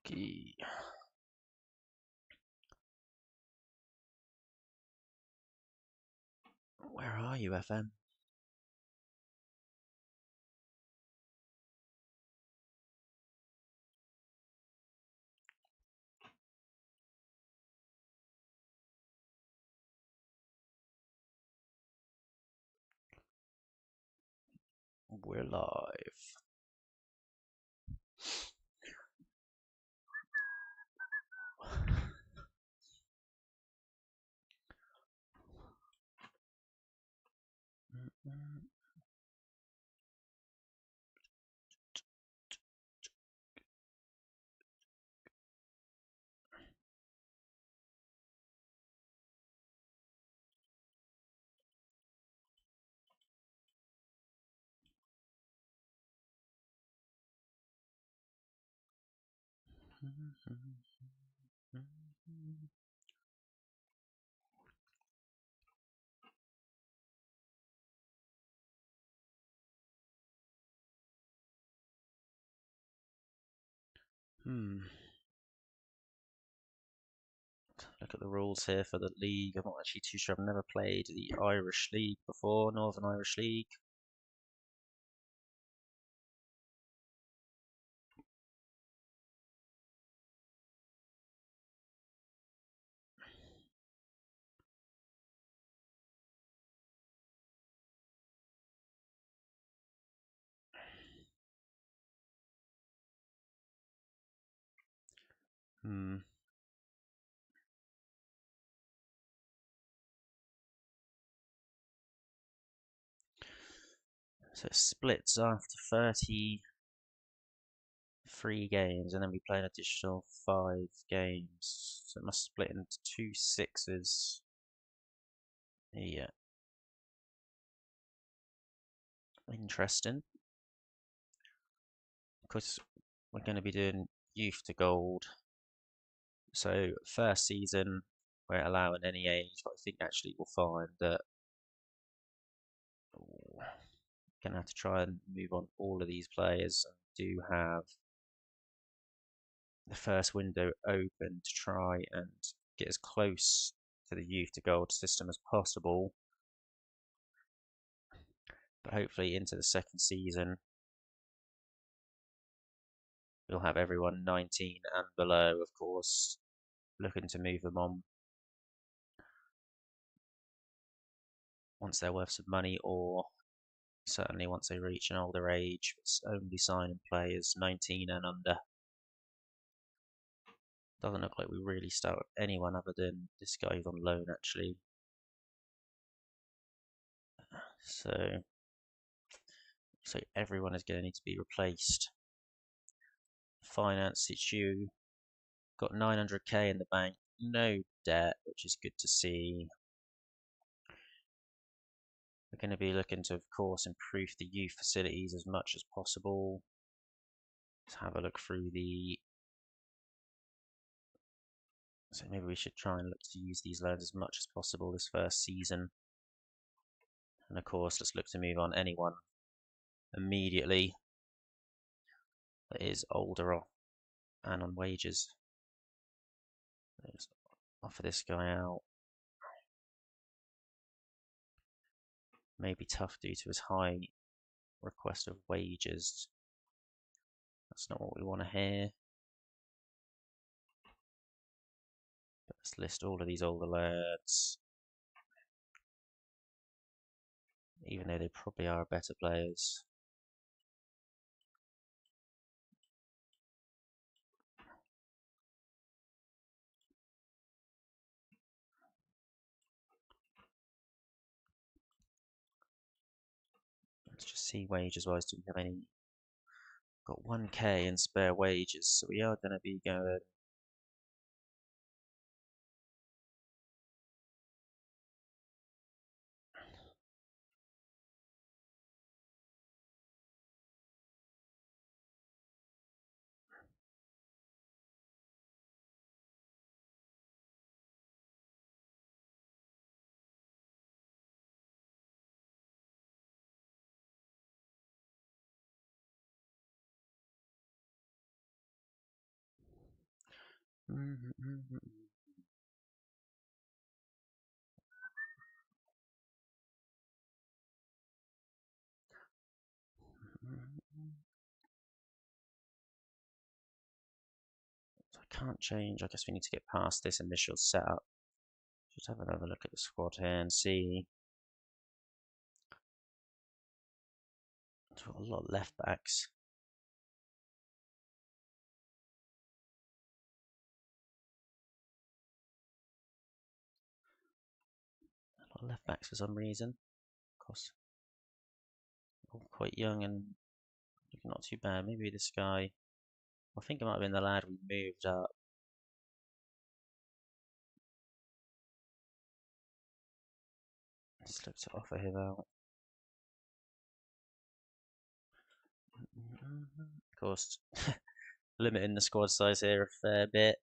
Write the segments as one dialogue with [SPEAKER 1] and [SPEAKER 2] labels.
[SPEAKER 1] Okay. Where are you, FM? We're live. Look at the rules here for the league. I'm not actually too sure. I've never played the Irish League before, Northern Irish League. Hmm. So it splits after 33 games, and then we play an additional 5 games. So it must split into 2 6s. Yeah, interesting. Because we're going to be doing youth to gold. So first season, we're allowing any age, but I think actually we'll find that we're going to have to try and move on all of these players and do have the first window open to try and get as close to the youth to gold system as possible. But hopefully into the second season, we'll have everyone 19 and below, of course, looking to move them on once they're worth some money, or certainly once they reach an older age. It's only signing players 19 and under. Doesn't look like we really start with anyone other than this guy who's on loan, actually. So everyone is going to need to be replaced. Finance, it's you. Got 900k in the bank, no debt, which is good to see. We're going to be looking to, of course, improve the youth facilities as much as possible. Let's have a look through the. So maybe we should try and look to use these loans as much as possible this first season. And of course, let's look to move on anyone immediately that is older and on wages. Let's offer this guy out. May be tough due to his high request of wages. That's not what we want to hear. But let's list all of these older lads. Even though they probably are better players. Let's just see wages wise. Do we have any? Got 1k in spare wages, so we are going to be going. So I can't change. I guess we need to get past this initial setup. Just have another look at the squad here and see. It's got a lot of left backs. A lot of left backs for some reason. Of course, all quite young and not too bad. Maybe this guy. I think it might have been the lad we moved up. Let's look to offer him out. Of course, limiting the squad size here a fair bit.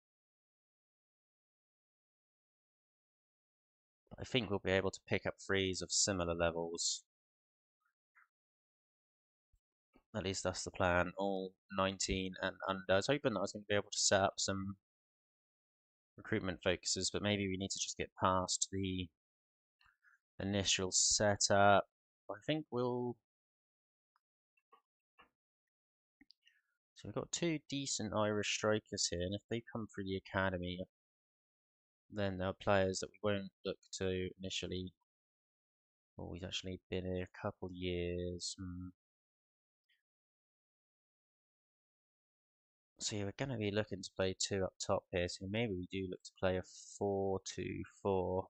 [SPEAKER 1] But I think we'll be able to pick up threes of similar levels. At least that's the plan. All 19 and under. I was hoping that I was going to be able to set up some recruitment focuses, but maybe we need to just get past the initial setup. I think we'll. So we've got two decent Irish strikers here, and if they come through the academy, then they're players that we won't look to initially. Well, he's actually been here a couple years. So yeah, we're going to be looking to play two up top here, so maybe we do look to play a 4-2-4.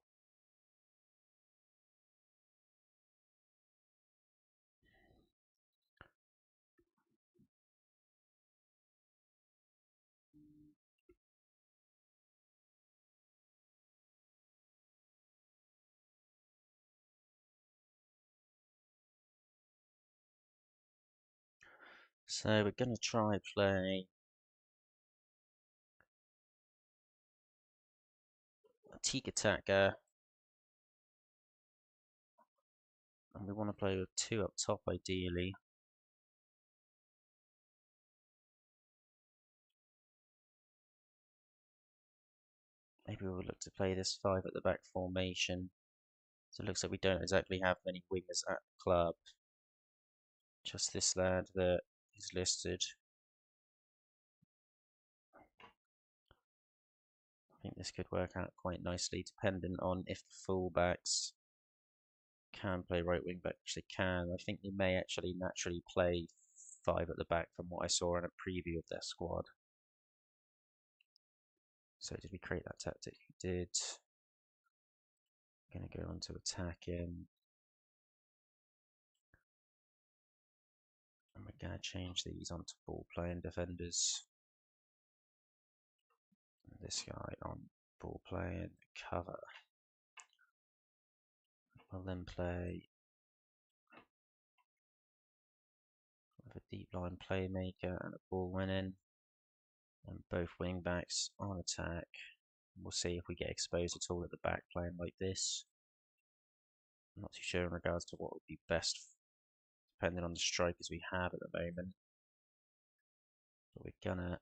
[SPEAKER 1] So we're going to try play a tiki taka, and we want to play with two up top ideally. Maybe we'll look to play this five at the back formation. So it looks like we don't exactly have many wingers at the club. Just this lad that is listed. I think this could work out quite nicely, dependent on if the fullbacks can play right wing back, which they can. I think they may actually naturally play five at the back from what I saw in a preview of their squad. So did we create that tactic? We did. Going to go on to attacking. And we're going to change these onto ball playing defenders. And this guy on ball playing cover. We'll then play with a deep line playmaker and a ball winning. And both wing backs on attack. We'll see if we get exposed at all at the back playing like this. I'm not too sure in regards to what would be best depending on the strikers we have at the moment. But we're gonna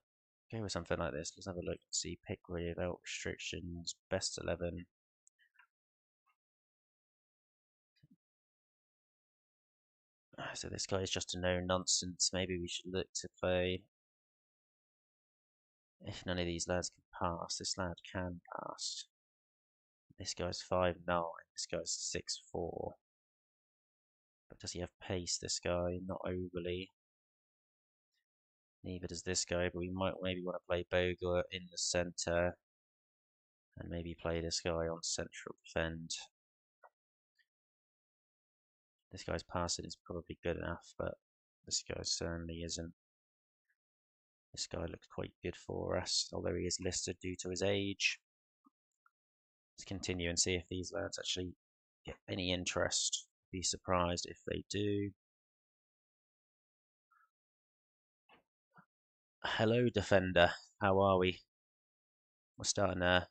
[SPEAKER 1] go with something like this. Let's have a look and see. Pick without restrictions, best 11. So this guy is just a no nonsense. Maybe we should look to play. If none of these lads can pass, this lad can pass. This guy's 5'9", this guy's 6'4". But does he have pace, this guy? Not overly. Neither does this guy, but we might maybe want to play Bogle in the centre. And maybe play this guy on central defend. This guy's passing is probably good enough, but this guy certainly isn't. This guy looks quite good for us, although he is listed due to his age. Let's continue and see if these lads actually get any interest. Be surprised if they do. Hello, defender. How are we? We're starting a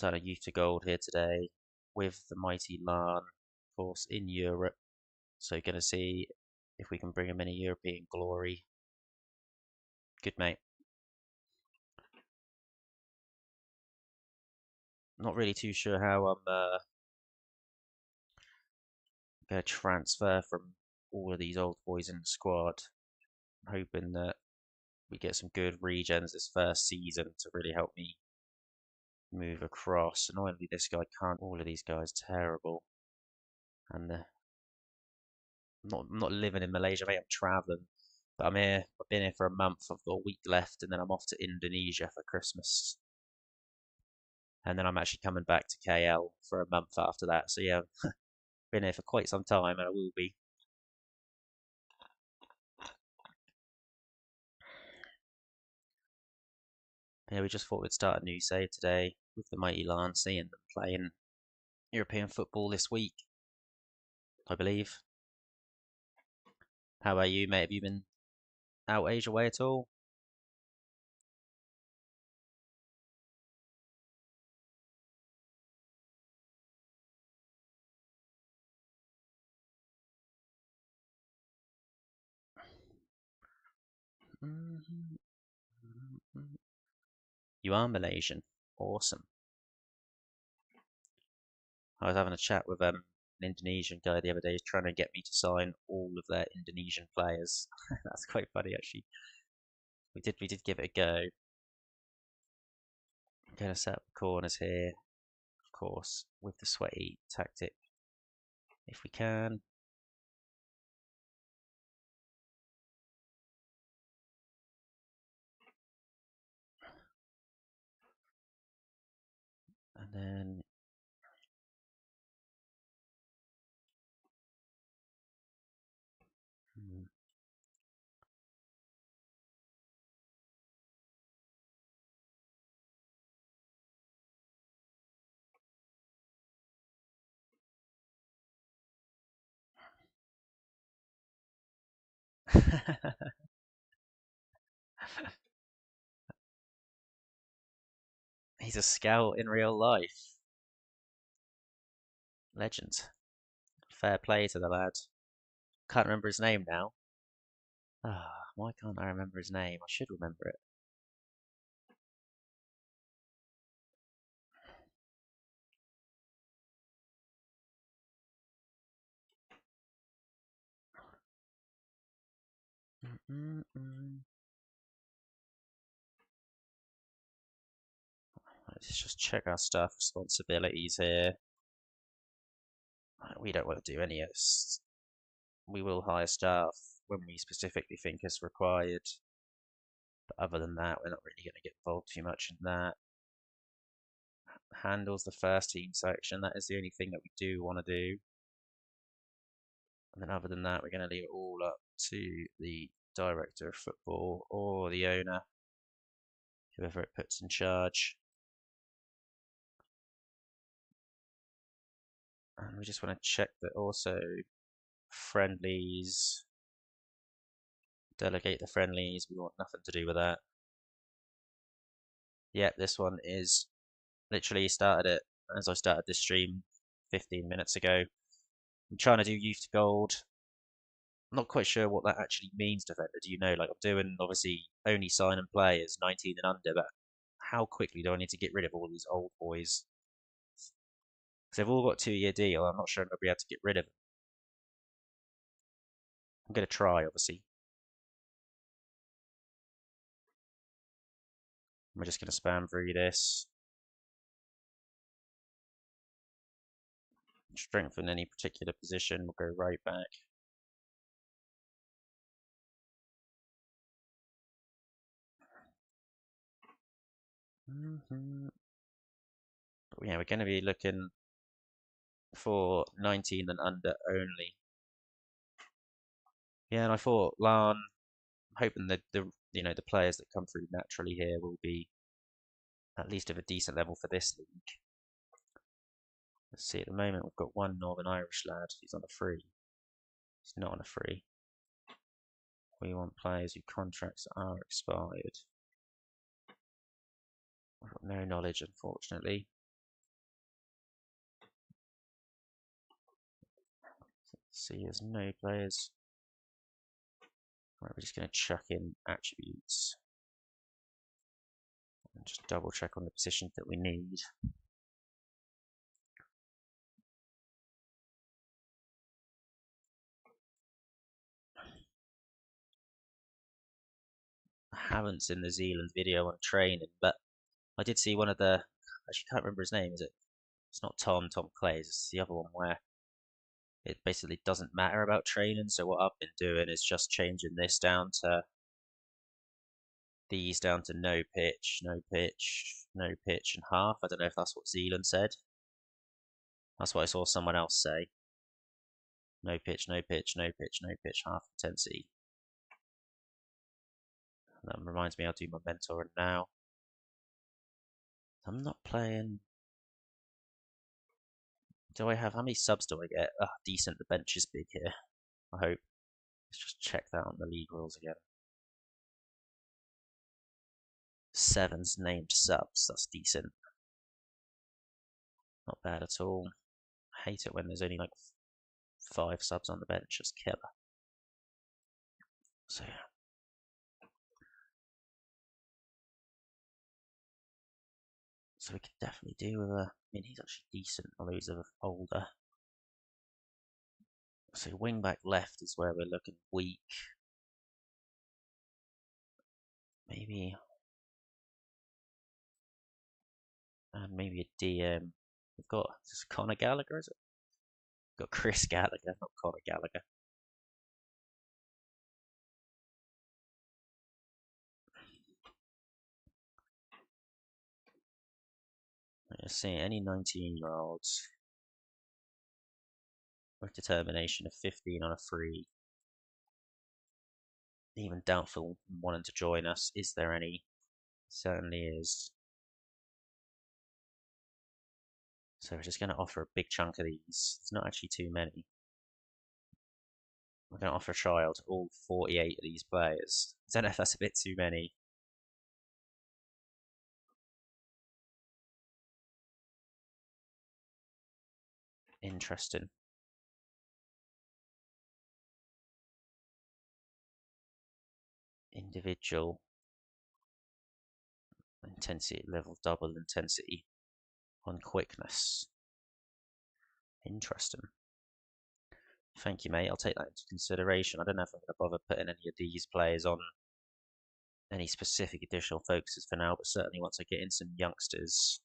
[SPEAKER 1] youth to gold here today with the mighty Larne, of course, in Europe. So going to see if we can bring him any European glory. Good, mate. Not really too sure how I'm going to transfer from all of these old boys in the squad. I'm hoping that we get some good regens this first season to really help me move across. Annoyingly, this guy can't. All of these guys terrible. And I'm not living in Malaysia, mate. I'm traveling, but I'm here. I've been here for a month. I've got a week left, and then I'm off to Indonesia for Christmas. And then I'm actually coming back to KL for a month after that. So yeah, I've been here for quite some time, and I will be. Yeah, we just thought we'd start a new save today with the mighty Larne and them playing European football this week, I believe. How about you, mate? Have you been out Asia way at all? You are Malaysian. Awesome. I was having a chat with an Indonesian guy the other day, trying to get me to sign all of their Indonesian players. That's quite funny, actually. We did give it a go. I'm gonna set up the corners here, of course, with the sweaty tactic, if we can. And then he's a scout in real life. Legend. Fair play to the lad. Can't remember his name now. Ah, why can't I remember his name? I should remember it. Let's just check our staff responsibilities here. We don't want to do any of this. We will hire staff when we specifically think is required. But other than that, we're not really going to get involved too much in that. Handles the first team section. That is the only thing that we do want to do. And then other than that, we're going to leave it all up to the director of football or the owner, whoever it puts in charge. And we just want to check that also friendlies, delegate the friendlies. We want nothing to do with that. Yep, this one is literally started it as I started this stream 15 minutes ago. I'm trying to do youth to gold. I'm not quite sure what that actually means, defender. Do you know? Like, I'm doing obviously only sign and play as 19 and under, but how quickly do I need to get rid of all these old boys? Because they've all got 2-year deal. I'm not sure I'm going to be able to get rid of them. I'm going to try, obviously. We're just going to spam through this. Strengthen any particular position. We'll go right back. But yeah, we're going to be looking for 19 and under only. Yeah, and I thought Larne, hoping that the players that come through naturally here will be at least of a decent level for this league. Let's see, at the moment we've got one Northern Irish lad who's on a free. He's not on a free. We want players whose contracts are expired. I've got no knowledge, unfortunately. Let's see, there's no players. Right, we're just going to chuck in attributes and just double check on the positions that we need. haven't seen the Zealand video on training, but I did see one of the. Actually, can't remember his name. Is it? It's not Tom Clays. It's the other one where it basically doesn't matter about training. So what I've been doing is just changing this down to these down to no pitch, no pitch, no pitch, and half. I don't know if that's what Zealand said. That's what I saw someone else say. No pitch, no pitch, no pitch, no pitch, half intensity. And that reminds me, I'll do my mentoring now. I'm not playing. Do I have, how many subs do I get? Ah, decent, the bench is big here. I hope. Let's just check that on the league rules again. 7's named subs, that's decent. Not bad at all. I hate it when there's only like 5 subs on the bench, just killer. So yeah. So we could definitely do with a, I mean, he's actually decent, although he's older. So wing back left is where we're looking weak. Maybe, and maybe a DM. We've got, is this Conor Gallagher, is it? We've got Chris Gallagher, not Conor Gallagher. Let's see, any 19-year-olds with determination of 15 on a free. Even doubtful wanting to join us. Is there any? Certainly is. So we're just going to offer a big chunk of these. There's not actually too many. We're going to offer a trial to all 48 of these players. I don't know if that's a bit too many. Interesting. Individual intensity level, double intensity on quickness. Interesting. Thank you, mate. I'll take that into consideration. I don't know if I'm going to bother putting any of these players on any specific additional focuses for now, but certainly once I get in some youngsters.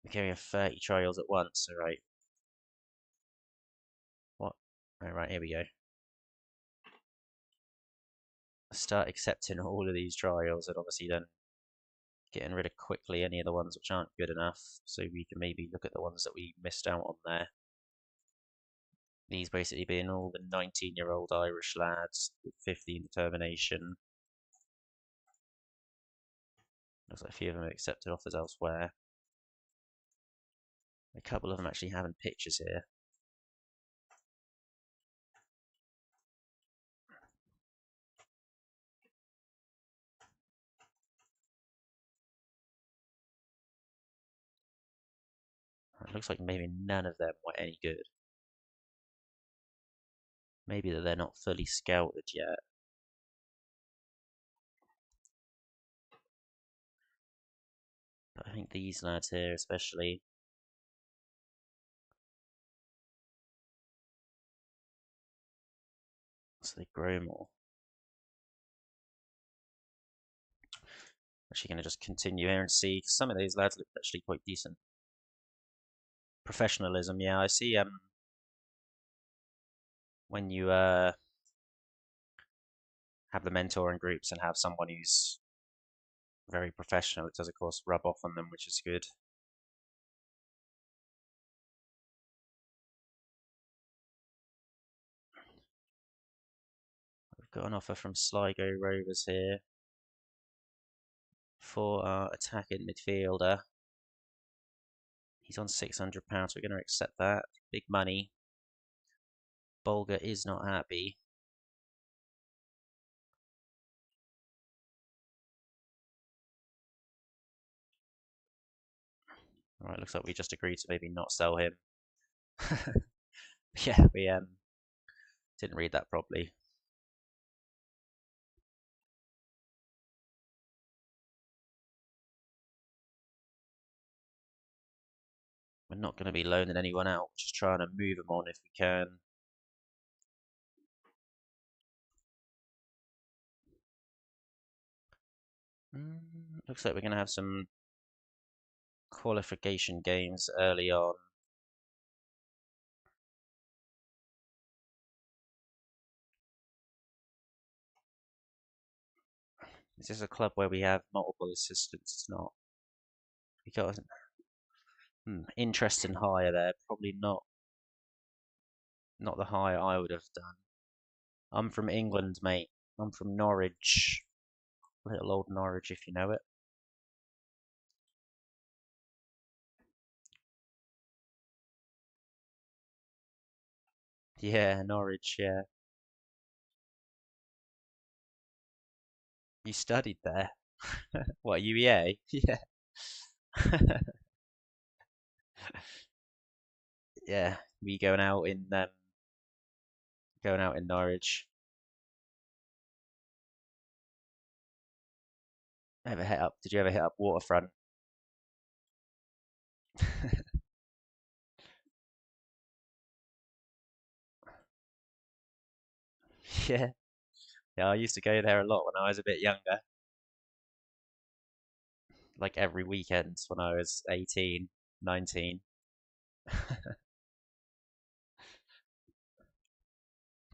[SPEAKER 1] Okay, we have 30 trials at once, alright. What? Alright, here we go. Start accepting all of these trials and obviously then getting rid of quickly any of the ones which aren't good enough, so we can maybe look at the ones that we missed out on there. These basically being all the 19-year-old Irish lads with 15 determination. Looks like a few of them have accepted offers elsewhere. A couple of them actually having pictures here. It looks like maybe none of them were any good. Maybe that they're not fully scouted yet. But I think these lads here especially. So they grow more. Actually going to just continue here and see. Some of these lads look actually quite decent. Professionalism, yeah, I see when you have the mentoring groups and have someone who's very professional, it does of course rub off on them, which is good. We've got an offer from Sligo Rovers here for our attacking midfielder. He's on £600. We're going to accept that. Big money. Bolger is not happy. All right, looks like we just agreed to maybe not sell him. Yeah, we didn't read that properly. We're not going to be loaning anyone out. We're just trying to move them on if we can. Looks like we're going to have some qualification games early on. Is this a club where we have multiple assistants? It's not. We got interest in hire there. Probably not the hire I would have done. I'm from England, mate. I'm from Norwich. Little old Norwich, if you know it. Yeah, Norwich, yeah. You studied there? What, UEA? Yeah. Yeah, we going out in Norwich. Ever hit up? Did you ever hit up Waterfront? Yeah. Yeah, I used to go there a lot when I was a bit younger, like every weekend when I was 18, 19.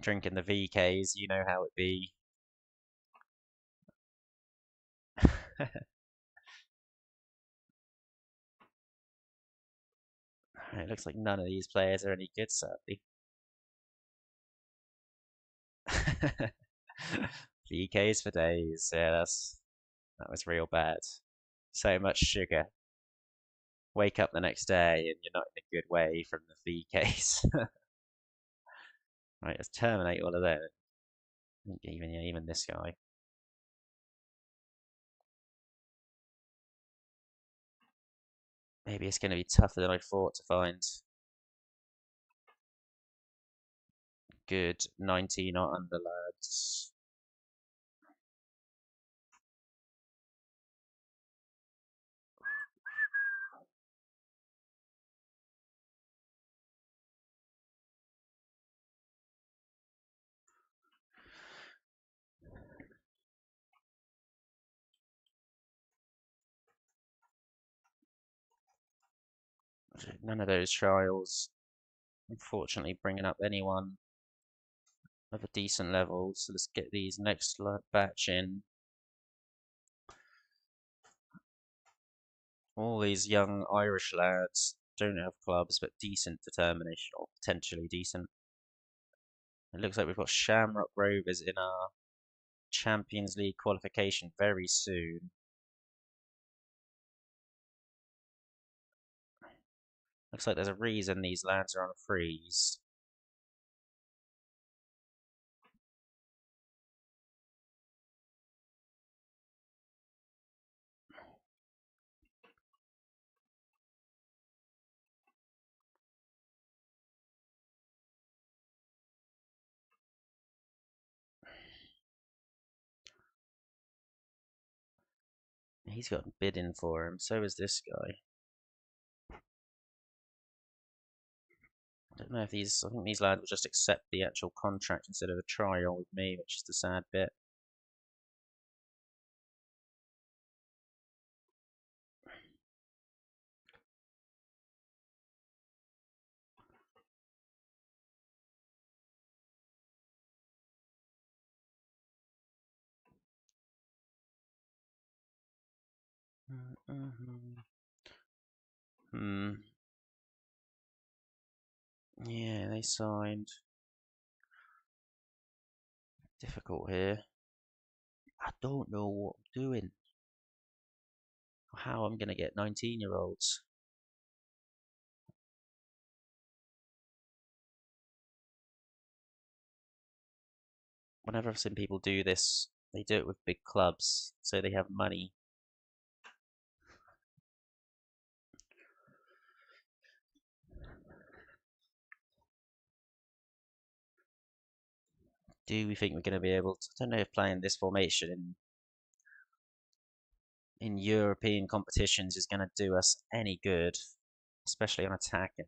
[SPEAKER 1] Drinking the VKs, you know how it be. It looks like none of these players are any good, sadly. VKs for days. Yeah, that was real bad. So much sugar. Wake up the next day and you're not in a good way from the VKs. Right, let's terminate all of that. Even this guy. Maybe it's going to be tougher than I thought to find good 19 or under lads. None of those trials, unfortunately, bringing up anyone of a decent level. So let's get these next batch in. All these young Irish lads don't have clubs, but decent determination, or potentially decent. It looks like we've got Shamrock Rovers in our Champions League qualification very soon. Looks like there's a reason these lads are on a freeze. He's got bidding for him, so is this guy. I don't know if I think these lads will just accept the actual contract instead of a trial with me, which is the sad bit. Hmm. Yeah, they signed. Difficult here. I don't know what I'm doing. How I'm going to get 19-year-olds. Whenever I've seen people do this, they do it with big clubs, so they have money. Do we think we're going to be able to? I don't know if playing this formation in European competitions is going to do us any good, especially on attacking.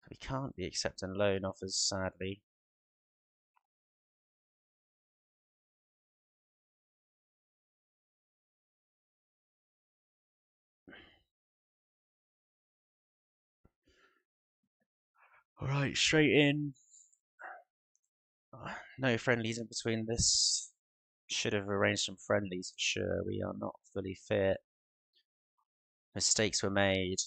[SPEAKER 1] We can't be accepting loan offers, sadly. Alright, straight in. No friendlies in between this. Should have arranged some friendlies for sure. We are not fully fit. Mistakes were made.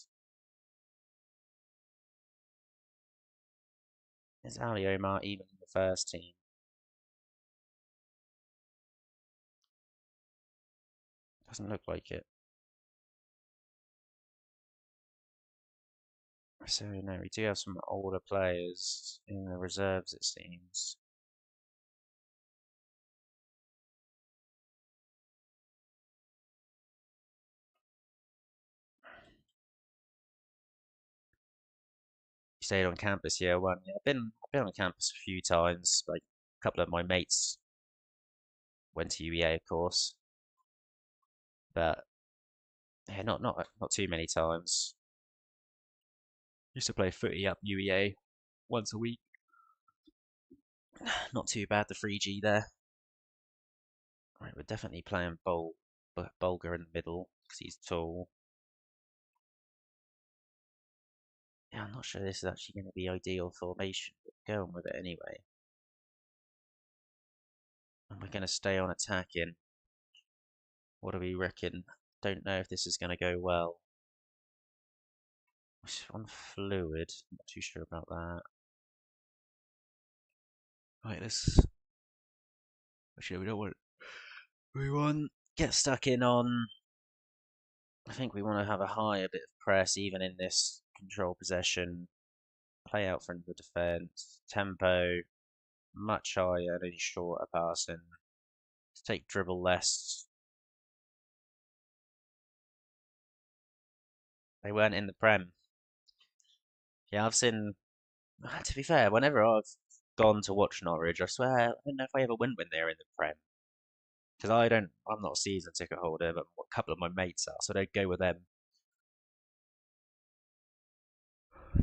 [SPEAKER 1] Is Ali Omar even in the first team? Doesn't look like it. So no, we do have some older players in the reserves, it seems. Stayed on campus year one. Yeah, I've been on campus a few times. Like a couple of my mates went to UEA, of course, but yeah, not too many times. Used to play footy up UEA once a week. Not too bad, the 3G there. Right, we're definitely playing Bulger in the middle because he's tall. Yeah, I'm not sure this is actually going to be ideal formation, but going with it anyway. And we're going to stay on attacking. What do we reckon? Don't know if this is going to go well. It's on fluid. Not too sure about that. Right, let's. Actually, we don't want. We want get stuck in on. I think we want to have a higher bit of press, even in this control possession. Play out from the defence. Tempo much higher, and only shorter passing. Let's take dribble less. They weren't in the Prem. Yeah, I've seen. To be fair, whenever I've gone to watch Norwich, I swear I don't know if I ever went when they're in the Prem. Because I don't, I'm not a season ticket holder, but a couple of my mates are, so I don't go with them.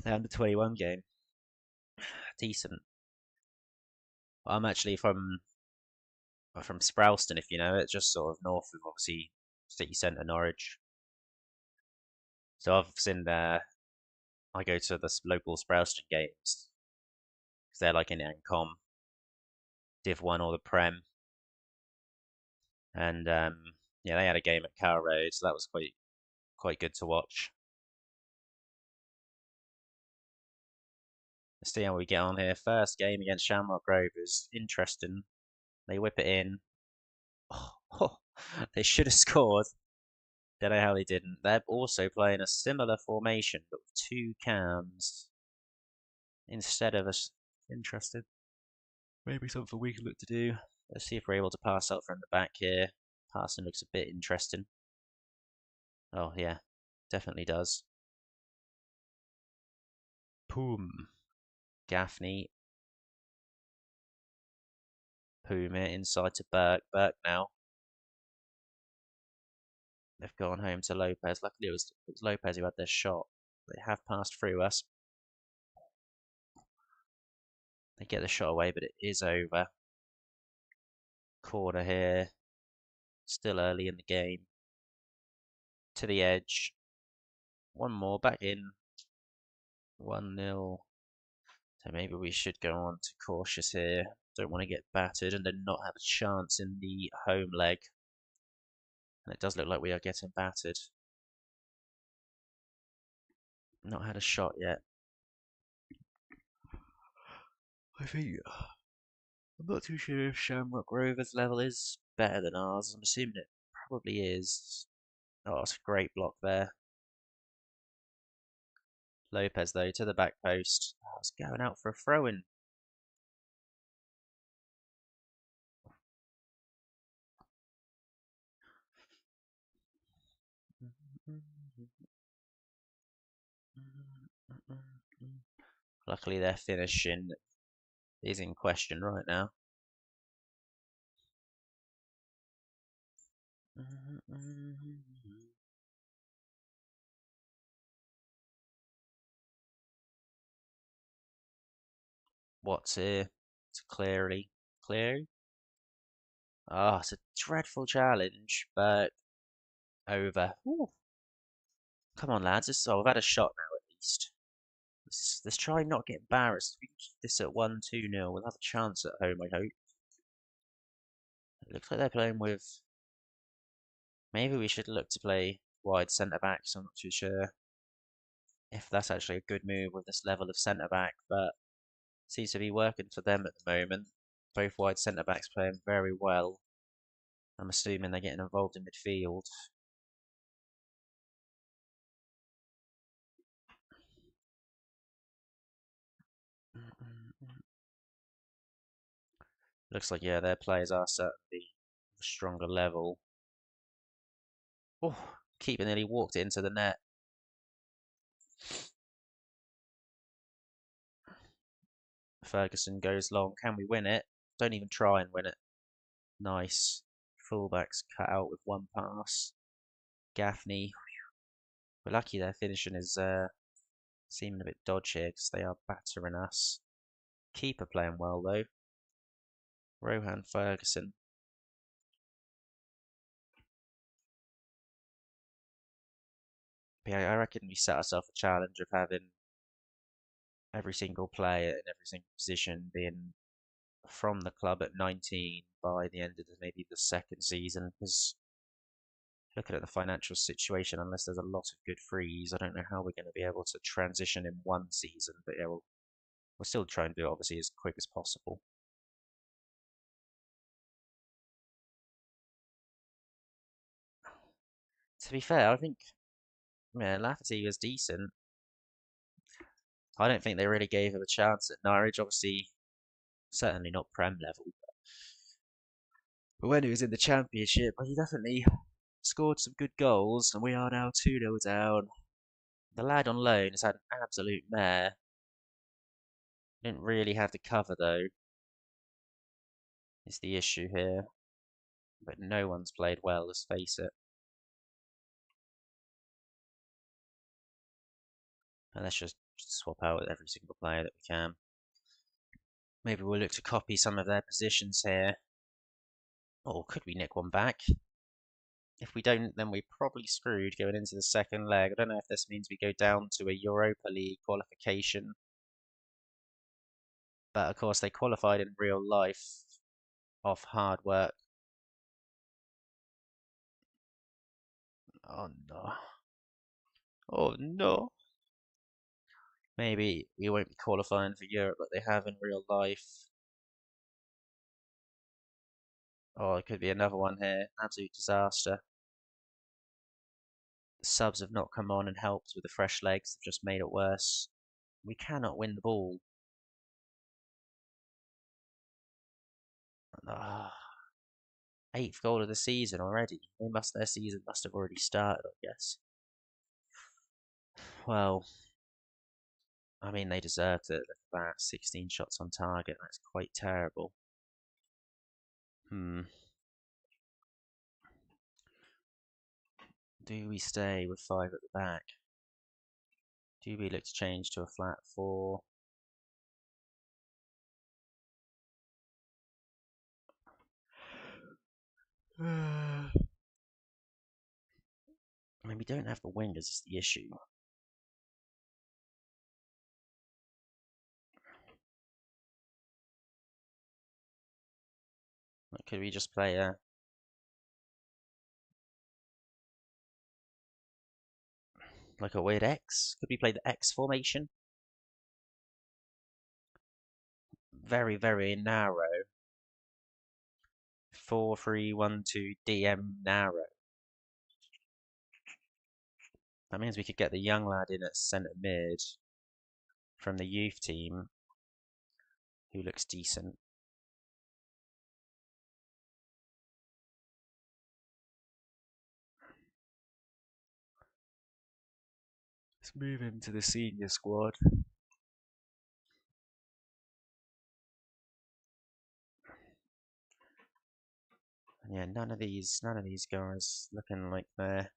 [SPEAKER 1] The under 21 game, decent. I'm actually from Sprowston, if you know it, just sort of north of obviously city centre Norwich. So I've seen I go to the local Sprowston games because they're like in Ancom, Div 1 or the Prem, and yeah, they had a game at Carrow Road, so that was quite good to watch. Let's see how we get on here. First game against Shamrock Rovers, interesting. They whip it in. Oh, they should have scored. Don't know how they didn't. They're also playing a similar formation, but with two cams instead of us. Interesting. Maybe something we can look to do. Let's see if we're able to pass out from the back here. Passing looks a bit interesting. Oh, yeah, definitely does. Poom. Gaffney. Poom here inside to Burke. Burke now. They've gone home to Lopez. Luckily, it was Lopez who had their shot. They have passed through us. They get the shot away, but it is over. Corner here. Still early in the game. To the edge. One more back in. 1-0. So maybe we should go on to cautious here. Don't want to get battered and then not have a chance in the home leg. And it does look like we are getting battered. Not had a shot yet. I think I'm not too sure if Shamrock Rovers level is better than ours. I'm assuming it probably is. Oh, it's a great block there. Lopez though to the back post. Oh, it's going out for a throw-in. Luckily, their finishing is in question right now. What's here? It's clearly. Ah, it's a dreadful challenge, but over. Ooh. Come on, lads. I've had a shot now at least. Let's try not get embarrassed. If we can keep this at 1-2-0, we'll have a chance at home, I hope. It looks like they're playing with... Maybe we should look to play wide centre-backs. I'm not too sure if that's actually a good move with this level of centre-back, but seems to be working for them at the moment. Both wide centre-backs playing very well. I'm assuming they're getting involved in midfield. Looks like, yeah, their players are certainly a stronger level. Oh, keeper nearly walked it into the net. Ferguson goes long. Can we win it? Don't even try and win it. Nice. Fullbacks cut out with one pass. Gaffney. We're lucky their finishing is seeming a bit dodgy because they are battering us. Keeper playing well though. Rohan Ferguson. But yeah, I reckon we set ourselves a challenge of having every single player in every single position being from the club at 19 by the end of maybe the second season. Because looking at the financial situation, unless there's a lot of good frees, I don't know how we're going to be able to transition in one season. But yeah, we'll still try and do it obviously as quick as possible. To be fair, I think yeah, Lafferty was decent. I don't think they really gave him a chance at Norwich. Obviously, certainly not Prem level. But when he was in the Championship, he definitely scored some good goals, and we are now 2-0 down. The lad on loan has had an absolute mare. Didn't really have the cover though, is the issue here. But no one's played well, let's face it. And let's just swap out with every single player that we can. Maybe we'll look to copy some of their positions here. Or could we nick one back? If we don't, then we're probably screwed going into the second leg. I don't know if this means we go down to a Europa League qualification. But of course, they qualified in real life off hard work. Oh no. Oh no. Maybe we won't be qualifying for Europe like they have in real life. Oh, it could be another one here. Absolute disaster. The subs have not come on and helped with the fresh legs. They've just made it worse. We cannot win the ball. Ah, eighth goal of the season already. Their season must have already started, I guess. Well, I mean, they deserved it. About 16 shots on target. That's quite terrible. Hmm. Do we stay with five at the back? Do we look to change to a flat four? I mean, we don't have the wingers is the issue. Like, could we just play like a weird X? Could we play the X formation? Very, very narrow. 4-3-1-2 DM narrow. That means we could get the young lad in at centre mid from the youth team who looks decent. Let's move him to the senior squad. And yeah, none of these guys looking like they're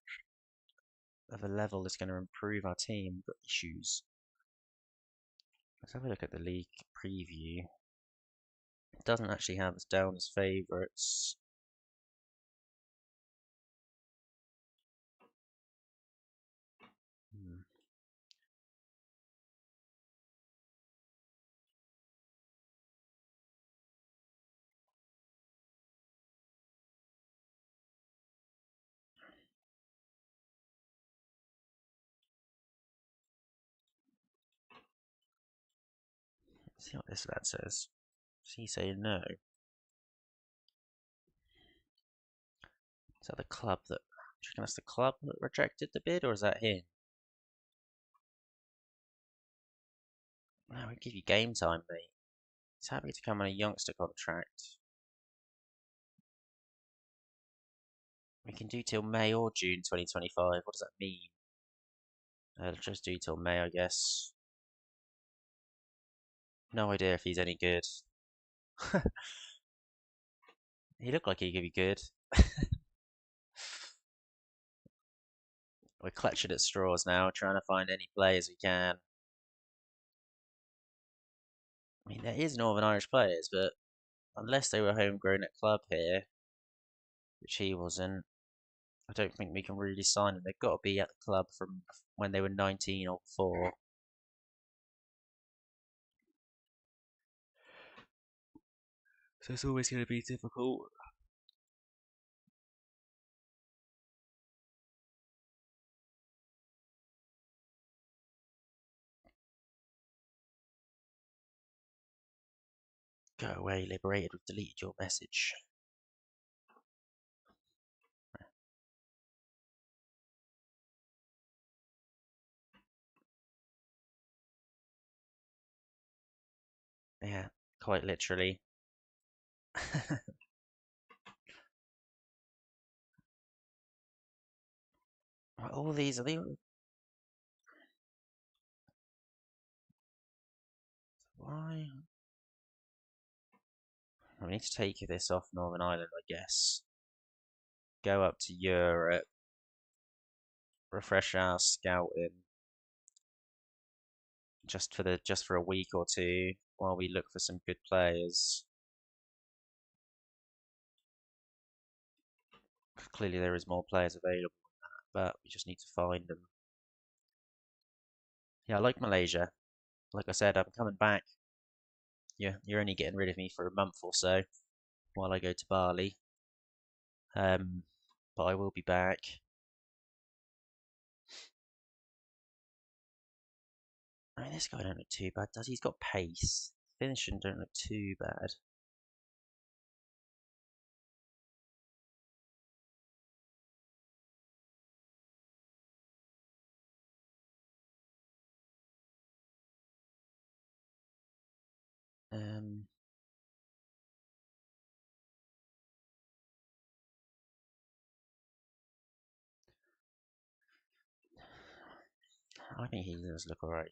[SPEAKER 1] of a level that's going to improve our team. We've got issues. Let's have a look at the league preview. It doesn't actually have us down as favourites. Hmm. See what this lad says. Does he say no? Is that the club that... Do you reckon that's the club that rejected the bid, or is that him? No, we give you game time, mate. He's happy to come on a youngster contract. We can do till May or June 2025. What does that mean? Let's just do till May, I guess. No idea if he's any good. He looked like he could be good. We're clutching at straws now, trying to find any players we can. I mean, there is Northern Irish players, but unless they were homegrown at club here, which he wasn't, I don't think we can really sign them. They've got to be at the club from when they were 19 or before. So it's always going to be difficult. Go away, liberated. We've deleted your message. Yeah, quite literally. All these are the... Why? We need to take this off Northern Ireland, I guess. Go up to Europe. Refresh our scouting. Just for a week or two while we look for some good players. Clearly there is more players available than that, but we just need to find them. Yeah, I like Malaysia. Like I said, I'm coming back. You're only getting rid of me for a month or so while I go to Bali. But I will be back. I mean, this guy don't look too bad, does he? He's got pace. Finishing don't look too bad. Um, I think he does look alright.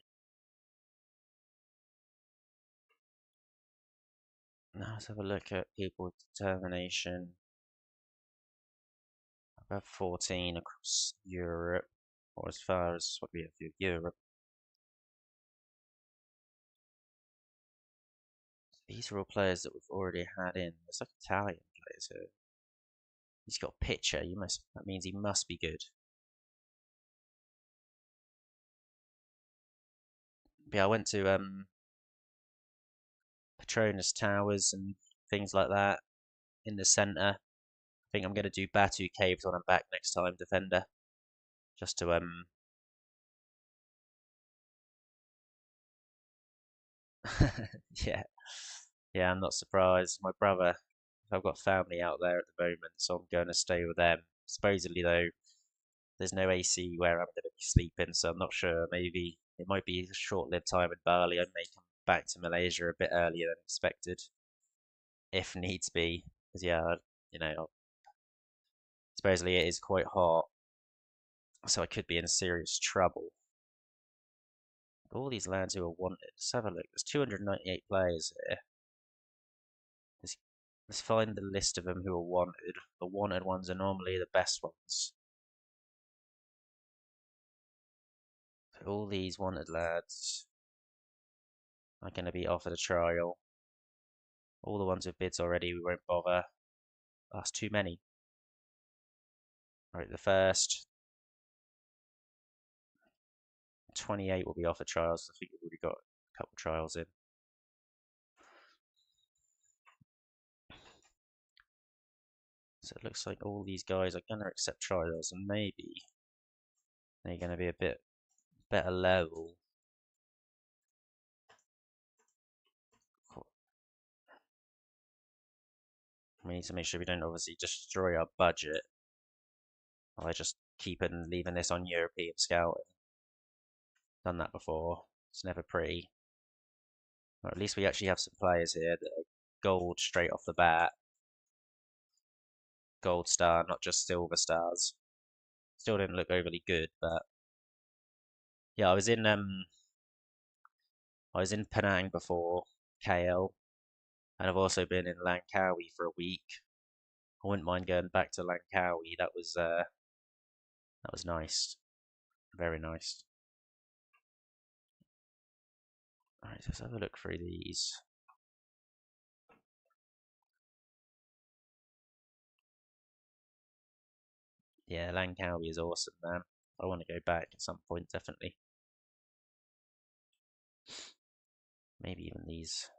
[SPEAKER 1] Now let's have a look at people with determination. Above 14 across Europe, or as far as what we have for Europe. These are all players that we've already had in. There's like Italian players here. He's got a pitcher. That means he must be good. But yeah, I went to Petronas Towers and things like that in the centre. I think I'm going to do Batu Caves when I'm back next time, defender, just to yeah, yeah. I'm not surprised. My brother, I've got family out there at the moment, so I'm going to stay with them. Supposedly though, there's no AC where I'm going to be sleeping, so I'm not sure. Maybe it might be a short-lived time in Bali. I may come back to Malaysia a bit earlier than expected, if needs be. Because yeah, you know, supposedly it is quite hot, so I could be in serious trouble. All these lads who are wanted. Let's have a look. There's 298 players here. Let's find the list of them who are wanted. The wanted ones are normally the best ones. So all these wanted lads are going to be offered a trial. All the ones with bids already, we won't bother. That's too many. Right, the first 28 will be offered trials. I think we've already got a couple trials in. So it looks like all these guys are going to accept trials, and maybe they're going to be a bit better level. We need to make sure we don't obviously destroy our budget by just leaving this on European scouting. Done that before. It's never pretty. Or at least we actually have some players here that are gold straight off the bat. Gold star, not just silver stars. Still didn't look overly good, but yeah, I was in Penang before, KL, and I've also been in Langkawi for a week. I wouldn't mind going back to Langkawi. That was nice, very nice. All right, let's have a look through these. Yeah, Langkawi is awesome, man. I want to go back at some point, definitely. Maybe even these.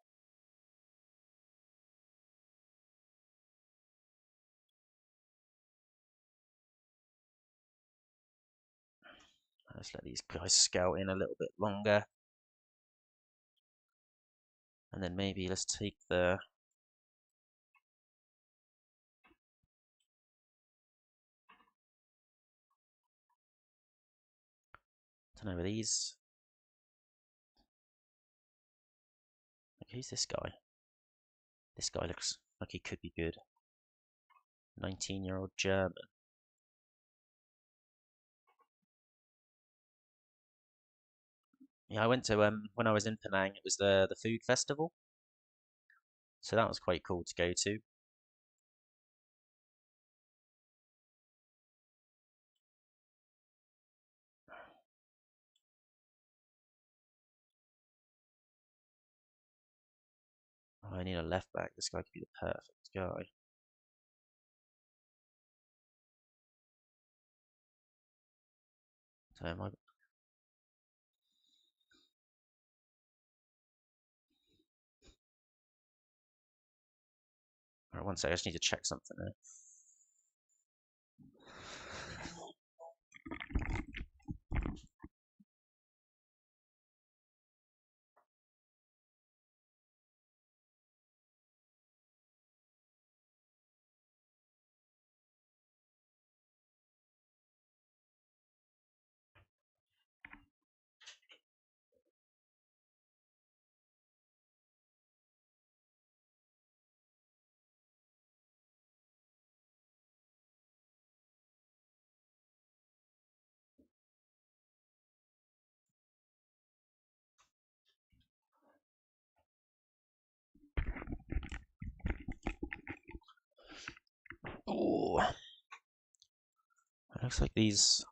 [SPEAKER 1] Let's let these guys scout in a little bit longer. And then maybe let's take the... I don't know, these... Like, who's this guy? This guy looks like he could be good. 19-year-old German. Yeah, I went to when I was in Penang. It was the food festival, so that was quite cool to go to. Oh, I need a left back. This guy could be the perfect guy. So am I... Alright, one sec. I just need to check something there. Oh, it looks like these.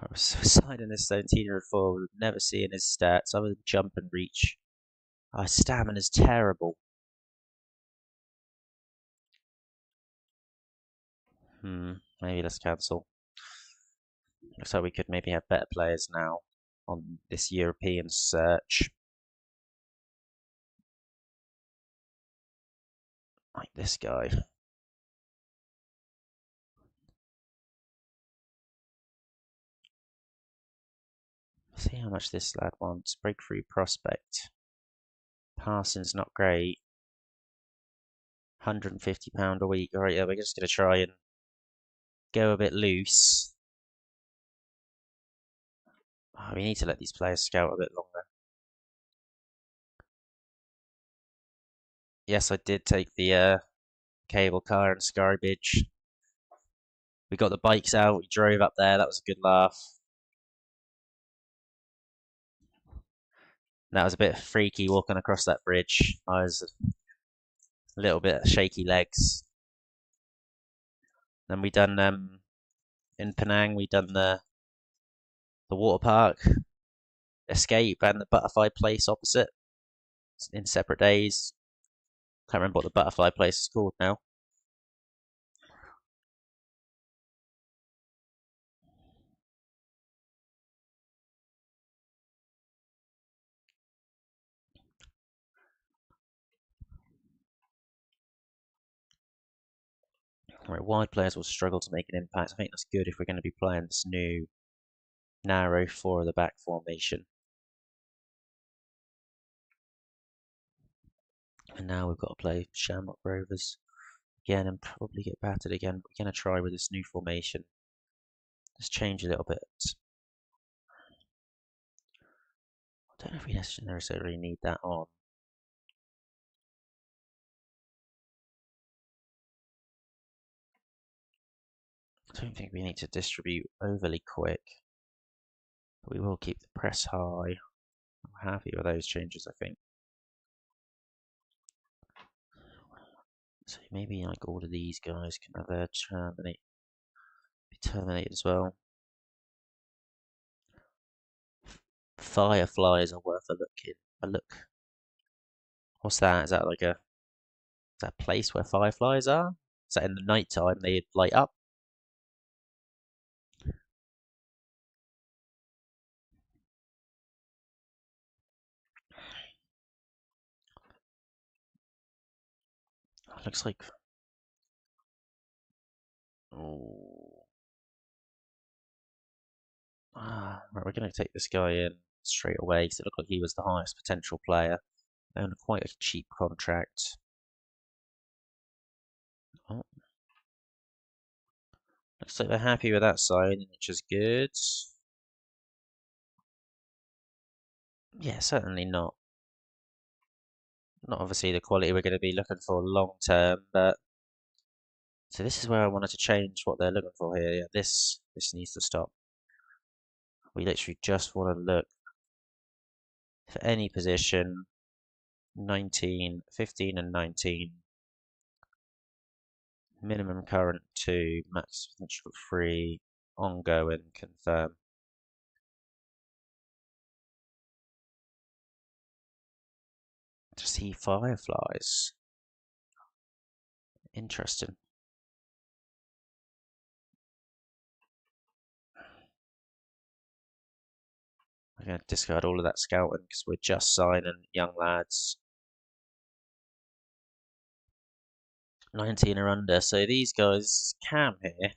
[SPEAKER 1] I was so signing this 17-year-old forward, never seeing his stats other than jump and reach. Our stamina's terrible. Maybe let's cancel. Looks like we could maybe have better players now on this European search. Like this guy. See how much this lad wants. Breakthrough prospect. Passing's not great. £150 a week. Alright, yeah, we're just going to try and go a bit loose. Oh, we need to let these players scout a bit longer. Yes, I did take the cable car and Skybridge. We got the bikes out, we drove up there, that was a good laugh. That was a bit freaky walking across that bridge. I was a little bit shaky legs. Then we done in Penang, we done the water park, escape, and the butterfly place opposite in separate days. Can't remember what the butterfly place is called now. Right, wide players will struggle to make an impact. I think that's good if we're going to be playing this new narrow four of the back formation. And now we've got to play Shamrock Rovers again and probably get battered again. We're going to try with this new formation. Just change a little bit. I don't know if we necessarily need that on. I don't think we need to distribute overly quick, but we will keep the press high. I'm happy with those changes, I think. So maybe like all of these guys can have their be terminated as well. Fireflies are worth a look. What's that? Is that like is that a place where fireflies are? Is that in the night time they light up? Looks like. Oh. Right, we're going to take this guy in straight away because it looked like he was the highest potential player. And quite a cheap contract. Oh. Looks like they're happy with that sign, which is good. Yeah, certainly not. Not obviously the quality we're going to be looking for long term, but so this is where I wanted to change what they're looking for here. Yeah, this needs to stop. We literally just want to look for any position 19, 15 and 19. Minimum current 2, max potential 3, ongoing, confirm. To see fireflies. Interesting. We're going to discard all of that scouting because we're just signing young lads. 19 or under. So these guys, Cam here,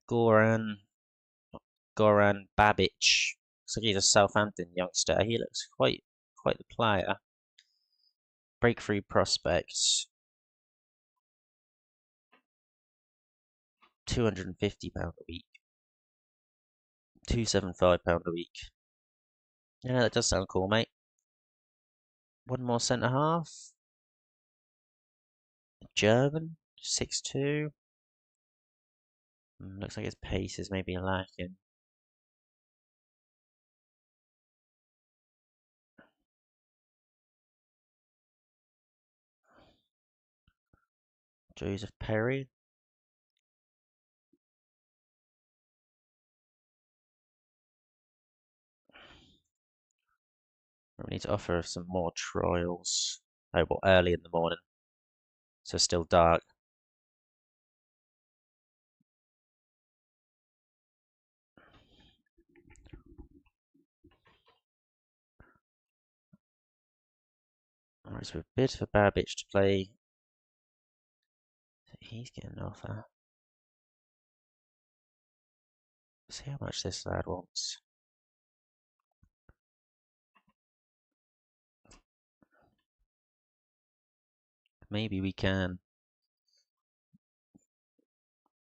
[SPEAKER 1] Goran Babic. Looks like he's a Southampton youngster. He looks quite the player. Breakthrough prospects. £250 a week. £275 a week. Yeah, that does sound cool, mate. One more centre half. German, 6'2". Looks like his pace is maybe lacking. Joseph Perry. We need to offer some more trials. Oh, well, early in the morning. So still dark. Alright, so we bid for Babic to play. He's getting an offer. See how much this lad wants. Maybe we can,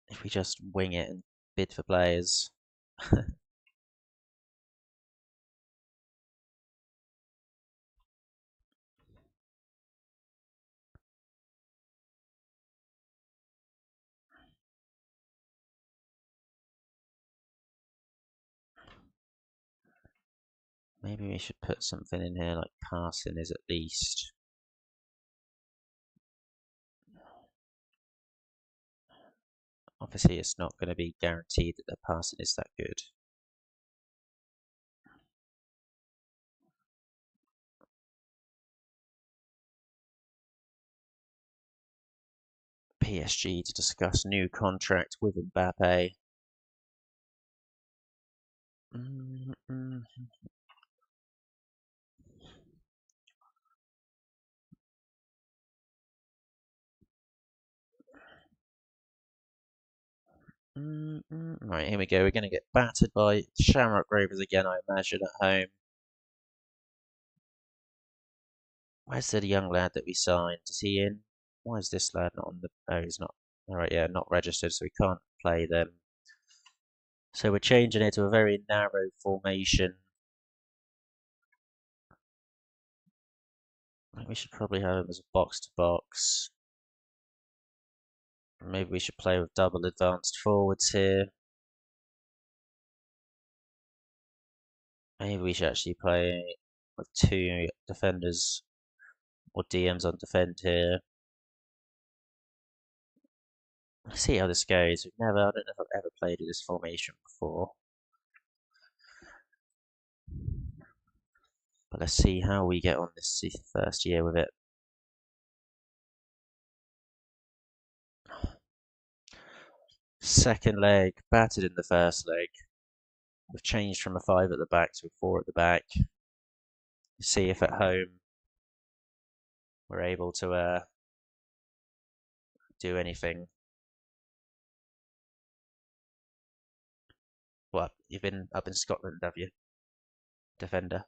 [SPEAKER 1] if we just wing it and bid for players. Maybe we should put something in here like passing is at least. Obviously, it's not going to be guaranteed that the passing is that good. PSG to discuss new contract with Mbappe. Right, here we go. We're going to get battered by Shamrock Rovers again, I imagine, at home. Where's the young lad that we signed? Is he in? Why is this lad not on the... Oh, he's not. All right, yeah, not registered, so we can't play them. So we're changing it to a very narrow formation. I think we should probably have him as a box-to-box. Maybe we should play with double advanced forwards here. Maybe we should actually play with two defenders or DMs on defend here. Let's see how this goes. I don't know if I've ever played with this formation before. But let's see how we get on this first year with it. Second leg, battered in the first leg. We've changed from a 5 at the back to a 4 at the back. See if at home we're able to do anything. What? You've been up in Scotland, have you? Defender.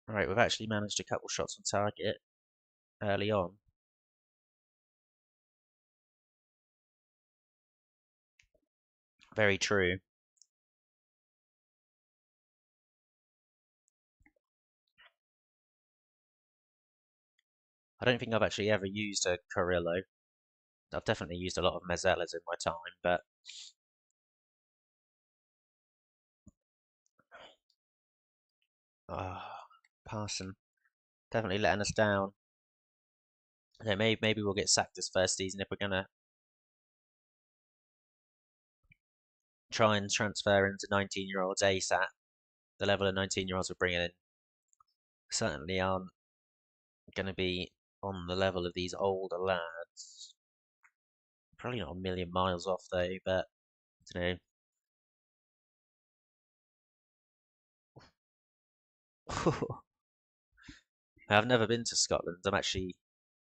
[SPEAKER 1] Right, we've actually managed a couple shots on target early on. Very true. I don't think I've actually ever used a Carrillo. I've definitely used a lot of Mezzellas in my time, but Parson definitely letting us down. Okay, maybe we'll get sacked this first season if we're gonna try and transfer into 19-year-olds ASAP. The level of 19-year-olds we're bringing in certainly aren't going to be on the level of these older lads. Probably not a million miles off though, but I don't know. I've never been to Scotland. I'm actually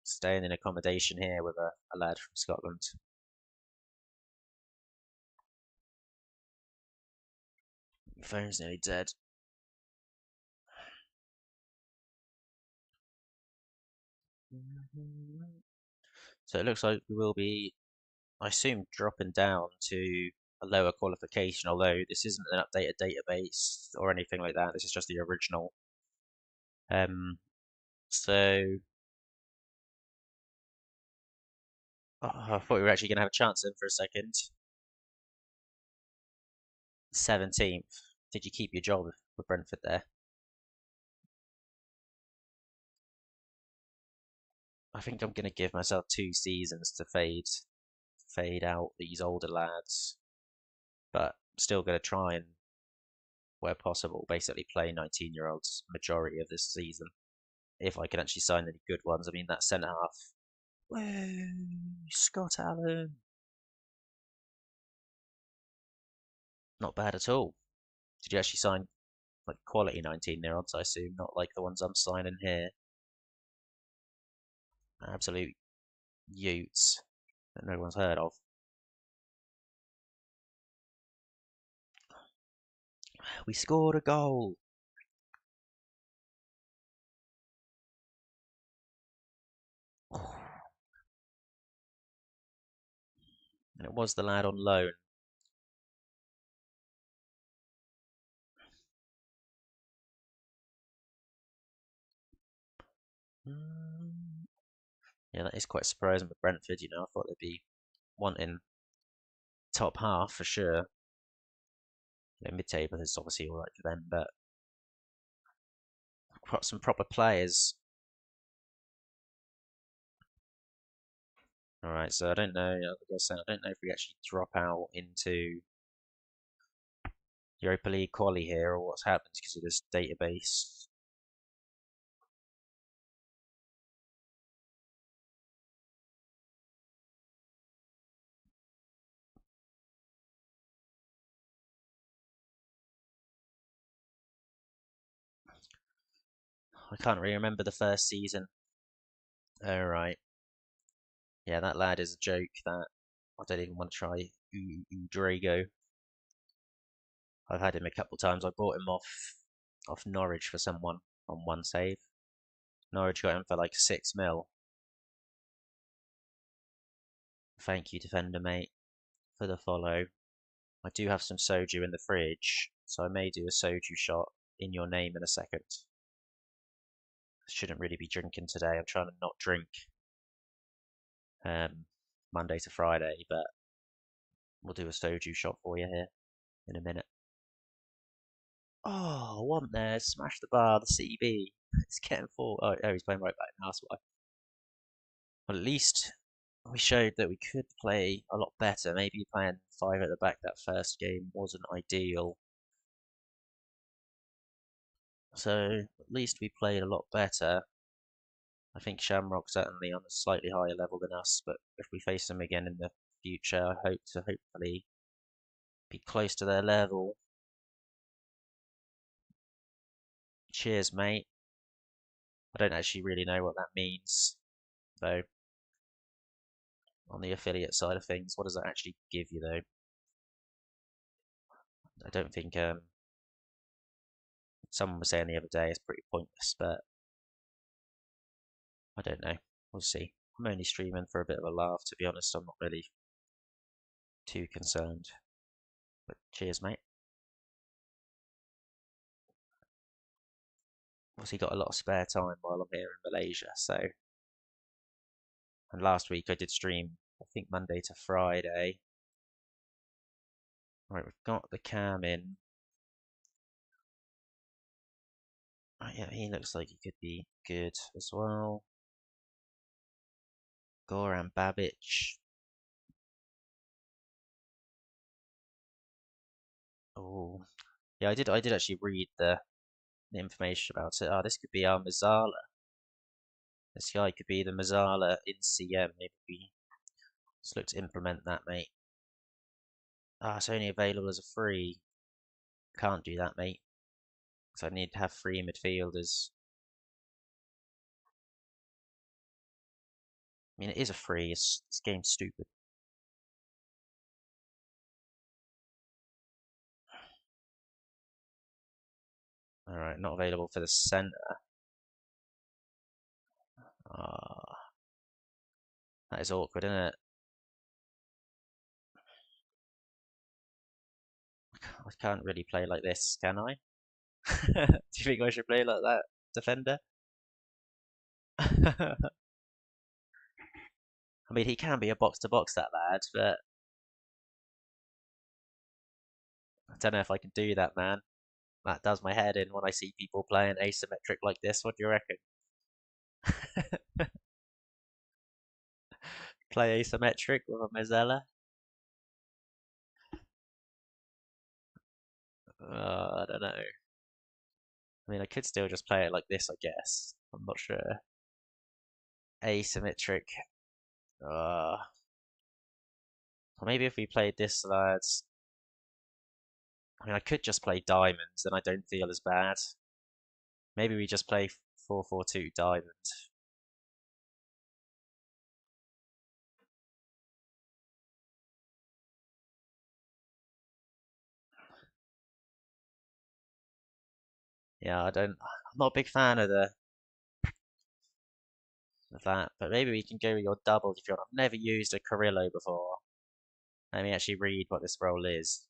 [SPEAKER 1] staying in accommodation here with a lad from Scotland. My phone's nearly dead. So it looks like we will be, I assume, dropping down to a lower qualification, although this isn't an updated database or anything like that. This is just the original. So I thought we were actually going to have a chance then for a second. 17th. Did you keep your job with Brentford there? I think I'm going to give myself 2 seasons to fade out these older lads, but still going to try and, where possible, basically play 19-year-olds majority of this season. If I can actually sign any good ones. I mean, that centre half. Whoa, Scott Allen. Not bad at all. Did you actually sign like quality 19-year-olds, I assume, not like the ones I'm signing here? Absolute utes that no one's heard of. We scored a goal. And it was the lad on loan. Yeah, that is quite surprising with Brentford, you know. I thought they'd be wanting top half for sure. Mid-table is obviously all right for them, but got some proper players. All right, so I don't know. Like I was saying, I don't know if we actually drop out into Europa League quali here or what's happened because of this database. I can't really remember the first season. All right. Yeah, that lad is a joke. That I don't even want to try. Drago. I've had him a couple times. I bought him off Norwich for someone on one save. Norwich got him for like 6 mil. Thank you, defender mate, for the follow. I do have some soju in the fridge, so I may do a soju shot in your name in a second. Shouldn't really be drinking today. I'm trying to not drink Monday to Friday, but we'll do a soju shot for you here in a minute. Oh, one there. Smash the bar, the CB. It's getting full. Oh, he's playing right back now. That's why. Well, at least we showed that we could play a lot better. Maybe playing 5 at the back that first game wasn't ideal. So at least we played a lot better. I think Shamrock's certainly on a slightly higher level than us, but if we face them again in the future, I hope to hopefully be close to their level. Cheers, mate. I don't actually really know what that means, though. On the affiliate side of things, what does that actually give you, though? I don't think someone was saying the other day it's pretty pointless, but I don't know. We'll see. I'm only streaming for a bit of a laugh, to be honest. I'm not really too concerned. But cheers, mate. Obviously got a lot of spare time while I'm here in Malaysia, so. And last week I did stream, I think Monday to Friday. Right, we've got the cam in. Right, yeah, he looks like he could be good as well. Goran Babic. Oh, yeah, I did actually read the information about it. Oh, this could be our Mazzala. This guy could be the Mazzala in CM. Maybe we just look to implement that, mate. Ah, it's only available as a free. Can't do that, mate. Because I need to have 3 midfielders. I mean, it is a free. This game's stupid. All right, not available for the centre. Ah, that is awkward, isn't it? I can't really play like this, can I? Do you think I should play like that, defender? I mean, he can be a box to box, that lad, but I don't know if I can do that, man. That does my head in when I see people playing asymmetric like this. What do you reckon? Play asymmetric with a Mazzella? I don't know. I mean, I could still just play it like this, I guess. I'm not sure. Asymmetric. Uh, maybe if we played this, lads. I mean, I could just play diamonds, and I don't feel as bad. Maybe we just play 4-4-2 diamond. Yeah, I'm not a big fan of that, but maybe we can go with your double if you want. I've never used a Carrillo before. Let me actually read what this role is.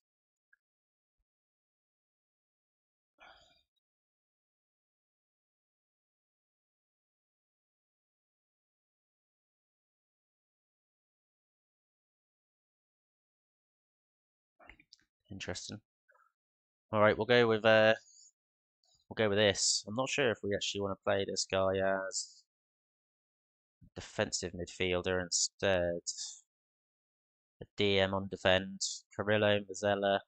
[SPEAKER 1] Interesting. All right, we'll go with this. I'm not sure if we actually want to play this guy as defensive midfielder instead. A DM on defend, Carrillo, Mazzella,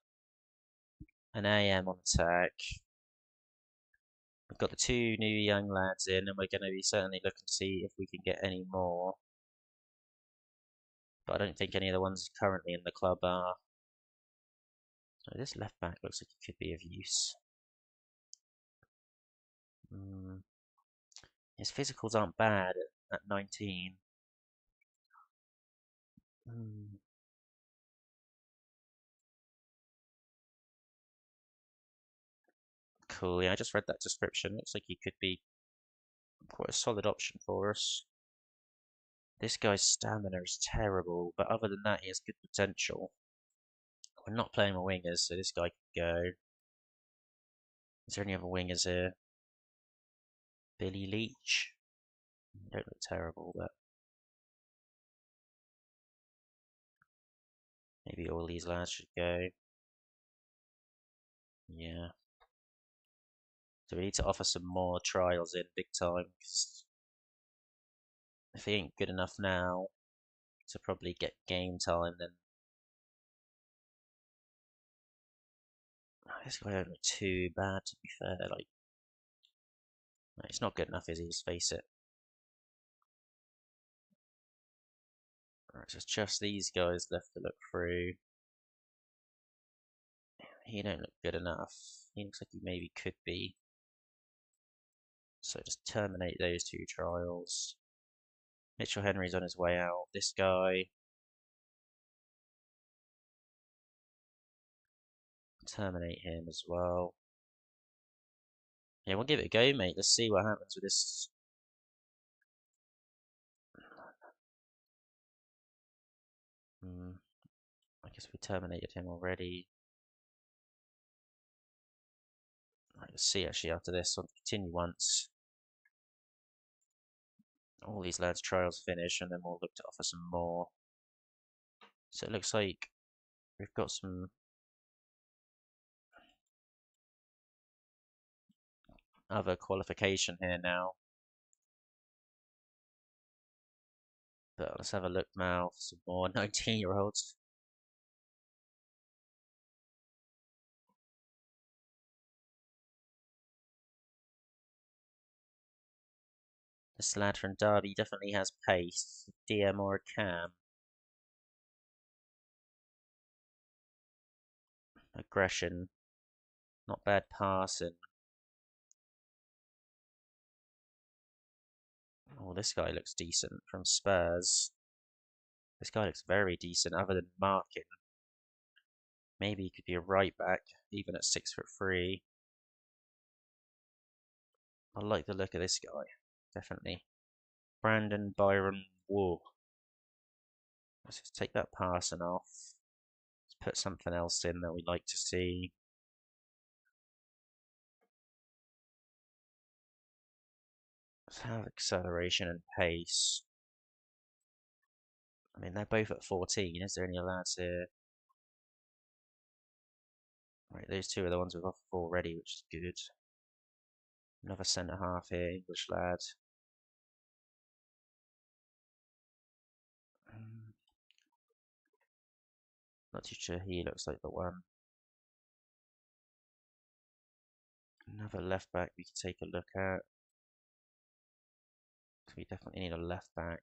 [SPEAKER 1] an AM on attack. We've got the 2 new young lads in, and we're going to be certainly looking to see if we can get any more. But I don't think any of the ones currently in the club are. So this left back looks like it could be of use. His physicals aren't bad at 19. Cool, yeah, I just read that description. Looks like he could be quite a solid option for us. This guy's stamina is terrible, but other than that, he has good potential. We're not playing with wingers, so this guy could go. Is there any other wingers here? Billy Leach. Don't look terrible, but maybe all these lads should go. Yeah. So we need to offer some more trials in big time, because if he ain't good enough now to probably get game time, then this guy don't look too bad, to be fair. Like, no, he's not good enough, is he? Let's face it. Right, so it's just these guys left to look through. He don't look good enough. He looks like he maybe could be. So just terminate those two trials. Mitchell Henry's on his way out. This guy. Terminate him as well. Yeah, we'll give it a go, mate. Let's see what happens with this. I guess we terminated him already. Right, let's see actually after this. I'll continue once. All these lads' trials finish, and then we'll look to offer some more. So it looks like we've got some other qualification here now. But let's have a look now for some more 19-year-olds. This lad from Derby definitely has pace. DM or a cam. Aggression. Not bad passing. Oh, this guy looks decent from Spurs. This guy looks very decent other than marking. Maybe he could be a right back, even at 6'3". I like the look of this guy, definitely. Brandon Byron Wool. Let's just take that passing off. Let's put something else in that we'd like to see. Let's have acceleration and pace. I mean, they're both at 14. Is there any lads here? Right, those two are the ones we've offered already, which is good. Another centre half here, English lad. Not too sure he looks like the one. Another left back we could take a look at. So we definitely need a left back.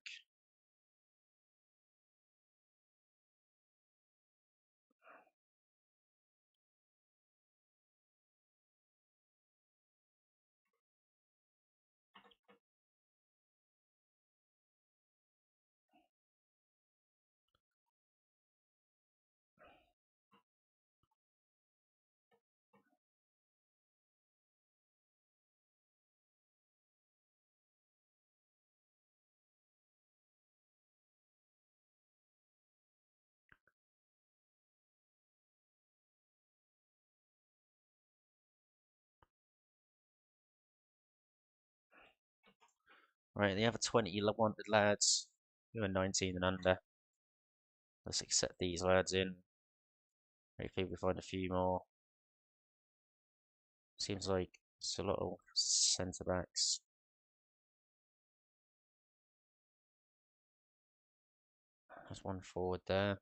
[SPEAKER 1] Right, the other 20 wanted lads who are 19 and under. Let's accept these lads in. Hopefully we find a few more. Seems like it's a lot of centre backs. There's one forward there.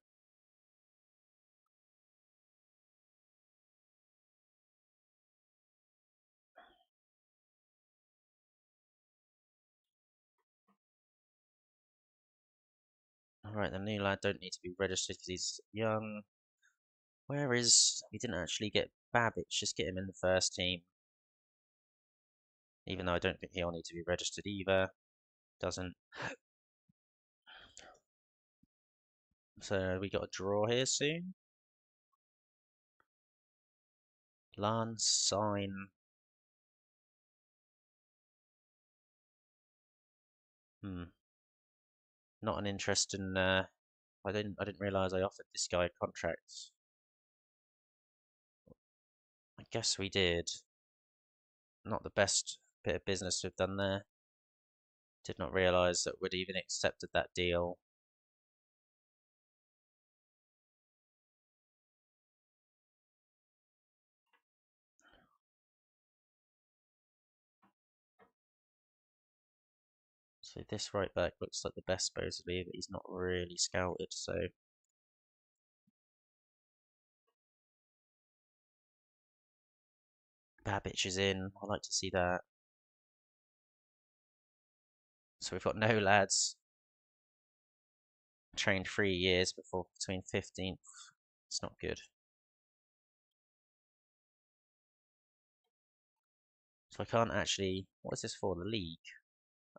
[SPEAKER 1] Alright, the new lad don't need to be registered because he's young. Where is... We didn't actually get Babbage, just get him in the first team. Even though I don't think he'll need to be registered either. Doesn't. So we got a draw here soon. Larne, sign. Not an interest in. I didn't realise I offered this guy a contract. I guess we did. Not the best bit of business we've done there. Did not realise that we'd even accepted that deal. So this right back looks like the best supposedly, but he's not really scouted, so Babbage is in. I like to see that. So we've got no lads trained 3 years before between 15th. It's not good. So I can't actually. What is this for? The league?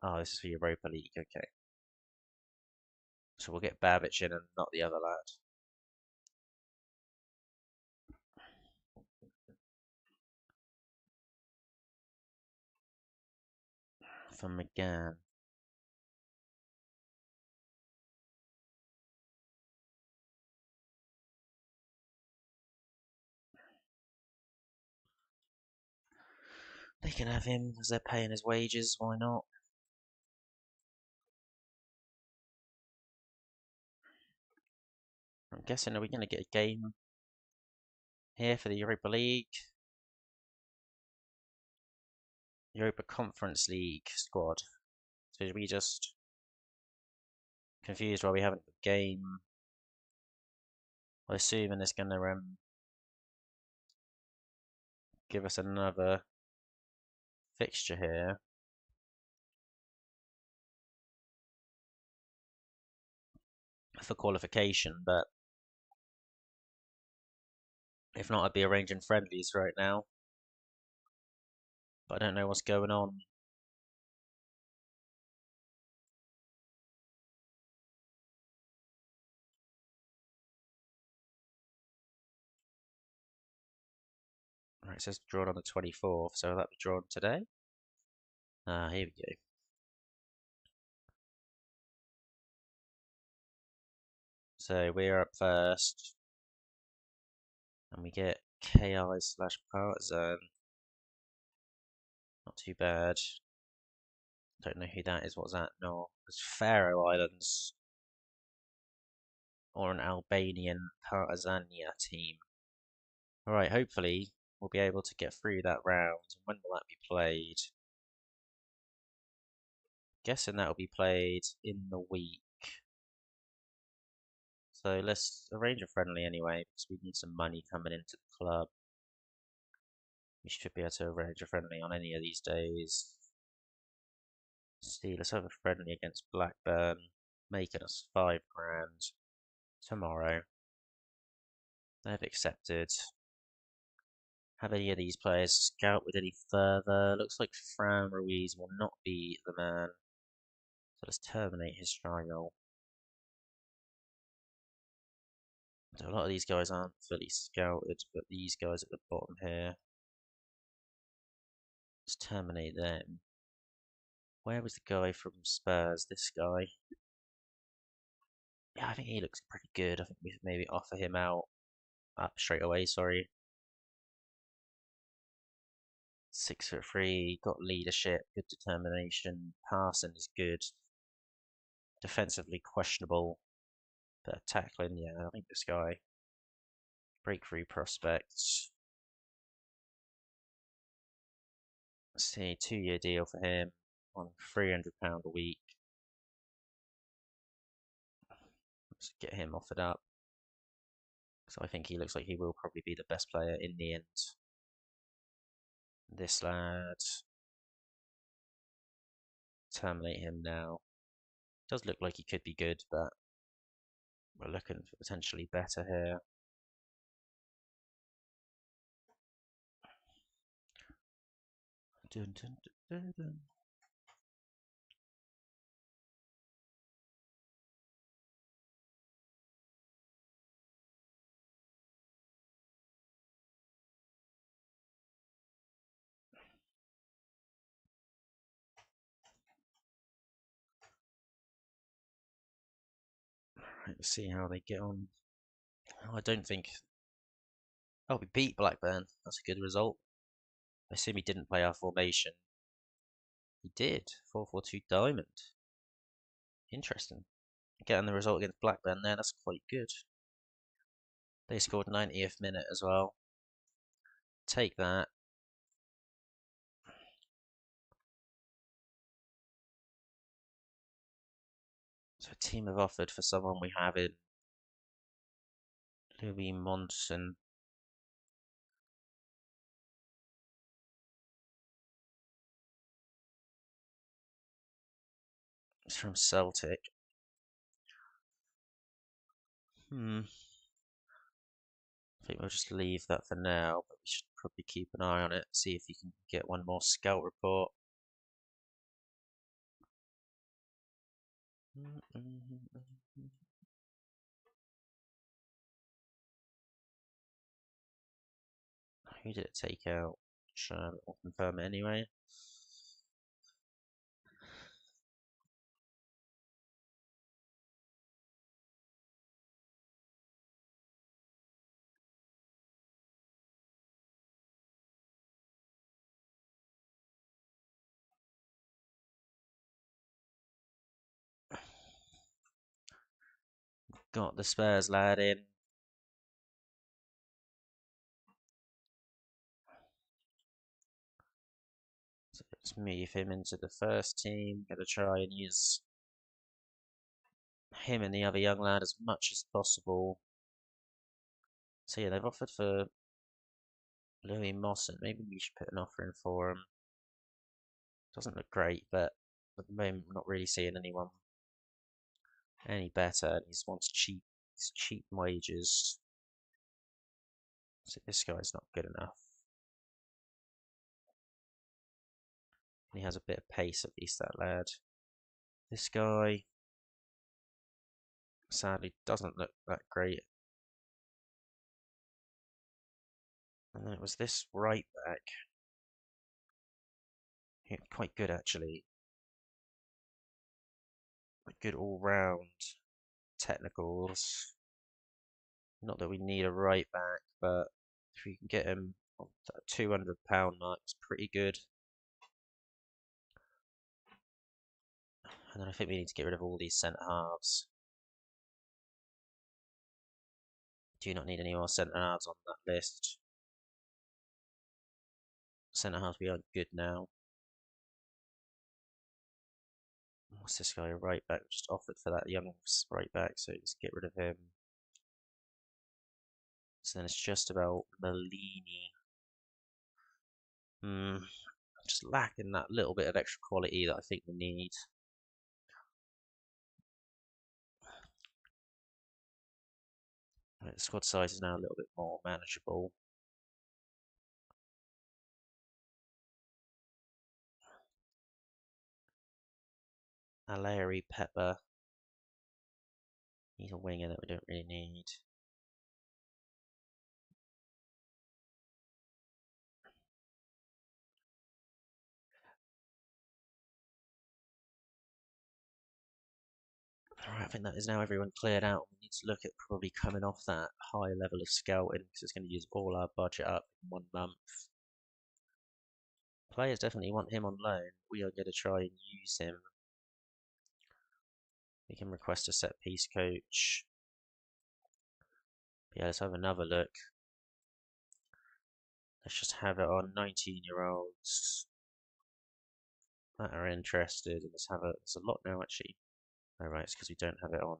[SPEAKER 1] Oh, this is for Europa League. Okay. So we'll get Babbage in and not the other lad. From McGann. They can have him as they're paying his wages. Why not? I'm guessing, are we going to get a game here for the Europa League? Europa Conference League squad. So did we just confused why we haven't got a game? I'm assuming it's going to give us another fixture here. For qualification, but if not, I'd be arranging friendlies right now. But I don't know what's going on. Right, it says drawn on the 24th, so that'll be drawn today. Ah, here we go. So we're up first, and we get KI/Partizan. Not too bad. Don't know who that is. What's that? No, it's Faroe Islands or an Albanian Partizania team. All right, hopefully we'll be able to get through that round. When will that be played? Guessing that will be played in the week. So let's arrange a friendly anyway, because we need some money coming into the club. We should be able to arrange a friendly on any of these days. See, let's have a friendly against Blackburn, making us £5 grand tomorrow. They've accepted. Have any of these players scout with any further? Looks like Fran Ruiz will not be the man. So let's terminate his trial. So a lot of these guys aren't fully scouted, but these guys at the bottom here. Let's terminate them. Where was the guy from Spurs? This guy. Yeah, I think he looks pretty good. I think we should maybe offer him out up straight away, sorry. 6'3", got leadership, good determination, passing is good. Defensively questionable, but tackling, yeah, I think this guy. Breakthrough prospects. Let's see, 2-year deal for him on £300 a week. Let's get him offered up. So I think he looks like he will probably be the best player in the end. This lad. Terminate him now. Does look like he could be good, but we're looking for potentially better here. Dun, dun, dun, dun. Right, let's see how they get on. Oh, I don't think. Oh, we beat Blackburn. That's a good result. I assume he didn't play our formation. He did. 4-4-2 diamond. Interesting. Getting the result against Blackburn there, that's quite good. They scored 90th minute as well. Take that. So a team have offered for someone we have in Louis Monson. It's from Celtic. I think we'll just leave that for now, but we should probably keep an eye on it, see if you can get one more scout report. Who did it take out? Sure, I'll confirm it anyway. Got the Spurs lad in. So let's move him into the first team. Gonna try and use him and the other young lad as much as possible. So yeah, they've offered for Louis Mawson. Maybe we should put an offer in for him. Doesn't look great, but at the moment I'm not really seeing anyone any better. And he wants cheap wages. So this guy's not good enough. He has a bit of pace, at least, that lad. This guy sadly doesn't look that great. And then it was this right back. Quite good, actually. Quite good all round technicals. Not that we need a right back, but if we can get him on that £200 mark, it's pretty good. And then I think we need to get rid of all these centre halves. Do not need any more centre halves on that list. Centre halves, we are good now. What's this guy? Right back. Just offered for that young right back, so let's get rid of him. So then it's just about Malini. Just lacking that little bit of extra quality that I think we need. Right, the squad size is now a little bit more manageable. Aleri Pepper. He's a winger that we don't really need. Alright, I think that is now everyone cleared out. We need to look at probably coming off that high level of scouting because it's going to use all our budget up in 1 month. Players definitely want him on loan. We are going to try and use him. We can request a set piece coach. But yeah, let's have another look. Let's just have it on 19-year-olds that are interested. And let's have a. There's a lot now actually. Alright, it's because we don't have it on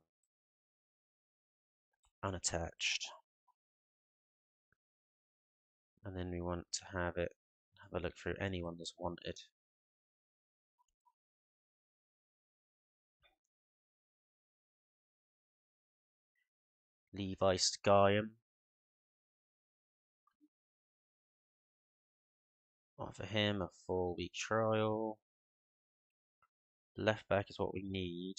[SPEAKER 1] unattached. And then we want to have a look through anyone that's wanted. Levi Skyam. Offer him a 4-week trial. Left back is what we need.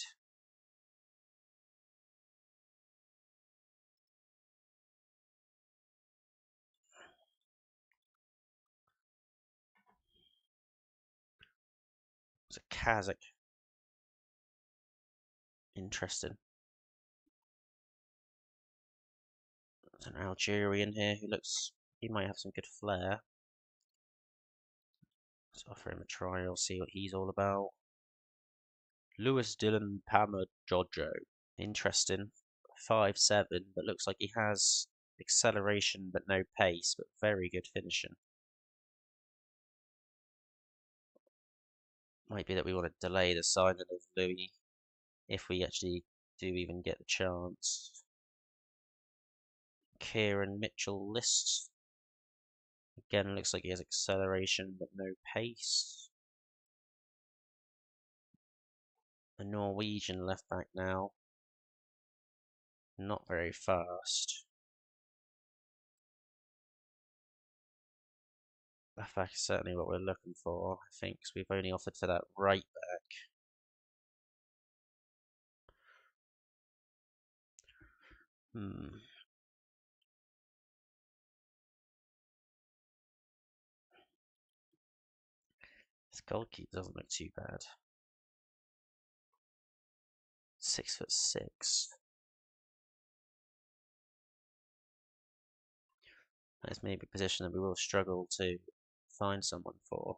[SPEAKER 1] It's a Kazakh. Interesting. There's an Algerian here who looks, he might have some good flair. Let's offer him a trial, see what he's all about. Lewis Dylan Palmer Jojo. Interesting. 5'7", but looks like he has acceleration but no pace, but very good finishing. Might be that we want to delay the signing of Louis if we actually do even get the chance. Kieran Mitchell List. Again, looks like he has acceleration but no pace. A Norwegian left back now. Not very fast. Left back is certainly what we're looking for, I think, because we've only offered for that right back. This goalkeeper doesn't look too bad. 6'6". That's maybe a position that we will struggle to find someone for.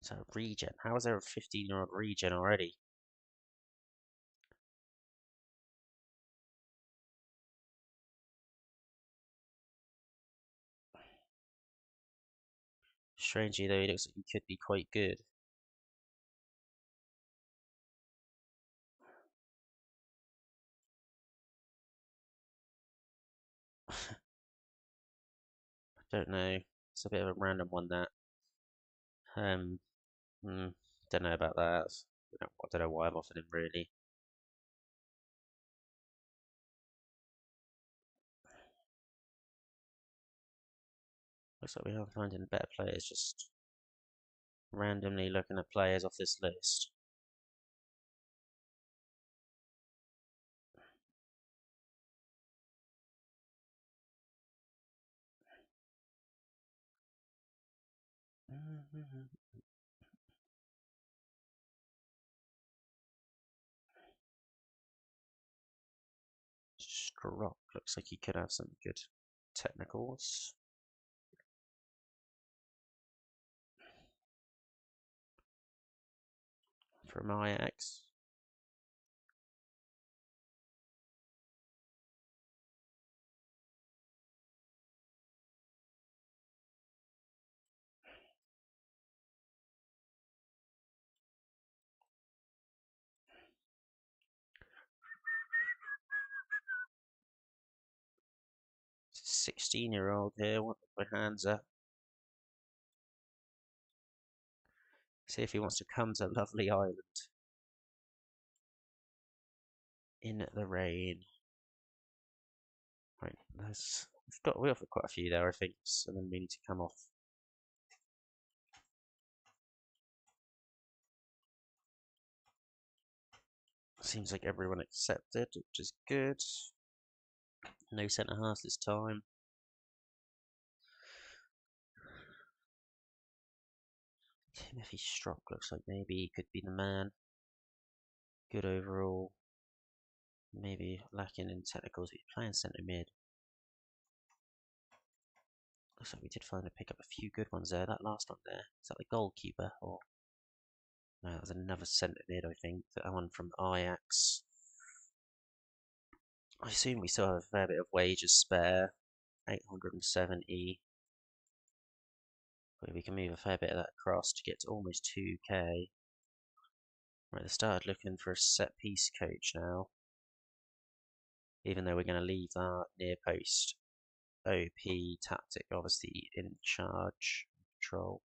[SPEAKER 1] So regen. How is there a 15-year-old regen already? Strangely though, he looks like he could be quite good. I don't know. It's a bit of a random one that. Don't know about that. I don't know why I've offered him really. Looks like we are finding better players, just randomly looking at players off this list. Strock looks like he could have some good technicals. From Ajax. It's a 16-year-old here, want to put hands up. See if he wants to come to lovely Ireland. In the rain. Right, we offered quite a few there, I think, so then we need to come off. Seems like everyone accepted, which is good. No centre halves this time. Timothy Strock looks like maybe he could be the man. Good overall. Maybe lacking in technicals, but he's playing centre mid. Looks like we did finally pick up a few good ones there. That last one there, is that the goalkeeper? Or no, that was another centre mid, I think. That one from Ajax. I assume we still have a fair bit of wages spare. 870. But we can move a fair bit of that across to get to almost 2k. Right, they started looking for a set piece coach now. Even though we're going to leave that near post OP tactic obviously in charge, control.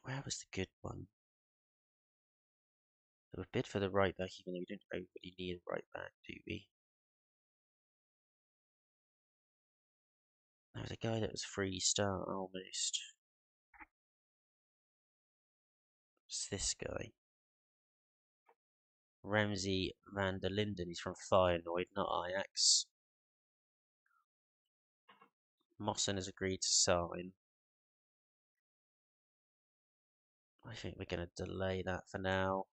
[SPEAKER 1] Where was the good one? So we bid for the right back, even though we don't overly need a right back, do we? There was a guy that was free start almost. It's this guy. Ramsey van der Linden. He's from Feyenoord, not Ajax. Mossen has agreed to sign. I think we're going to delay that for now.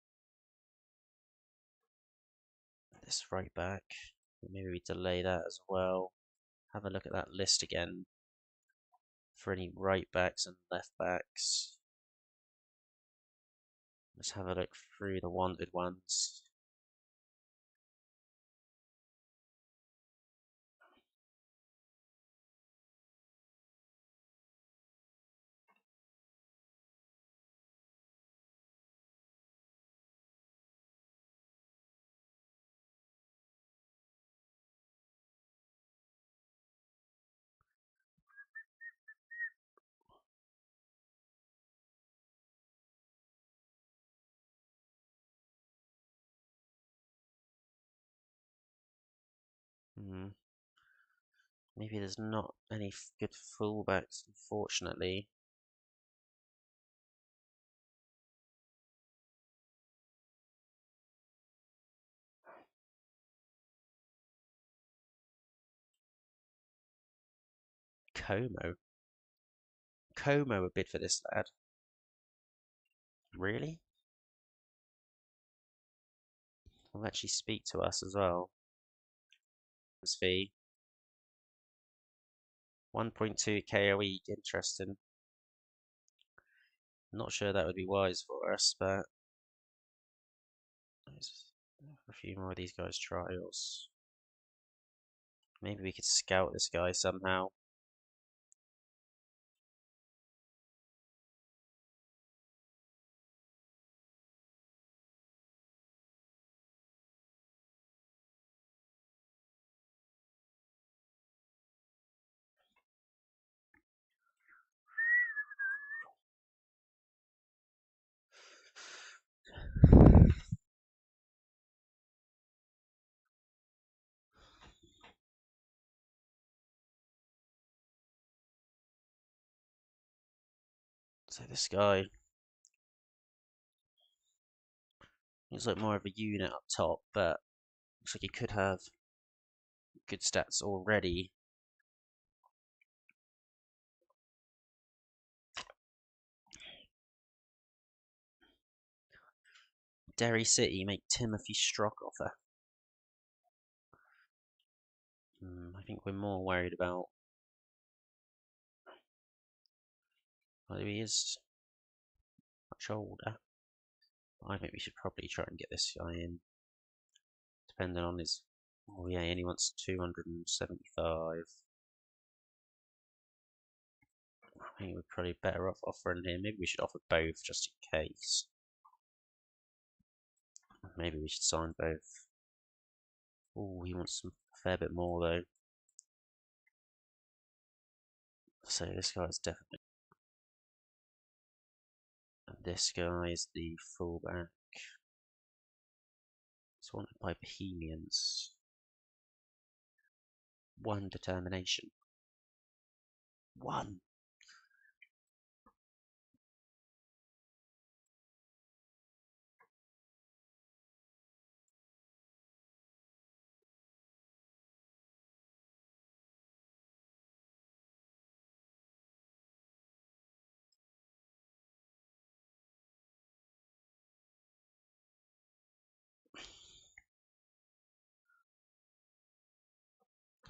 [SPEAKER 1] This right back. Maybe we delay that as well. Have a look at that list again for any right backs and left backs. Let's have a look through the wanted ones. Maybe there's not any good fullbacks, unfortunately. Como? Como would bid for this lad. Really? Will actually speak to us as well. His fee. 1.2k a week, interesting. Not sure that would be wise for us, but there's a few more of these guys' trials. Maybe we could scout this guy somehow. So this guy looks like more of a unit up top, but looks like he could have good stats already. Derry City make Timothy Strock offer. I think we're more worried about. Well, he is much older. I think we should probably try and get this guy in, depending on his. Oh yeah, he only wants 275. I think we're probably better off offering him. Maybe we should offer both just in case. Maybe we should sign both. Oh, he wants a fair bit more though. So this guy's definitely. And this guy is the fullback. It's wanted by Bohemians. One determination. One.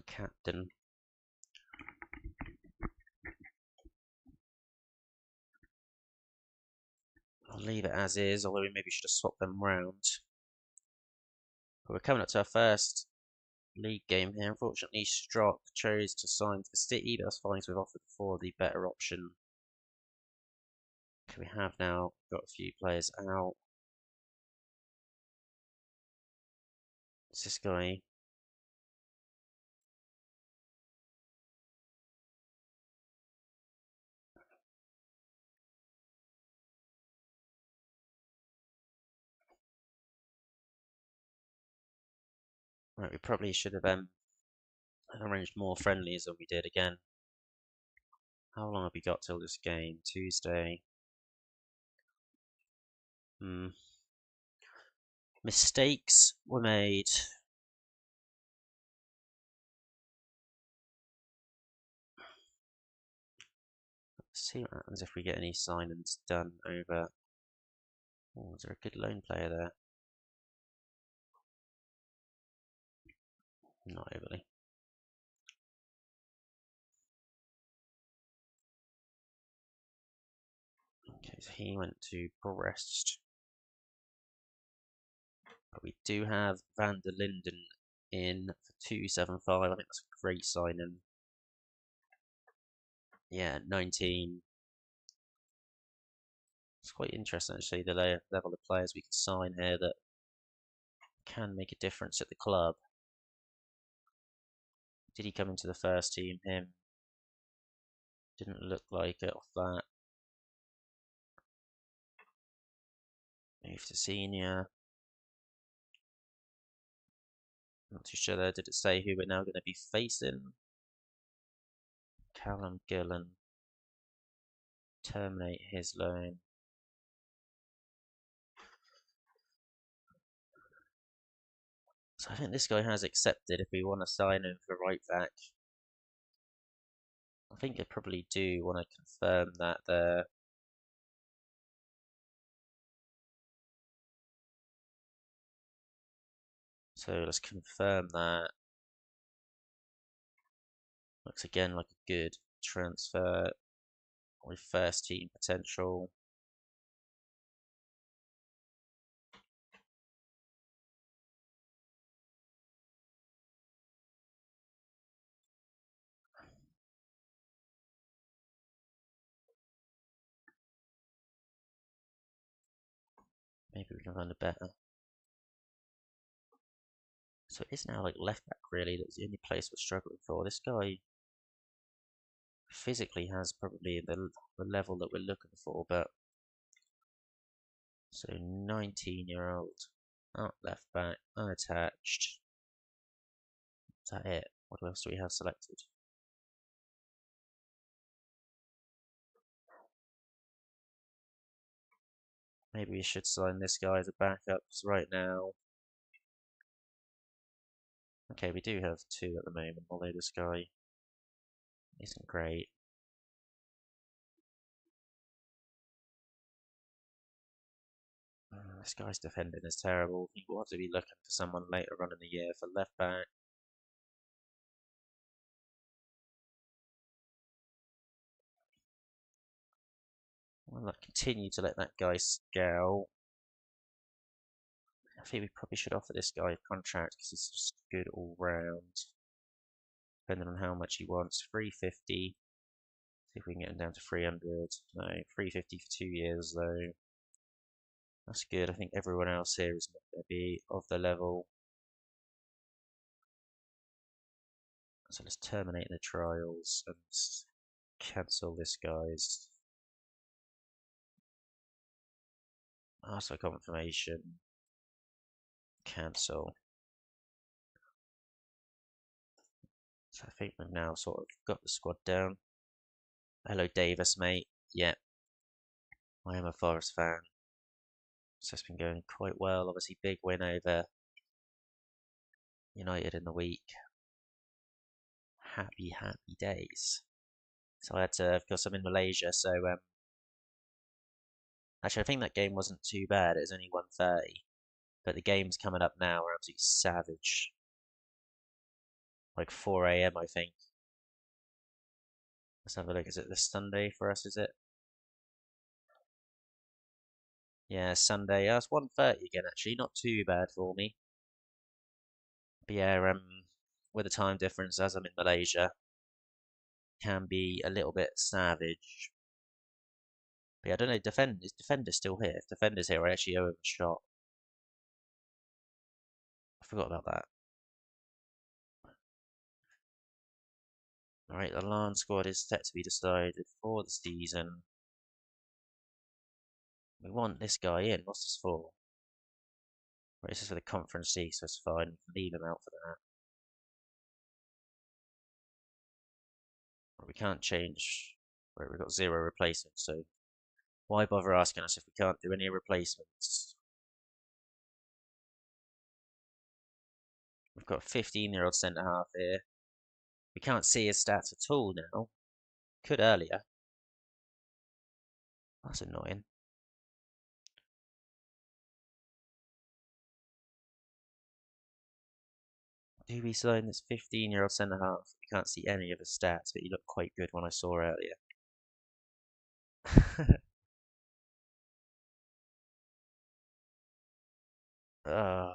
[SPEAKER 1] Captain. I'll leave it as is, although we maybe should have swapped them round. But we're coming up to our first league game here. Unfortunately, Strock chose to sign for City, but that's fine, so we've offered for the better option. We have now got a few players out. It's this guy. Right, we probably should have arranged more friendlies than we did again. How long have we got till this game? Tuesday. Mistakes were made. Let's see what happens if we get any signings done over. Oh, is there a good loan player there? Not overly. Okay, so he went to Brest. But we do have Van der Linden in for 275. I think that's a great signing. Yeah, 19. It's quite interesting actually, the level of players we can sign here that can make a difference at the club. Did he come into the first team? Him. Didn't look like it off that. Move to senior. Not too sure there. Did it say who we're now going to be facing? Callum Gillen. Terminate his loan. So I think this guy has accepted if we want to sign him for right back. I think I probably do want to confirm that there. So let's confirm that. Looks again like a good transfer with first team potential. Maybe we can find a better. So it is now like left back really. That's the only place we're struggling for. This guy physically has probably the level that we're looking for, but so 19-year-old out left back, unattached. Is that it? What else do we have selected? Maybe we should sign this guy as a backup right now. Okay, we do have two at the moment, although this guy isn't great. This guy's defending is terrible. I think we'll have to be looking for someone later on in the year for left back. Well, I'll continue to let that guy scout. I think we probably should offer this guy a contract because he's just good all round. Depending on how much he wants. 350. See if we can get him down to 300. No, 350 for 2 years though. That's good. I think everyone else here is not going to be of the level. So let's terminate the trials and cancel this guy's. Ask for confirmation. Cancel. So I think we've now sort of got the squad down. Hello Davis, mate. Yep. I am a Forest fan. So it's been going quite well. Obviously big win over United in the week. Happy, happy days. So I had to, of course I'm in Malaysia, so actually I think that game wasn't too bad. It was only 1:30. But the games coming up now are absolutely savage. Like 4 AM I think. Let's have a look. Is it this Sunday for us, is it? Yeah, Sunday. Oh, it's 1:30 again actually, not too bad for me. But yeah, with the time difference as I'm in Malaysia, can be a little bit savage. But yeah, I don't know, is Defender still here? If Defender's here, I actually owe him a shot. I forgot about that. Alright, the Larne squad is set to be decided for the season. We want this guy in. What's this for? Right, this is for the Conference League, so it's fine. We can leave him out for that. But we can't change. Right, we've got 0 replacements, so Why bother asking us if we can't do any replacements? We've got a 15-year-old centre half here. We can't see his stats at all now. Could earlier. That's annoying. Do we sign this 15-year-old centre half? We can't see any of his stats, but he looked quite good when I saw earlier. uh,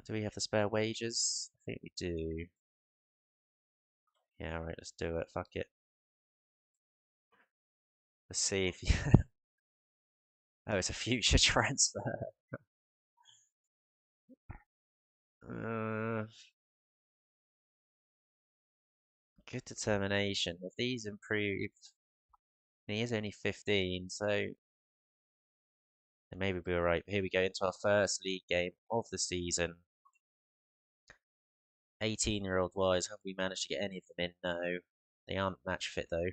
[SPEAKER 1] do we have the spare wages? I think we do. Yeah, right, let's do it. Fuck it. Let's see if... oh, it's a future transfer. Good determination. If these improve, he is only 15, so then maybe we'll be alright. Here we go into our first league game of the season. 18-year-old wise, have we managed to get any of them in? No. They aren't match fit though.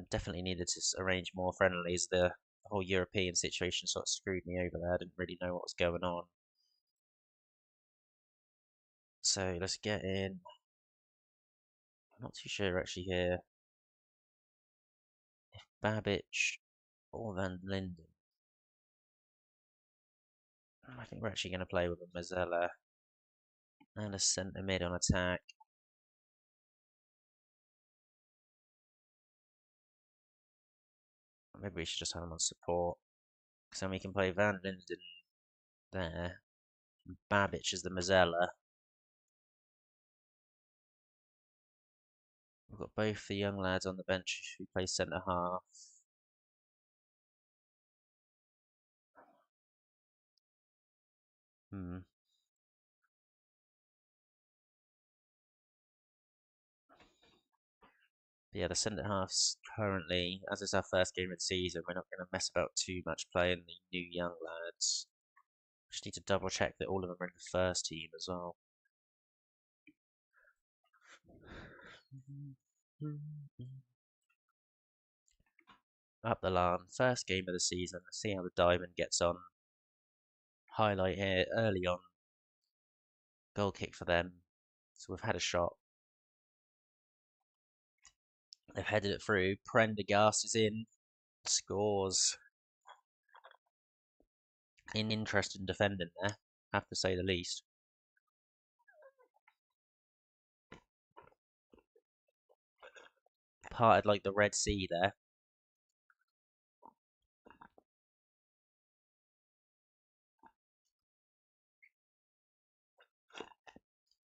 [SPEAKER 1] Definitely needed to arrange more friendlies. The whole European situation sort of screwed me over there. I didn't really know what was going on. So let's get in. I'm not too sure actually here. If Babbage or Van Linden. I think we're actually going to play with a Mazzella and a centre mid on attack. Maybe we should just have him on support. Because then we can play Van Linden there. And Babbage is the Mazzella. We've got both the young lads on the bench who play centre half. Yeah, the centre halves currently, as it's our first game of the season, we're not going to mess about too much playing the new young lads. Just need to double check that all of them are in the first team as well. Up the Larne, first game of the season. Let's see how the Diamond gets on. Highlight here early on. Goal kick for them. So we've had a shot. They've headed it through. Prendergast is in. Scores. Interesting defending there, have to say the least. Parted like the Red Sea there.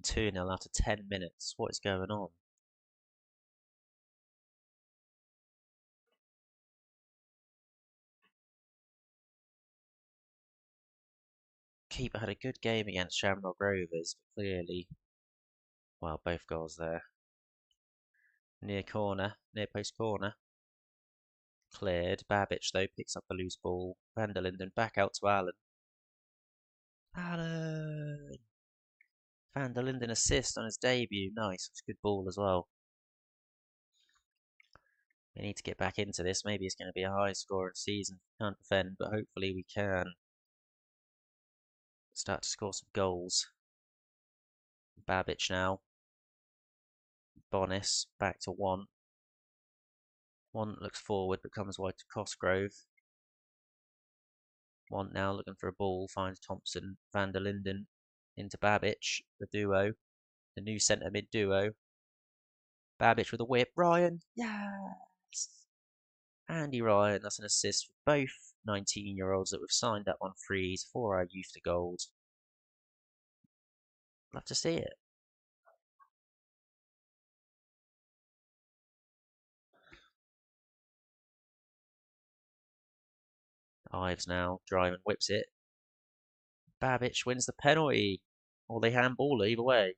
[SPEAKER 1] 2-0 after 10 minutes. What is going on? Keeper had a good game against Shamrock Rovers, but clearly, well, both goals there. Near corner, near post corner. Cleared. Babbage, though, picks up the loose ball. Van der Linden back out to Allen. Allen! Van der Linden assist on his debut. Nice. It's a good ball as well. We need to get back into this. Maybe it's going to be a high scoring season. Can't defend, but hopefully we can start to score some goals. Babbage now. Bonis back to one. One looks forward but comes wide to Cosgrove. One now looking for a ball, finds Thompson, Van der Linden into Babbage, the duo, the new centre mid duo. Babbage with a whip, Ryan, yes! Andy Ryan, that's an assist for both 19-year-olds that we've signed up on frees for our youth to gold. Love to see it. Ives now, driving, whips it. Babbage wins the penalty. Or they handball either way.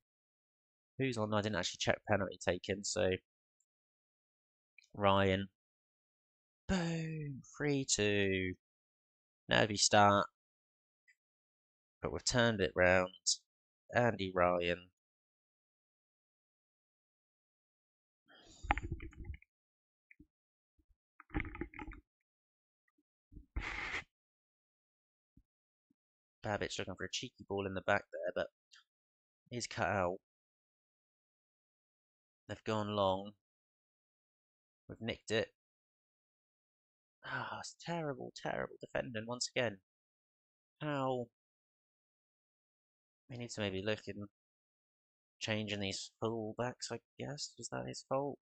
[SPEAKER 1] Who's on? I didn't actually check penalty taken, so Ryan. Boom! 3-2. Nervy start. But we've turned it round. Andy Ryan. Babbitt's looking for a cheeky ball in the back there, but he's cut out. They've gone long. We've nicked it. Ah, it's terrible, terrible defending once again. How? We need to maybe look in changing these fullbacks, I guess. Was that his fault?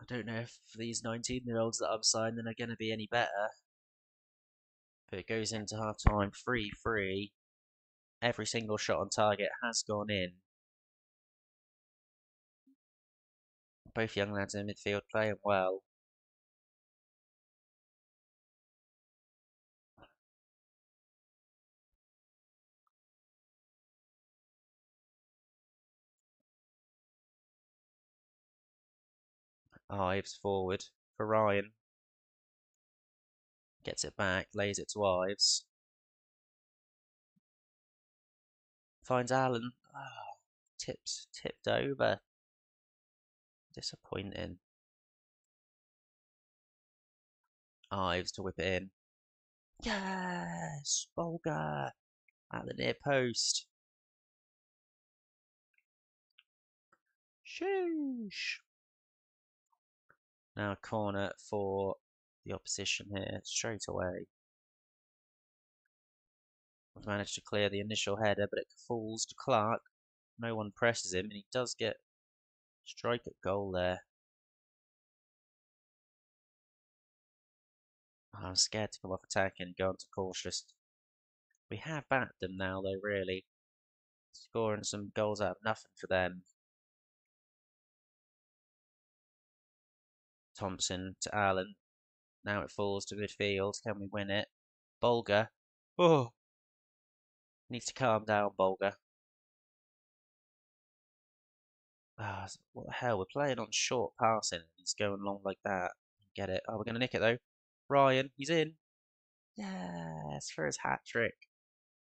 [SPEAKER 1] I don't know if these 19-year-olds that I'm signing are going to be any better. But it goes into half time 3-3. Every single shot on target has gone in. Both young lads in midfield playing well. Ives forward for Ryan. Gets it back, lays it to Ives. Finds Allen. Oh, tipped over. Disappointing. Ives to whip it in. Yes! Bolger! At the near post. Shoosh! Now a corner for the opposition here, straight away. We've managed to clear the initial header, but it falls to Clark. No one presses him, and he does get strike at goal there. I'm scared to come off attacking and go on to cautious. We have backed them now, though, really. Scoring some goals out of nothing for them. Thompson to Allen. Now it falls to midfield. Can we win it? Bolger. Oh! Needs to calm down, Bolger. Ah, what the hell? We're playing on short passing. He's going long like that. Get it. Oh, we're going to nick it, though. Ryan, he's in. Yes, for his hat trick.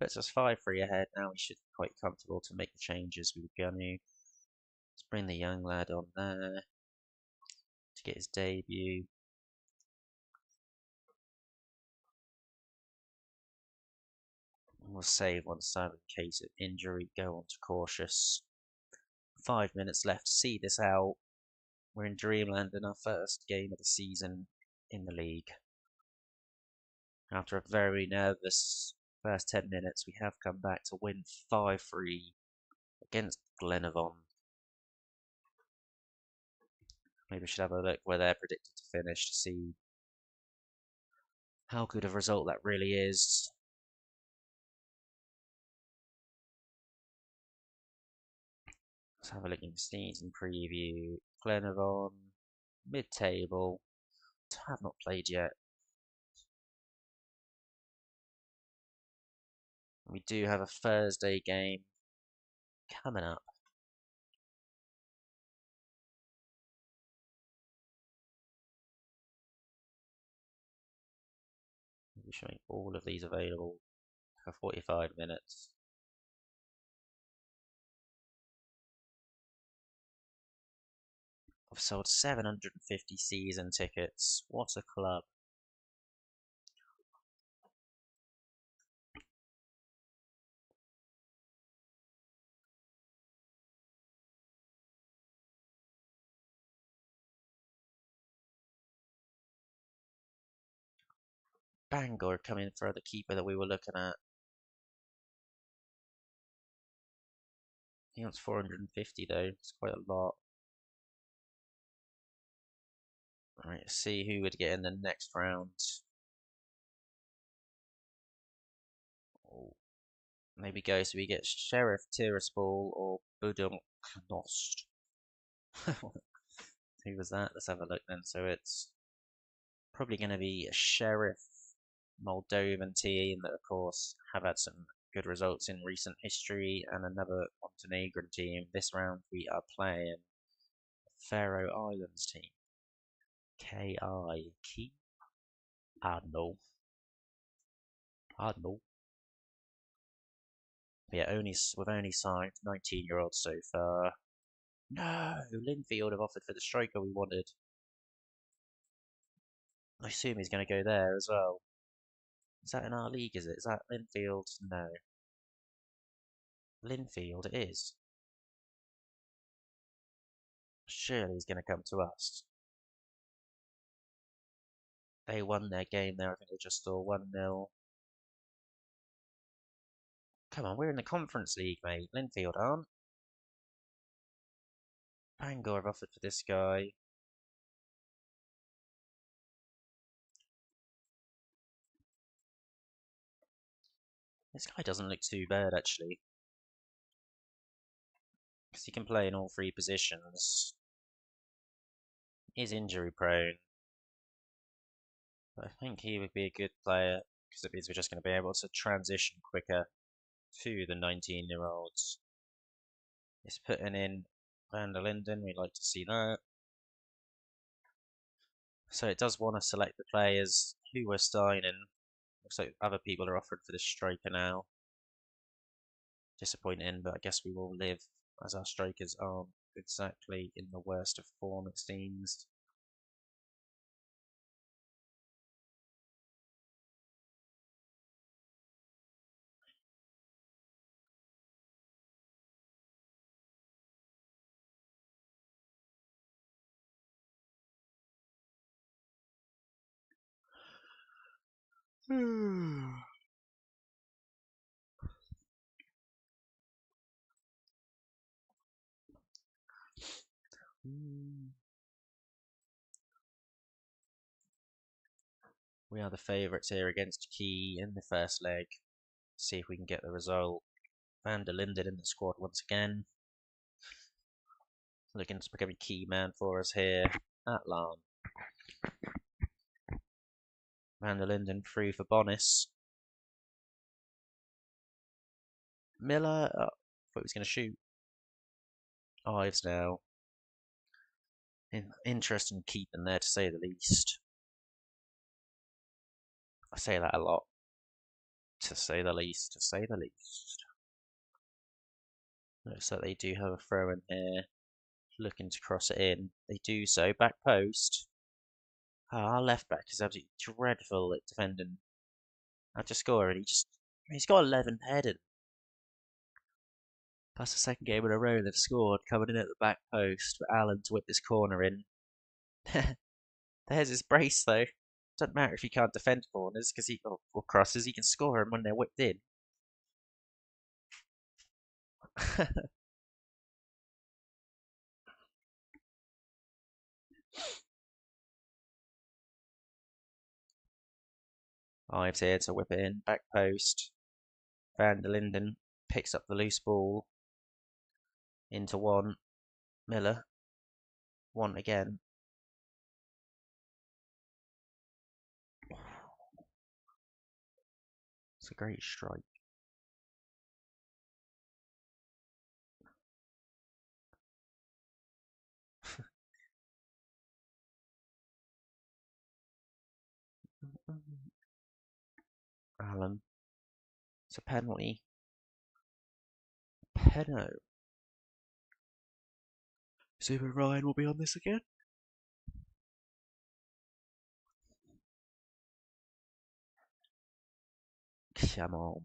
[SPEAKER 1] Puts us 5-3 ahead. Now we should be quite comfortable to make the changes we were going to. Let's bring the young lad on there to get his debut. We'll save one side in case of injury. Go on to cautious. 5 minutes left to see this out. We're in Dreamland in our first game of the season in the league. After a very nervous first 10 minutes, we have come back to win 5-3 against Glenavon. Maybe we should have a look where they're predicted to finish to see how good of a result that really is. Let's have a look in the season preview. Glenavon, mid-table, have not played yet. We do have a Thursday game coming up. We should make all of these available for 45 minutes. I've sold 750 season tickets. What a club. Bangor coming for the keeper that we were looking at. He wants 450 though. It's quite a lot. Right, let's see who would get in the next round. Oh, maybe go so we get Sheriff Tiraspol or Budung Nost. Who was that? Let's have a look then. So it's probably going to be a Sheriff Moldovan team that, of course, have had some good results in recent history, and another Montenegrin team. This round we are playing Faroe Islands team. K.I. Key? Arno. Arno. Yeah, we've only signed 19-year-olds so far. No, Linfield have offered for the striker we wanted. I assume he's going to go there as well. Is that in our league, is it? Is that Linfield? No. Linfield, it is. Surely he's going to come to us. They won their game there. I think they just saw 1-0. Come on, we're in the Conference League, mate. Linfield aren't. Bangor have offered for this guy. This guy doesn't look too bad, actually. Because he can play in all three positions. He's injury prone. But I think he would be a good player. Because it means we're just going to be able to transition quicker to the 19-year-olds. It's putting in Van der Linden. We'd like to see that. So it does want to select the players who we're signing. Looks like other people are offered for this striker now. Disappointing, but I guess we will live as our strikers aren't exactly in the worst of form, it seems. We are the favourites here against Key in the first leg. See if we can get the result. Van der Linden in the squad once again. Looking to become a key man for us here at Larne. Van der Linden free for Bonis. Miller, oh, thought he was going to shoot. Ives now. Interesting keeping there, to say the least. I say that a lot. To say the least, to say the least. Looks like they do have a throw in here. Looking to cross it in. They do so. Back post. Oh, our left back is absolutely dreadful at defending. After scoring, he's got 11 headed. That's the second game in a row they've scored, coming in at the back post for Allen to whip this corner in. There's his brace though. Doesn't matter if he can't defend corners because or crosses, he can score them when they're whipped in. Ives here to whip it in, back post. Van der Linden picks up the loose ball into one. Miller, one again. It's a great strike. Allen. It's a penalty. Penno. Super Ryan will be on this again. Come on.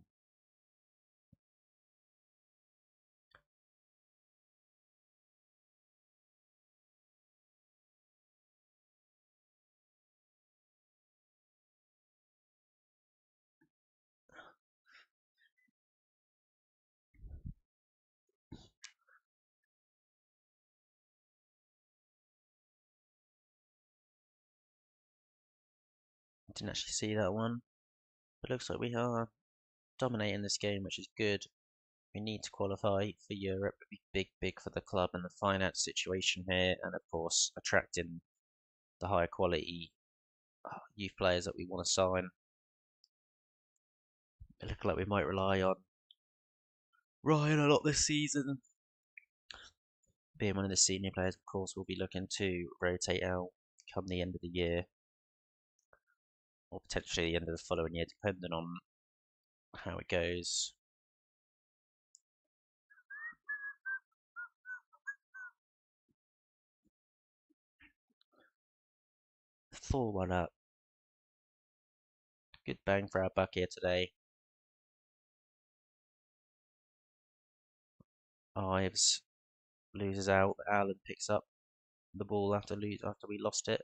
[SPEAKER 1] Didn't actually see that one. But looks like we are dominating this game, which is good. We need to qualify for Europe. It'd be big, big for the club and the finance situation here, and of course, attracting the higher quality youth players that we want to sign. It looks like we might rely on Ryan a lot this season. Being one of the senior players, of course, we'll be looking to rotate out come the end of the year, or potentially the end of the following year, depending on how it goes. 4-1 up. Good bang for our buck here today. Ives loses out. Allen picks up the ball after we lost it.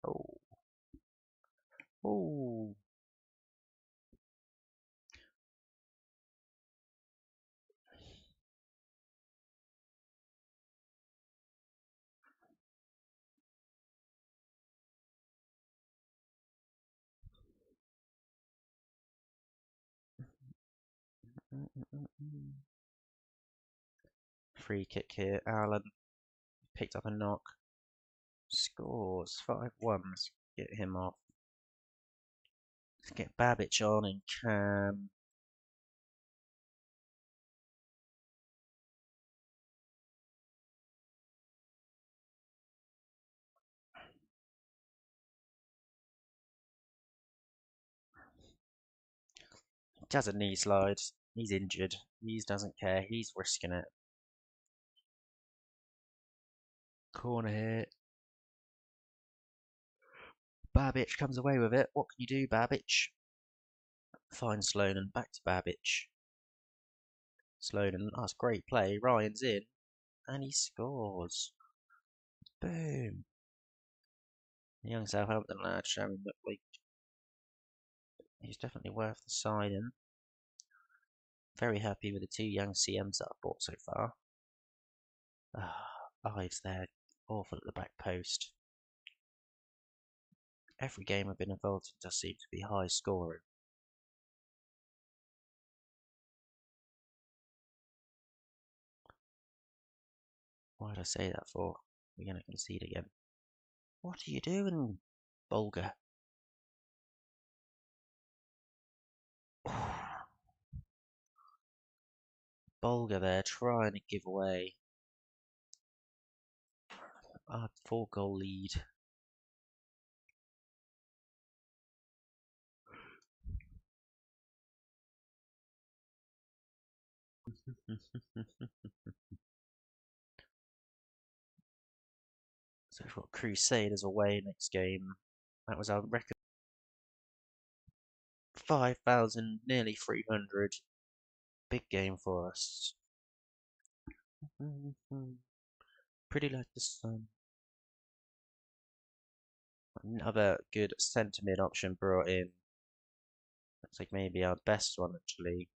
[SPEAKER 1] Oh, oh. Free kick here. Allen picked up a knock. Scores 5-1. Let's get him off. Let's get Babbage on and Cam. Does a knee slide. He's injured. He doesn't care. He's risking it. Corner here. Babbage comes away with it. What can you do, Babbage? Finds Sloan and back to Babbage. Sloan, and that's great play. Ryan's in, and he scores. Boom. The young Southampton lad showing that he's definitely worth the signing. Very happy with the two young CMs that I've bought so far. Ives there, awful at the back post. Every game I've been involved in does seem to be high scoring. Why did I say that for? We're going to concede again. What are you doing, Bulger? Bulger there trying to give away our 4-goal lead. So we've got Crusaders away next game. That was our record. 5,000, nearly 300. Big game for us. Pretty like the sun. Another good centre mid option brought in. Looks like maybe our best one actually.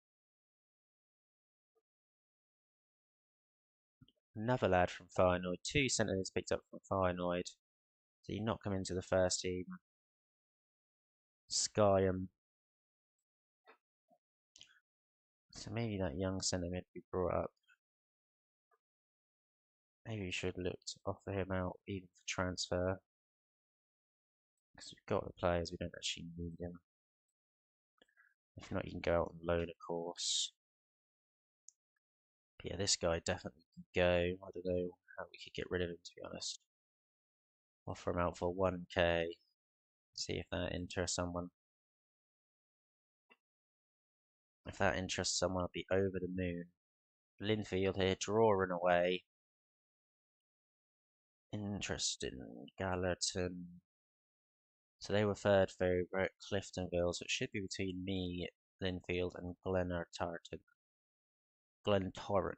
[SPEAKER 1] Another lad from Feyenoord. 2 centre mids picked up from Feyenoord. So you not come into the first team. Skyam. So maybe that young centre mid we brought up. Maybe we should look to offer him out even for transfer. Because we've got the players, we don't actually need him. If not, you can go out on loan, of course. But yeah, this guy definitely can go. I don't know how we could get rid of him, to be honest. Offer him out for 1k. See if that interests someone. If that interests someone, I'll be over the moon. Linfield here, drawing away. Interesting. Gallatin. So they were third favourite, Cliftonville, so it should be between me, Linfield, and Glentoran. Glentoran.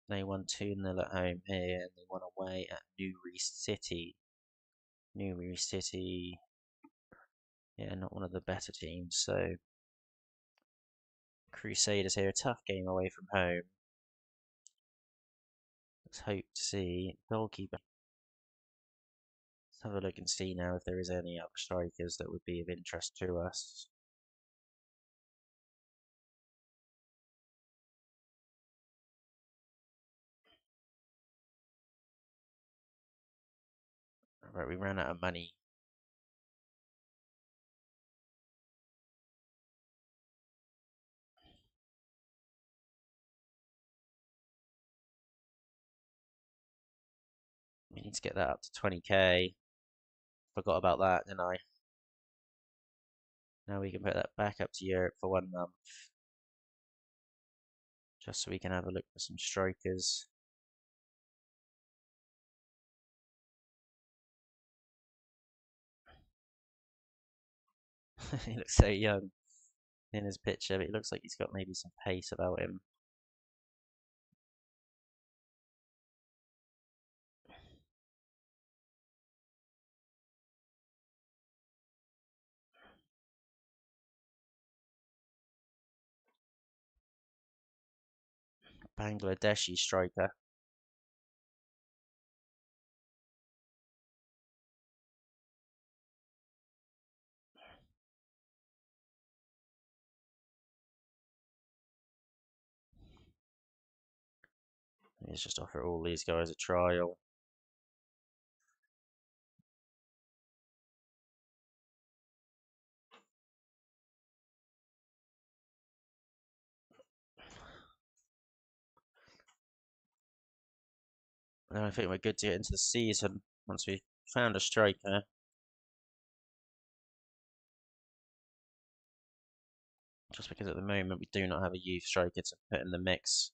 [SPEAKER 1] They won 2-0 at home here, and they won away at Newry City. Newry City, yeah, not one of the better teams, so Crusaders here, a tough game away from home. Let's hope to see goalkeeper. Let's have a look and see now if there is any other strikers that would be of interest to us. Right, we ran out of money. We need to get that up to 20k. Forgot about that, didn't I? Now we can put that back up to Europe for 1 month. Just so we can have a look for some strikers. He looks so young in his picture, but he looks like he's got maybe some pace about him. Bangladeshi striker. He's just offer all these guys a trial. And I think we're good to get into the season once we found a striker. Just because at the moment we do not have a youth striker to put in the mix.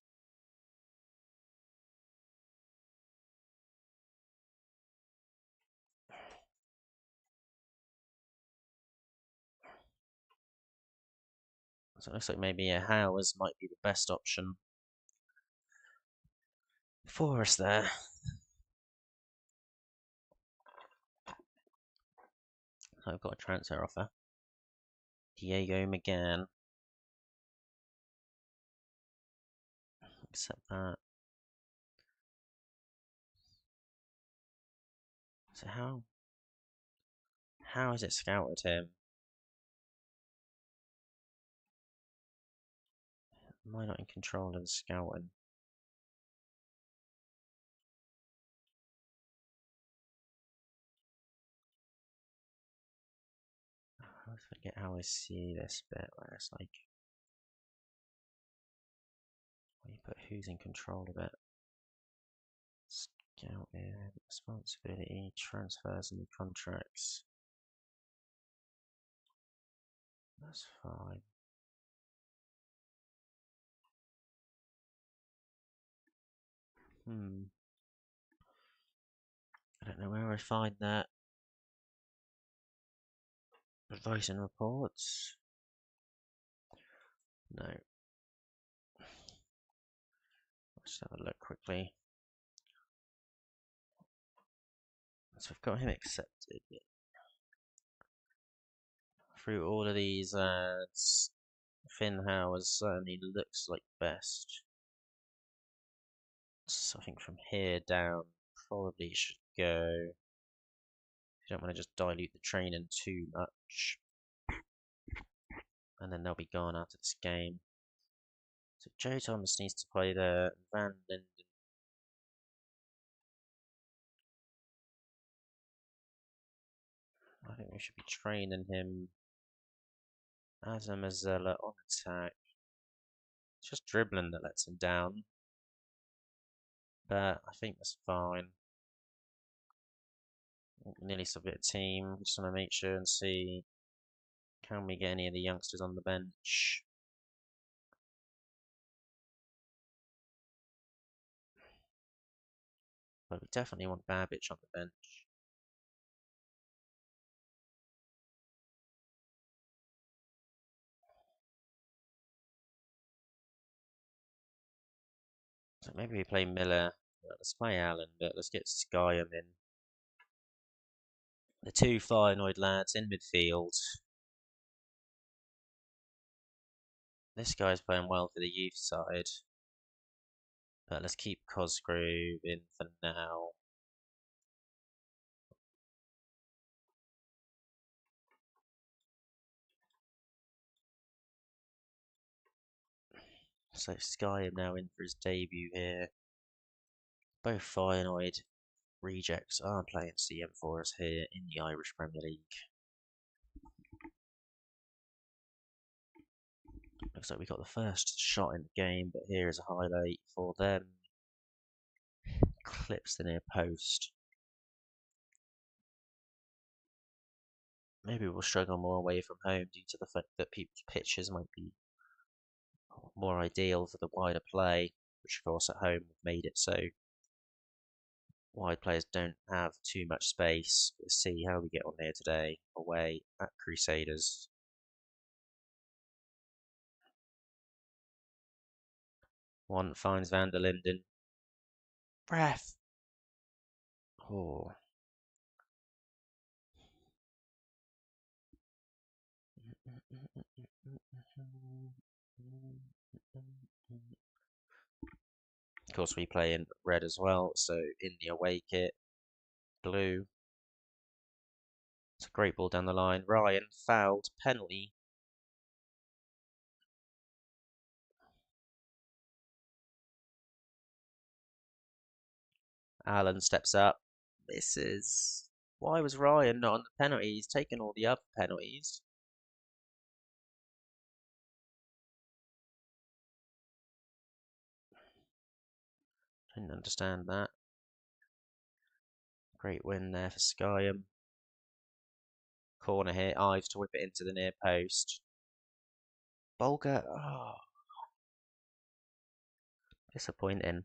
[SPEAKER 1] So it looks like maybe a Howers might be the best option for us there. I've got a transfer offer. Diego McGann. Accept that. So how has it scouted him? Am I not in control of the scouting? I forget how I see this bit where it's like where you put who's in control of it. Scouting, responsibility, transfers and contracts. That's fine. I don't know where I find that. Advice and reports. No. Let's have a look quickly. So we've got him accepted. Through all of these ads, Finn Howard certainly looks like best. So I think from here down, probably should go. You don't want to just dilute the training too much. And then they'll be gone after this game. So Joe Thomas needs to play there. Van Linden. I think we should be training him as a Mazzella on attack. It's just dribbling that lets him down. But I think that's fine. Nearly submit a team. Just want to make sure and see, can we get any of the youngsters on the bench? But we definitely want Babbage on the bench. So maybe we play Miller. Let's play Allen, but let's get Skyham in. The two Feyenoord lads in midfield. This guy's playing well for the youth side. But let's keep Cosgrove in for now. So Skyham now in for his debut here. Both Feyenoord rejects are playing CM for us here in the Irish Premier League. Looks like we got the first shot in the game, but here is a highlight for them. Clips the near post. Maybe we'll struggle more away from home due to the fact that people's pitches might be more ideal for the wider play, which of course at home have made it so wide players don't have too much space. Let's see how we get on here today away at Crusaders. One finds Van der Linden. Breath. Oh. Of course, we play in red as well, so in the away kit, blue. It's a great ball down the line. Ryan fouled, penalty. Alan steps up. Misses. Why was Ryan not on the penalty? He's taken all the other penalties. Didn't understand that. Great win there for Skyham. Corner here. Ives to whip it into the near post. Bulger. Oh, disappointing.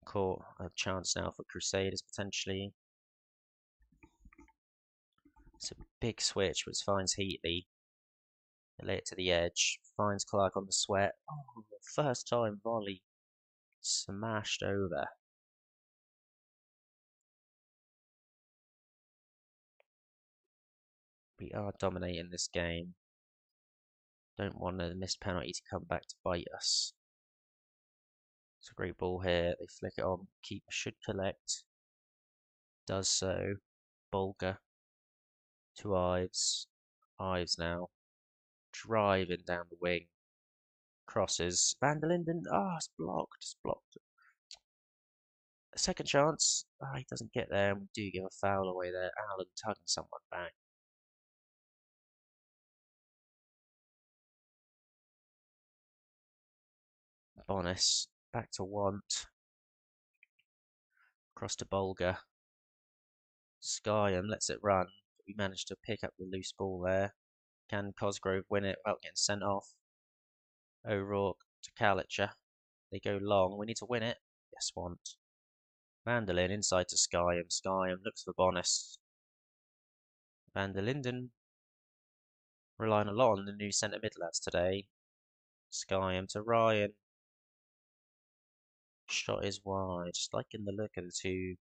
[SPEAKER 1] Caught a chance now for Crusaders potentially. It's a big switch, which finds Heatley. They lay it to the edge. Finds Clark on the sweat. Oh, first time volley. Smashed over. We are dominating this game. Don't want a missed penalty to come back to bite us. It's a great ball here. They flick it on. Keeper should collect. Does so. Bulger to Ives. Ives now. Driving down the wing. Crosses. Van der Linden. Ah, it's blocked. It's blocked. A second chance. Ah, he doesn't get there, and we do give a foul away there. Allen tugging someone back. Bonis back to Want. Cross to Bulger. Skyham lets it run. We managed to pick up the loose ball there. Can Cosgrove win it without getting sent off? O'Rourke to Kalitcher. They go long. We need to win it. Yes, Want. Vanderlyn inside to Skyham. Skyham looks for Bonis. Van der Linden relying a lot on the new centre mid lads today. Skyham to Ryan. Shot is wide. Just liking the look of the two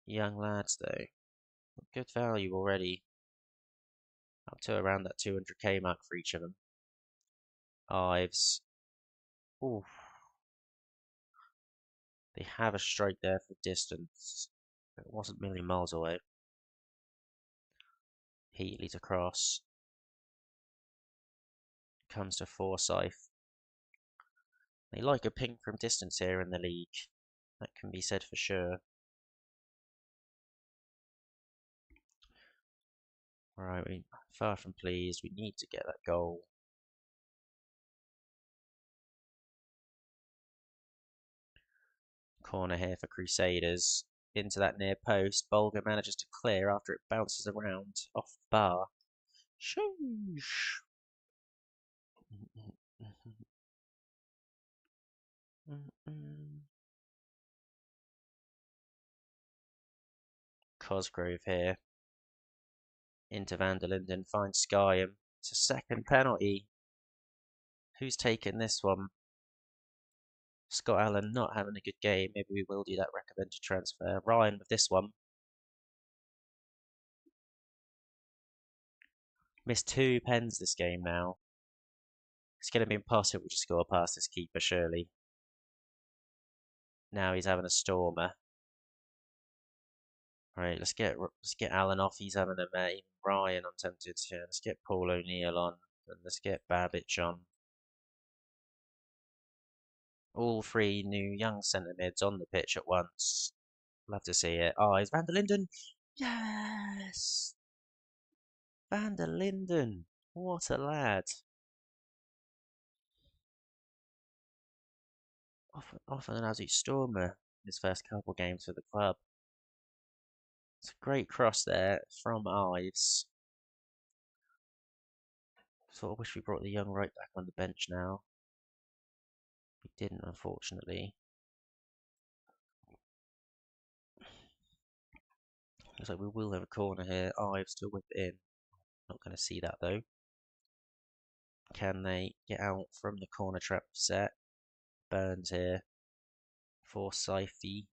[SPEAKER 1] young lads though. Good value already. Up to around that 200k mark for each of them. Ives. Ooh. They have a strike there for distance. It wasn't a million miles away. Heatley to cross. Comes to Forsyth. They like a ping from distance here in the league. That can be said for sure. Alright, we far from pleased. We need to get that goal. Corner here for Crusaders. Into that near post. Bulger manages to clear after it bounces around off the bar. Shoosh. Cosgrove here. Into Van der Linden, finds Skyham. It's a second penalty. Who's taking this one? Scott Allen not having a good game. Maybe we will do that recommended transfer. Ryan with this one. Missed 2 pens this game now. It's going to be impossible to score past this keeper, surely. Now he's having a stormer. Right, let's get Allen off. He's having a mate. Ryan, I'm tempted to. Let's get Paul O'Neill on, and let's get Babbage on. All 3 new young centre mids on the pitch at once. Love to see it. Oh, is Van der Linden? Yes! Van der Linden. What a lad. Off an absolute stormer his first couple games for the club. It's a great cross there from Ives. Sort of wish we brought the young right back on the bench now. We didn't, unfortunately. Looks like we will have a corner here. Ives to whip it in. Not going to see that though. Can they get out from the corner trap set? Burns here. Force safety.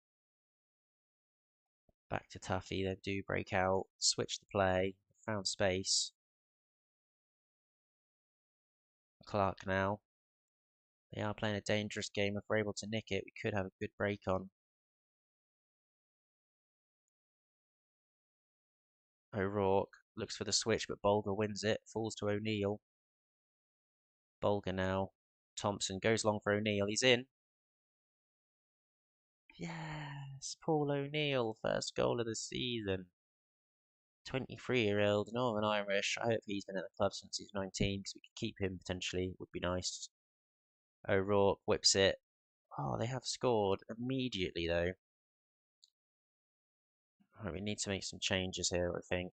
[SPEAKER 1] Back to Tuffy. They do break out. Switch the play. Found space. Clark now. They are playing a dangerous game. If we're able to nick it, we could have a good break on. O'Rourke looks for the switch, but Bolger wins it. Falls to O'Neill. Bolger now. Thompson goes long for O'Neill. He's in. Yes, Paul O'Neill, first goal of the season. 23-year-old Northern Irish. I hope he's been at the club since he's 19 because we could keep him potentially. Would be nice. O'Rourke whips it. Oh, they have scored immediately though. Right, we need to make some changes here, I think.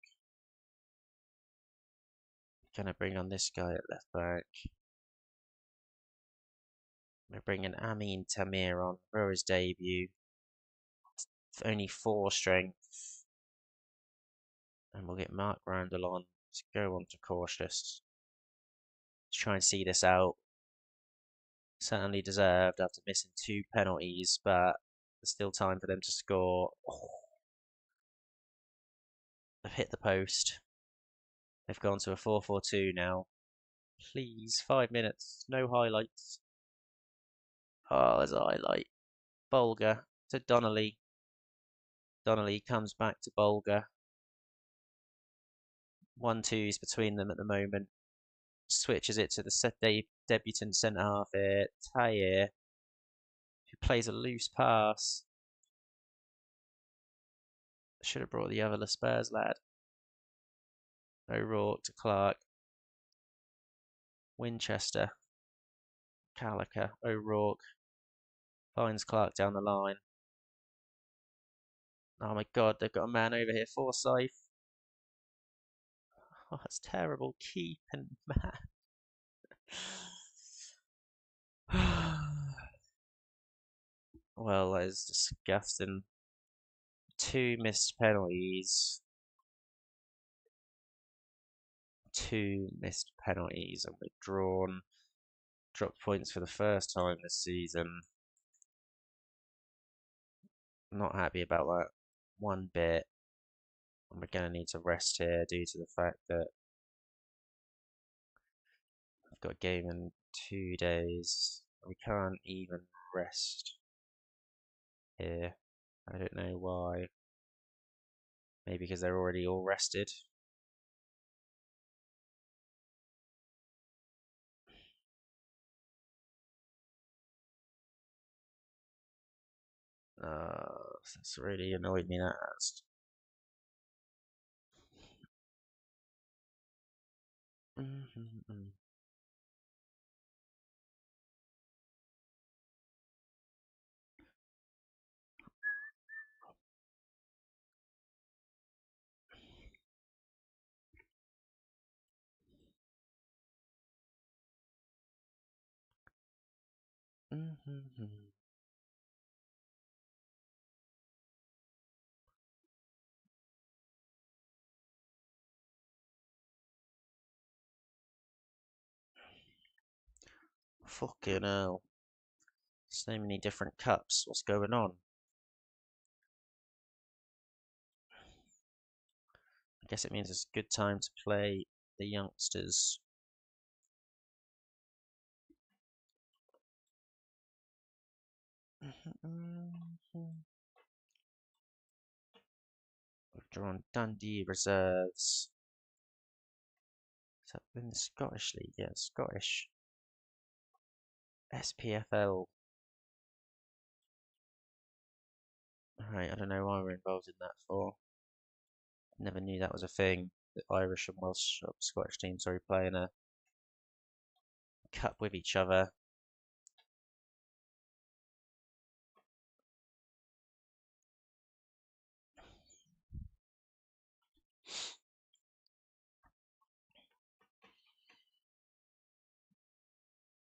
[SPEAKER 1] Gonna bring on this guy at left back. We're bringing Amin Tamir on for his debut. Only 4 strength. And we'll get Mark Randall on. Let's go on to cautious. Let's try and see this out. Certainly deserved after missing 2 penalties, but there's still time for them to score. Oh, they've hit the post. They've gone to a 4-4-2 now. Please, 5 minutes, no highlights. Oh, there's a highlight. Bolger to Donnelly. Donnelly comes back to Bolger. 1-2s between them at the moment. Switches it to the debutant centre half here, Tayer, who plays a loose pass. Should have brought the other Spurs lad. O'Rourke to Clark. Winchester. Calica. O'Rourke. Finds Clark down the line. Oh my god, they've got a man over here. Forsyth. Oh, that's terrible. Keeping man. Well, that is disgusting. 2 missed penalties. 2 missed penalties and we're drawn. Dropped points for the first time this season. Not happy about that one bit. And we're going to need to rest here due to the fact that I've got a game in 2 days. We can't even rest here. I don't know why. Maybe because they're already all rested. That's really annoyed me, that has. Fucking hell. So many different cups. What's going on? I guess it means it's a good time to play the youngsters. We've drawn Dundee reserves. Is that in the Scottish League? Yeah, Scottish. SPFL. Alright, I don't know why we're involved in that for. Never knew that was a thing. The Irish and Welsh Scottish teams are playing a cup with each other.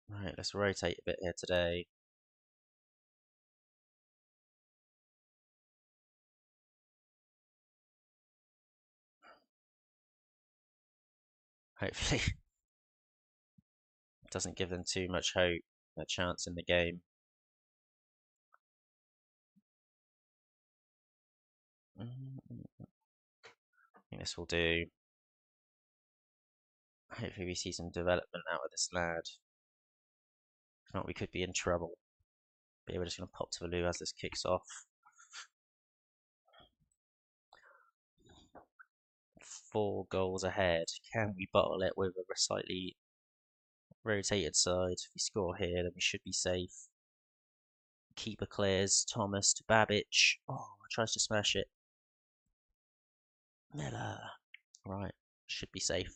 [SPEAKER 1] Right, let's rotate a bit here today. Hopefully doesn't give them too much hope, a chance in the game. I think this will do. Hopefully we see some development out of this lad. If not, we could be in trouble. But yeah, we're just going to pop to the loo as this kicks off. 4 goals ahead. Can we bottle it with a slightly rotated side? If we score here, then we should be safe. Keeper clears. Thomas to Babic. Oh, tries to smash it. Miller. Right, should be safe.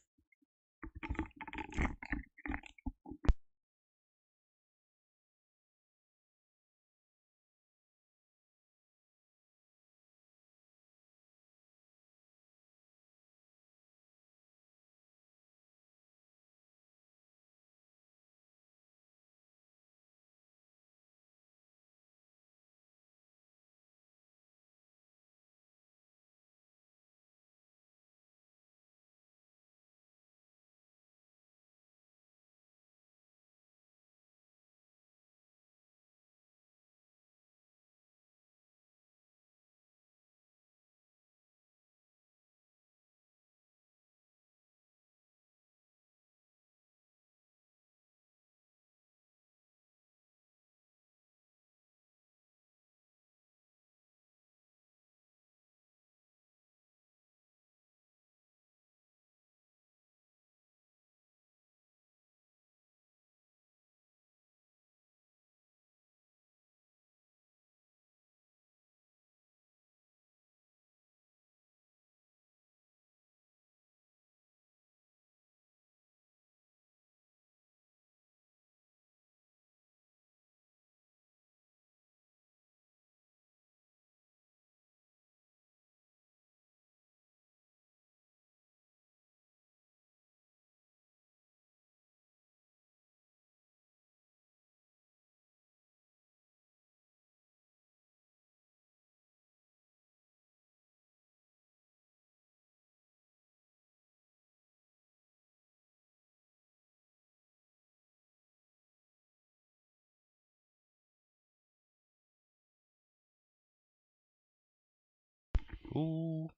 [SPEAKER 1] Ooh.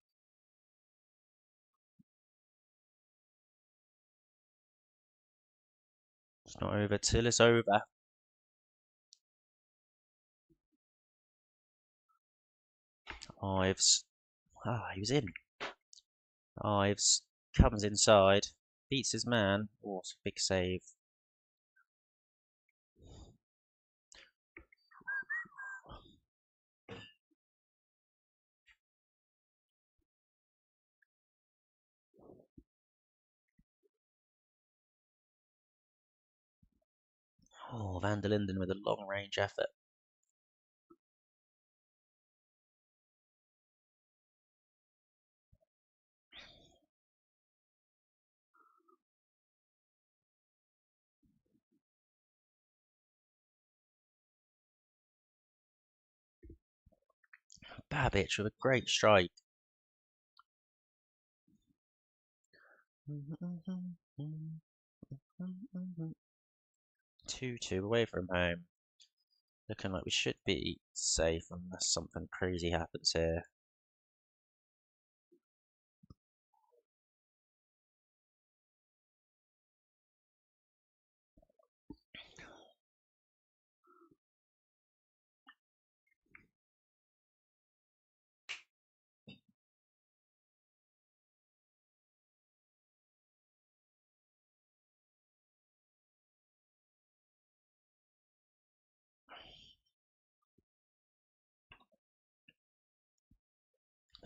[SPEAKER 1] It's not over till it's over. Ives. Ah, he was in. Ives comes inside, beats his man. Oh, it's a big save. Oh, Van der Linden with a long range effort. Babic with a great strike. 2-2 away from home. Looking like we should be safe unless something crazy happens here.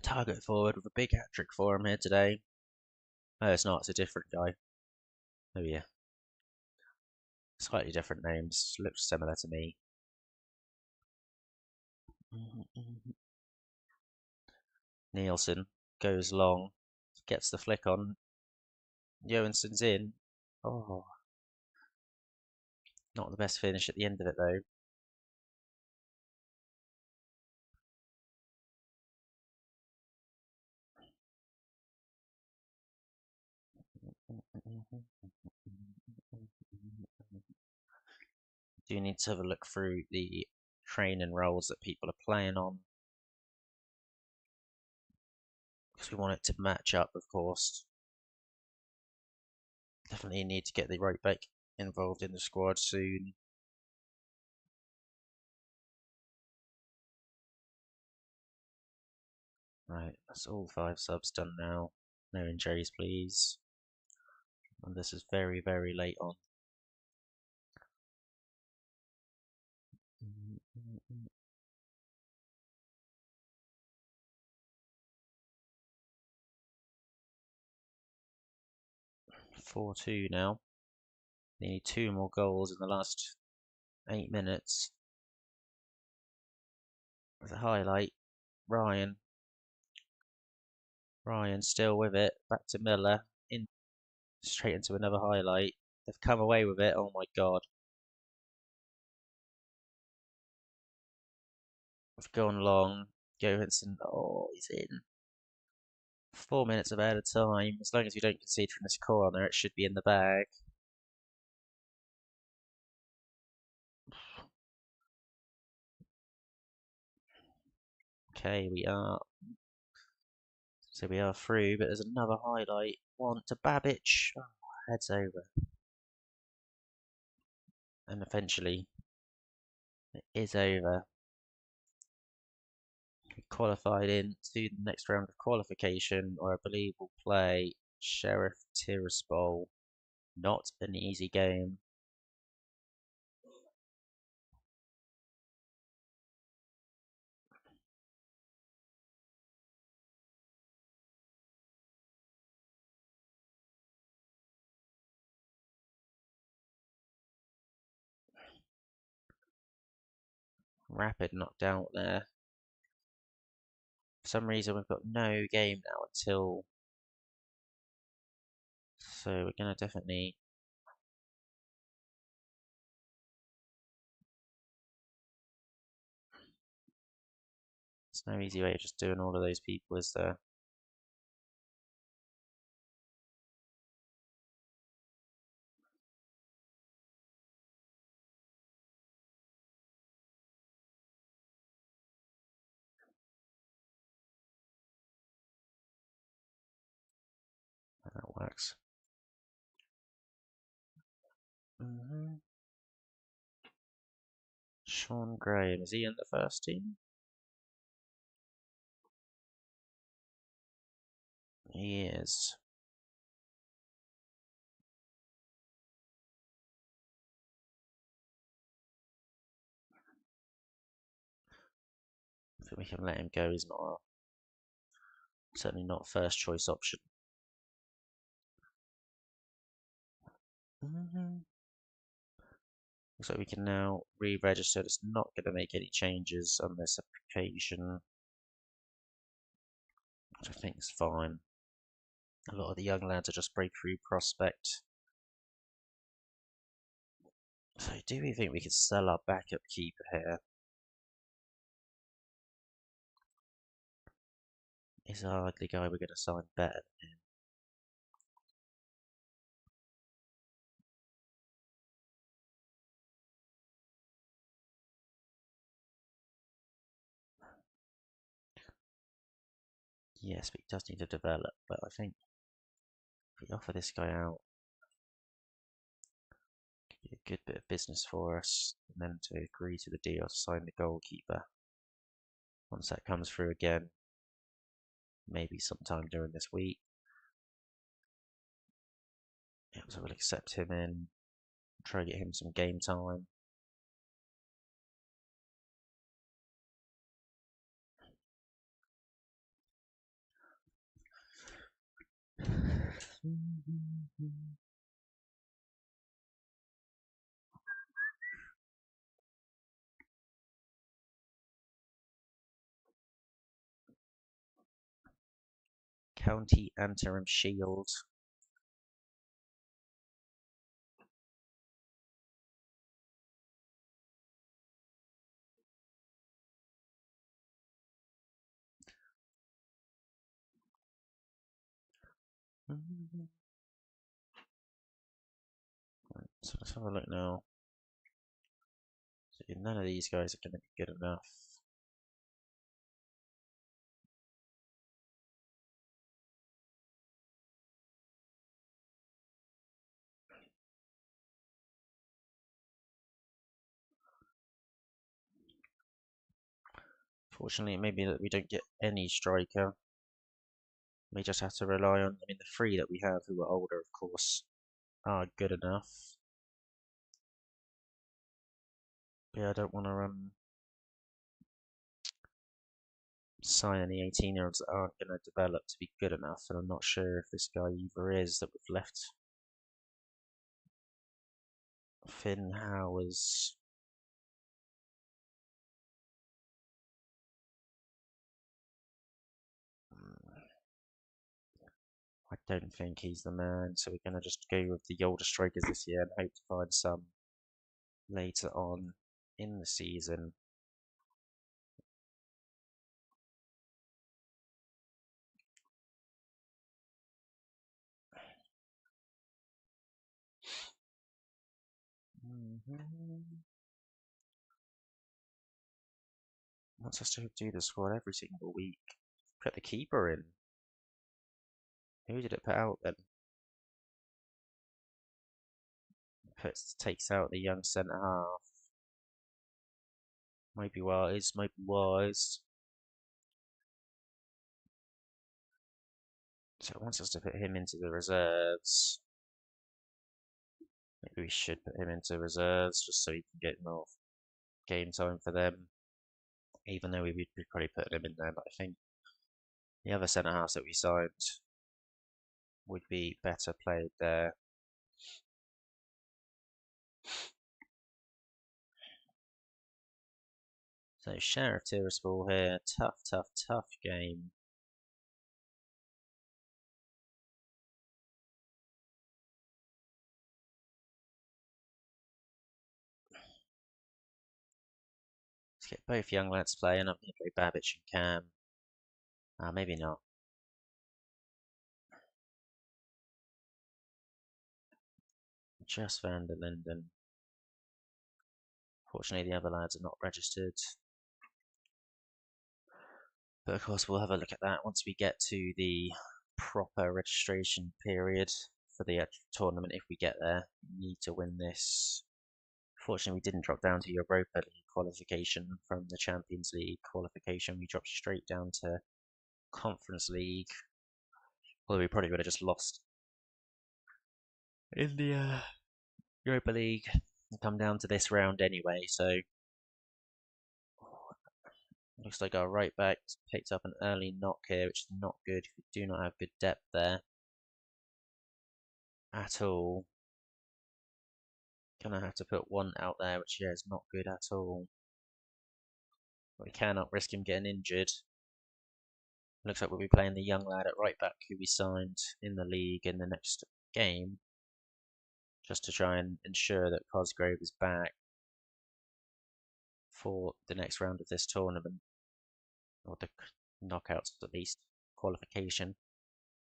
[SPEAKER 1] Target forward with a big hat trick for him here today. No, it's not. It's a different guy. Oh yeah. Slightly different names. Looks similar to me. Nielsen goes long. Gets the flick on. Johansson's in. Oh. Not the best finish at the end of it though. Do need to have a look through the training roles that people are playing on, because we want it to match up, of course. Definitely need to get the right back involved in the squad soon. Right, that's all 5 subs done now. No injuries, please. And this is very, very late on. 4-2 now. They need 2 more goals in the last 8 minutes. As a highlight, Ryan. Ryan still with it. Back to Miller. In straight into another highlight. They've come away with it. Oh my god. We've gone long. Johansson. Oh, he's in. 4 minutes of added time. As long as we don't concede from this corner, it should be in the bag. Okay, we are. So we are through, but there's another highlight. One to Babic. Oh, heads over. And eventually, it is over. We qualified into the next round of qualification, or I believe we'll play Sheriff Tiraspol. Not an easy game. Rapid knocked out there. For some reason, we've got no game now until. So we're going to definitely. There's no easy way of just doing all of those people, is there? That works. Sean Graham, is he in the first team? He is. I think we can let him go. He's not certainly not first choice option. Looks like we can now re-register. It's not going to make any changes on this application, which I think is fine. A lot of the young lads are just breakthrough prospect. So do we think we could sell our backup keeper here? Is our ugly guy we're going to sign better than him? Yes, but he does need to develop. But I think if we offer this guy out, it could be a good bit of business for us. And then to agree to the deal to sign the goalkeeper. Once that comes through again, maybe sometime during this week. Yeah, so we'll accept him in, try to get him some game time. County Antrim Shield. So let's have a look now. So none of these guys are going to be good enough. Fortunately, it may be that we don't get any striker. We just have to rely on, I mean, the three that we have who are older, of course, are good enough. But yeah, I don't want to sign any 18-year-olds that aren't going to develop to be good enough, and I'm not sure if this guy either is that we've left. Finn Howers. I don't think he's the man, so we're going to just go with the older strikers this year and hope to find some later on in the season. Wants us to do the squad every single week. Put the keeper in. Who did it put out then? Takes out the young centre half. Maybe wise, maybe wise. So it wants us to put him into the reserves. Maybe we should put him into reserves just so he can get more game time for them. Even though we would be probably putting him in there, but I think the other centre halves that we signed would be better played there. So Sheriff Tiraspol here, tough game. Let's get both young lads playing. I'm going to play Babbage and Cam. Maybe not. Just Van der Linden. Fortunately, the other lads are not registered. But of course, we'll have a look at that once we get to the proper registration period for the actual tournament. If we get there, we need to win this. Fortunately, we didn't drop down to Europa League qualification from the Champions League qualification. We dropped straight down to Conference League. Although we probably would have just lost in the Europa League and come down to this round anyway. So looks like our right back picked up an early knock here, which is not good. We do not have good depth there at all. Gonna have to put one out there, which yeah is not good at all. But we cannot risk him getting injured. Looks like we'll be playing the young lad at right back who we signed in the league in the next game, just to try and ensure that Cosgrove is back for the next round of this tournament, or the knockouts at least, qualification.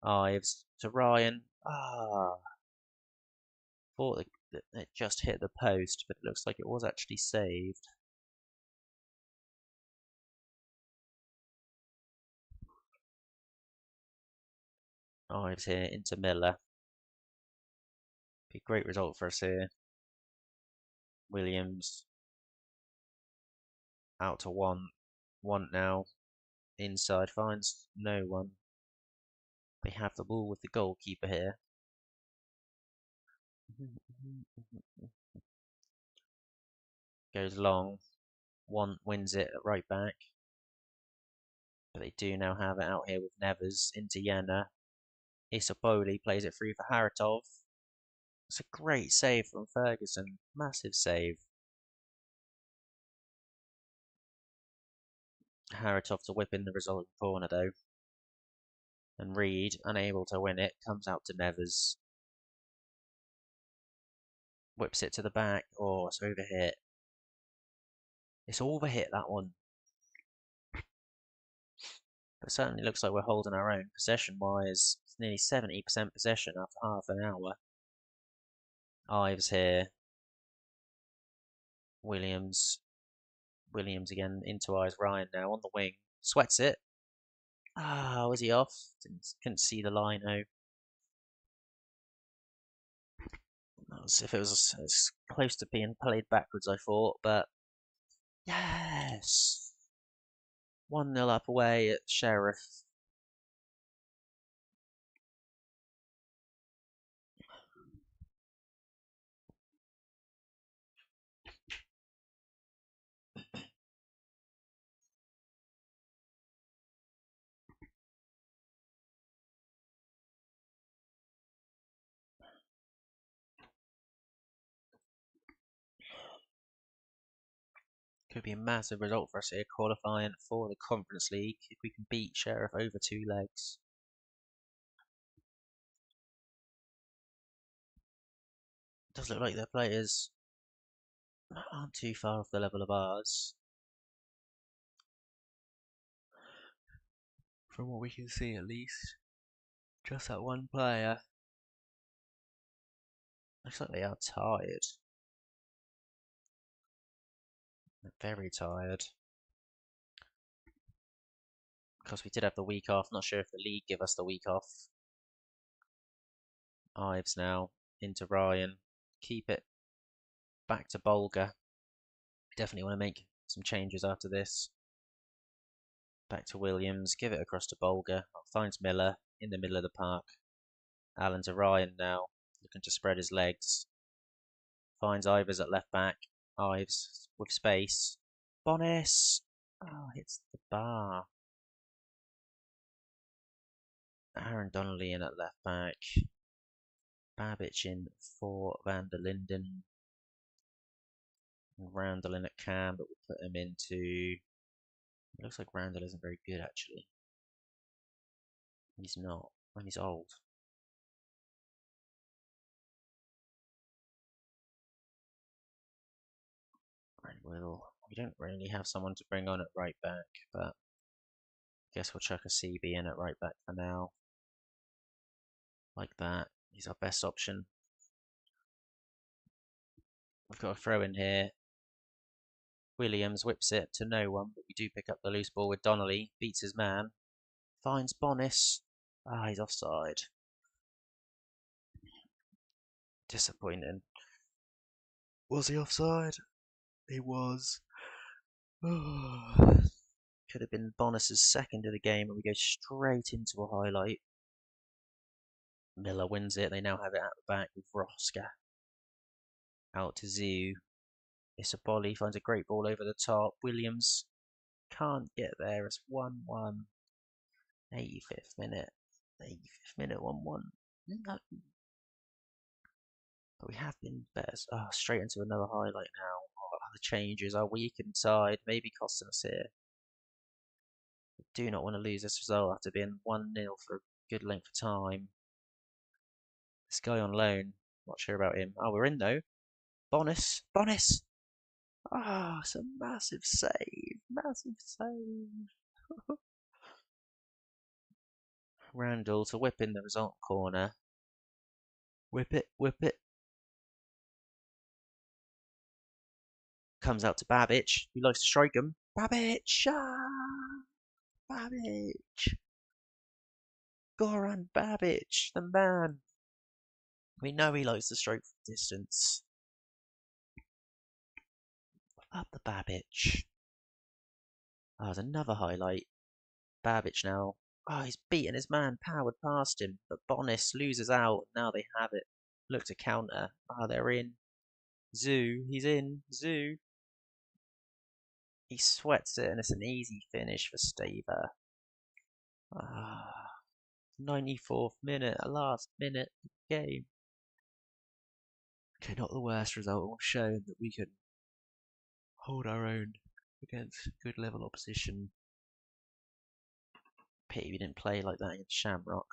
[SPEAKER 1] Ives to Ryan. Thought that it just hit the post, but it looks like it was actually saved. Ives here into Miller. Be a great result for us here. Williams out to one now. Inside finds no one. They have the ball with the goalkeeper here. Goes long. One wins it at right back. But they do now have it out here with Nevers into Jena. Isopoli plays it through for Haratov. It's a great save from Ferguson. Massive save. Haratov to whip in the resulting corner though. And Reed, unable to win it, comes out to Nevers. Whips it to the back. Oh, it's overhit. It's overhit, that one. But certainly looks like we're holding our own possession-wise. It's nearly 70% possession after half an hour. Ives here. Williams. Williams again into Ives. Ryan now on the wing. Sweats it. Ah, was he off? Couldn't see the line. Oh, as if it was as close to being played backwards, I thought. But yes, 1-0 up away at Sheriff. Could be a massive result for us here, qualifying for the Conference League if we can beat Sheriff over 2 legs. Does look like their players aren't too far off the level of ours. From what we can see, at least. Just that one player. Looks like they are tired. They're very tired. Because we did have the week off. Not sure if the league give us the week off. Ives now into Ryan. Keep it back to Bolger. Definitely want to make some changes after this. Back to Williams. Give it across to Bolger. Finds Miller in the middle of the park. Allen to Ryan now. Looking to spread his legs. Finds Ivers at left back. Ives with space. Bonis. Oh, hits the bar. Aaron Donnelly in at left back. Babbage in for Van der Linden. And Randall in at cam, but we'll put him into. It looks like Randall isn't very good actually. He's not, and he's old. And we don't really have someone to bring on at right back, but I guess we'll chuck a CB in at right back for now. Like that. He's our best option. We've got a throw in here. Williams whips it to no one, but we do pick up the loose ball with Donnelly. Beats his man. Finds Bonis. Ah, he's offside. Disappointing. Was he offside? He was. Could have been Bonis's second of the game, and we go straight into a highlight. Miller wins it. They now have it at the back with Roska. Out to Zoo. Isaboli finds a great ball over the top. Williams can't get there. It's 1-1. 85th minute. 85th minute, 1-1. No. But we have been better. Oh, straight into another highlight now. Oh, the changes are weak inside. Maybe costing us here. We do not want to lose this result after being 1-0 for a good length of time. This guy on loan. Not sure about him. Oh, we're in though. Bonis. Bonis! Ah, it's a massive save. Massive save. Randall to whip in the result corner. Whip it, whip it. Comes out to Babbage, who likes to strike him. Babbage! Ah! Babbage! Goran Babbage, the man. We know he likes to strike from distance. Up the Babbage. Oh, there's another highlight. Babbage now. Oh, he's beaten his man, powered past him, but Bonis loses out. Now they have it. Look to counter. Ah, they're in. Zoo, he's in. Zoo. He sweats it, and it's an easy finish for Staver. Ah, 94th minute, a last minute game. Okay, not the worst result. We've shown that we can hold our own against good level opposition. Pity we didn't play like that against Shamrock.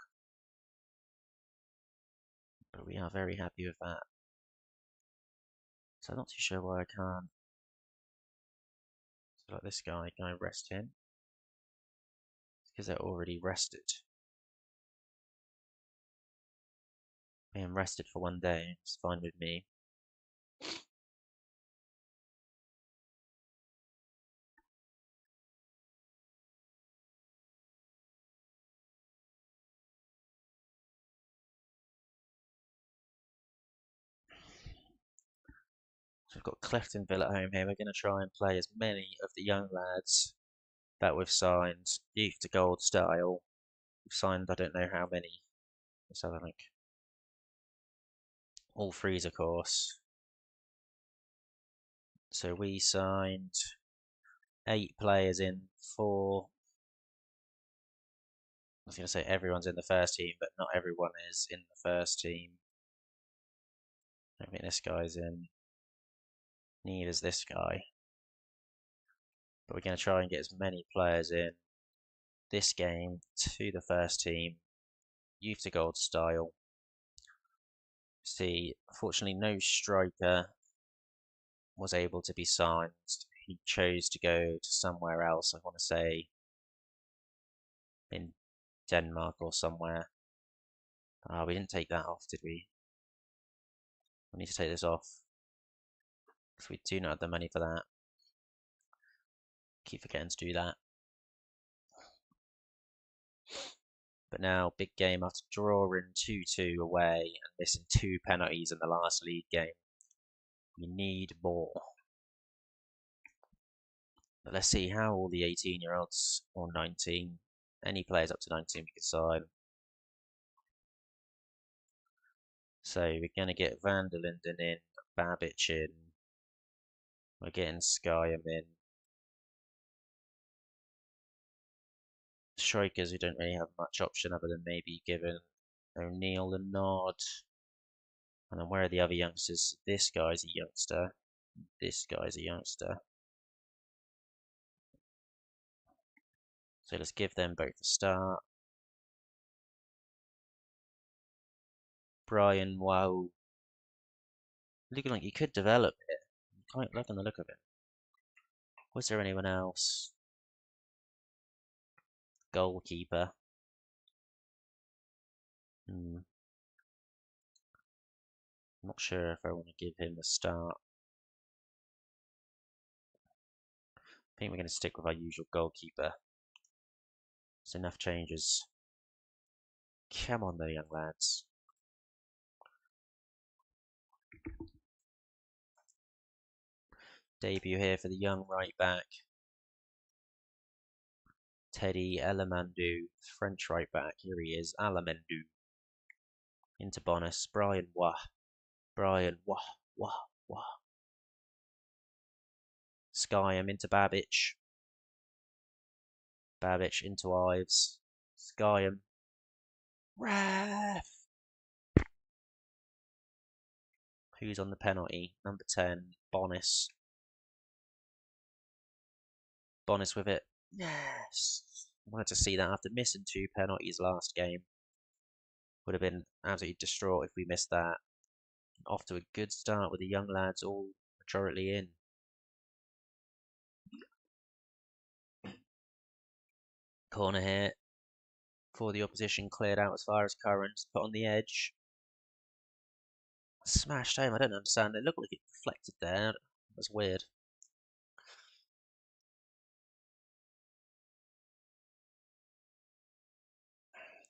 [SPEAKER 1] But we are very happy with that. So I'm not too sure why I can't. So like this guy, can I rest him? Because they're already rested. Being rested for one day, it's fine with me. So we've got Cliftonville at home here. We're going to try and play as many of the young lads that we've signed, youth to gold style. We've signed, I don't know how many. Let's have a look. All threes, of course. So we signed 8 players in for. I was going to say everyone's in the first team, but not everyone is in the first team. I don't think this guy's in. Neither's this guy. But we're going to try and get as many players in this game to the first team, youth to gold style. See, unfortunately, no striker was able to be signed. He chose to go to somewhere else. I want to say in Denmark or somewhere. We didn't take that off, did we? We need to take this off because we do not have the money for that. Keep forgetting to do that. But now, big game after drawing 2-2 away and missing 2 penalties in the last league game. We need more. But let's see how all the 18-year-olds or 19, any players up to 19 we can sign. So we're going to get Van der Linden in, Babic in. We're getting Skyam in. Strikers, we don't really have much option other than maybe giving O'Neill a nod. And then where are the other youngsters? This guy's a youngster. This guy's a youngster. So let's give them both a start. Brian, wow. Looking like he could develop it. I'm quite liking the look of it. Was there anyone else? Goalkeeper. I'm not sure if I want to give him a start. I think we're going to stick with our usual goalkeeper. There's enough changes. Come on, though, young lads. Debut here for the young right back. Teddy Alamandu, French right back. Here he is, Alamandu. Into Bonus, Brian Wah. Brian Wah, Wah, Wah. Skyam into Babic. Babic into Ives. Skyam. Ref! Who's on the penalty? Number 10, Bonus. Bonus with it. Yes! I wanted to see that after missing 2 penalties last game. Would have been absolutely distraught if we missed that. Off to a good start with the young lads all majority in. Corner here for the opposition, cleared out as far as Curran, put on the edge. Smashed home, I don't understand. It looked like it deflected there. That's weird.